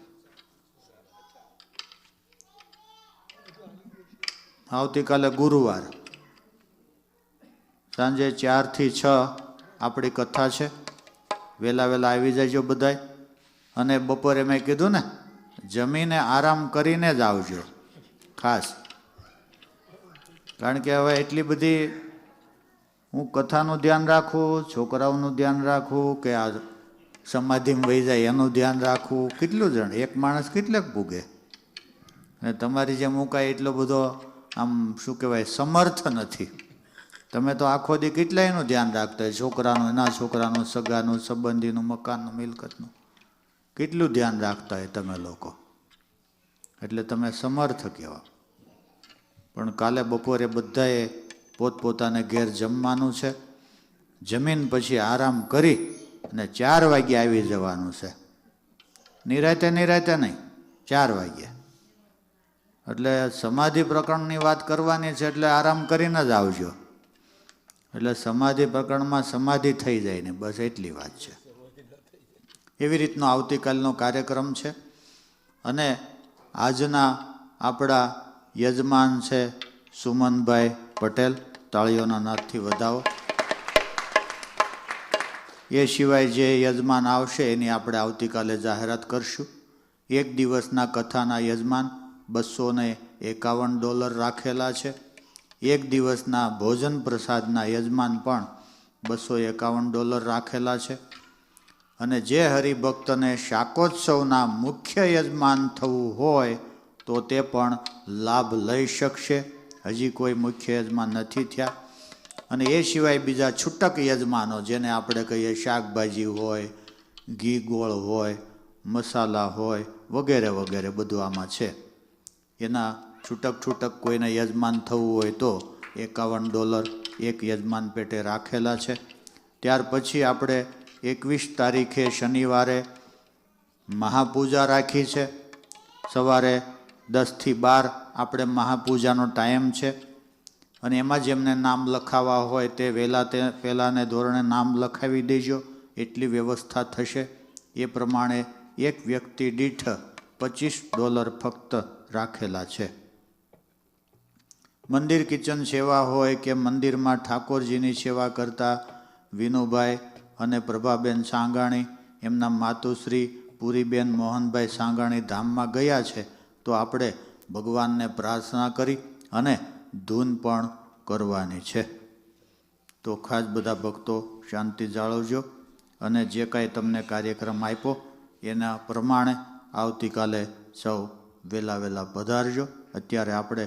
આવતીકાલે ગુરુવાર સાંજે 4 થી 6 આપણી કથા છે. વહેલા વહેલા આવી જાયજો બધાય. અને બપોરે મેં કીધું ને, જમીને આરામ કરીને જ આવજો ખાસ. કારણ કે હવે એટલી બધી હું કથાનું ધ્યાન રાખું, છોકરાઓનું ધ્યાન રાખું, કે આ સમાધિમાં વહી જાય એનું ધ્યાન રાખવું. કેટલું જણ એક માણસ કેટલાક ભૂગે? અને તમારી જેમ હું કાંઈ એટલો બધો આમ શું કહેવાય સમર્થ નથી. તમે તો આખો દી કેટલાયનું ધ્યાન રાખતા હોય, છોકરાનું, એના છોકરાનું, સગાનું, સંબંધીનું, મકાનનું, મિલકતનું, કેટલું ધ્યાન રાખતા હોય તમે લોકો. એટલે તમે સમર્થ કહેવા. પણ કાલે બપોરે બધાએ પોતપોતાને ઘેર જમવાનું છે. જમીન પછી આરામ કરી અને 4 વાગ્યે આવી જવાનું છે. નિરાતે નહીં, 4 વાગ્યે. એટલે સમાધિ પ્રકરણની વાત કરવાની છે, એટલે આરામ કરીને જ આવજો. એટલે સમાધિ પ્રકરણમાં સમાધિ થઈ જાય ને, બસ એટલી વાત છે. એવી રીતનો આવતીકાલનો કાર્યક્રમ છે. અને આજના આપણા યજમાન છે સુમનભાઈ પટેલ, તાળીઓના નાદથી વધાવો. એ સિવાય જે યજમાન આવશે એની આપણે આવતીકાલે જાહેરાત કરશું. 1 દિવસના કથાના યજમાન $251 રાખેલા છે. 1 દિવસના ભોજન પ્રસાદના યજમાન પણ $251 રાખેલા છે. અને જે હરિભક્તને શાકોત્સવના મુખ્ય યજમાન થવું હોય તો તે પણ લાભ લઈ શકશે. હજી કોઈ મુખ્ય યજમાન નથી થયા. અને એ સિવાય બીજા છૂટક યજમાનો, જેને આપણે કહીએ શાકભાજી હોય, ઘી ગોળ હોય, મસાલા હોય, વગેરે વગેરે બધું આમાં છે. એના છૂટક કોઈને યજમાન થવું હોય તો $51 એક યજમાન પેટે રાખેલા છે. ત્યાર પછી આપણે 21 તારીખે શનિવારે મહાપૂજા રાખી છે. સવારે 10 થી 12 આપણે મહાપૂજાનો ટાઈમ છે. અને એમાં જેમને નામ લખાવવા હોય તે પહેલાંને ધોરણે નામ લખાવી દેજો, એટલી વ્યવસ્થા થશે. એ પ્રમાણે એક વ્યક્તિ દીઠ $25 ફક્ત રાખેલા છે. મંદિર કિચન સેવા હોય કે મંદિરમાં ઠાકોરજીની સેવા કરતા વિનુભાઈ અને પ્રભાબેન સાંગાણી, એમના માતુશ્રી પૂરીબેન મોહનભાઈ સાંગાણી ધામમાં ગયા છે, તો આપણે ભગવાનને પ્રાર્થના કરી અને ધૂન પણ કરવાની છે. તો ખાસ બધા ભક્તો શાંતિ જાળવજો. અને જે કાંઈ તમને કાર્યક્રમ આપ્યો એના પ્રમાણે આવતીકાલે સૌ વહેલા પધારજો. અત્યારે આપણે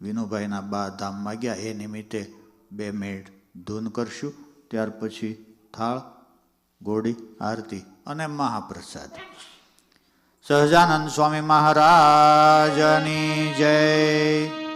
વિનુભાઈના બા ધામમાં ગયા એ નિમિત્તે 2 મિનિટ ધૂન કરશું. ત્યાર પછી થાળ, ગોળી, આરતી અને મહાપ્રસાદ. સહજાનંદ સ્વામી મહારાજની જય.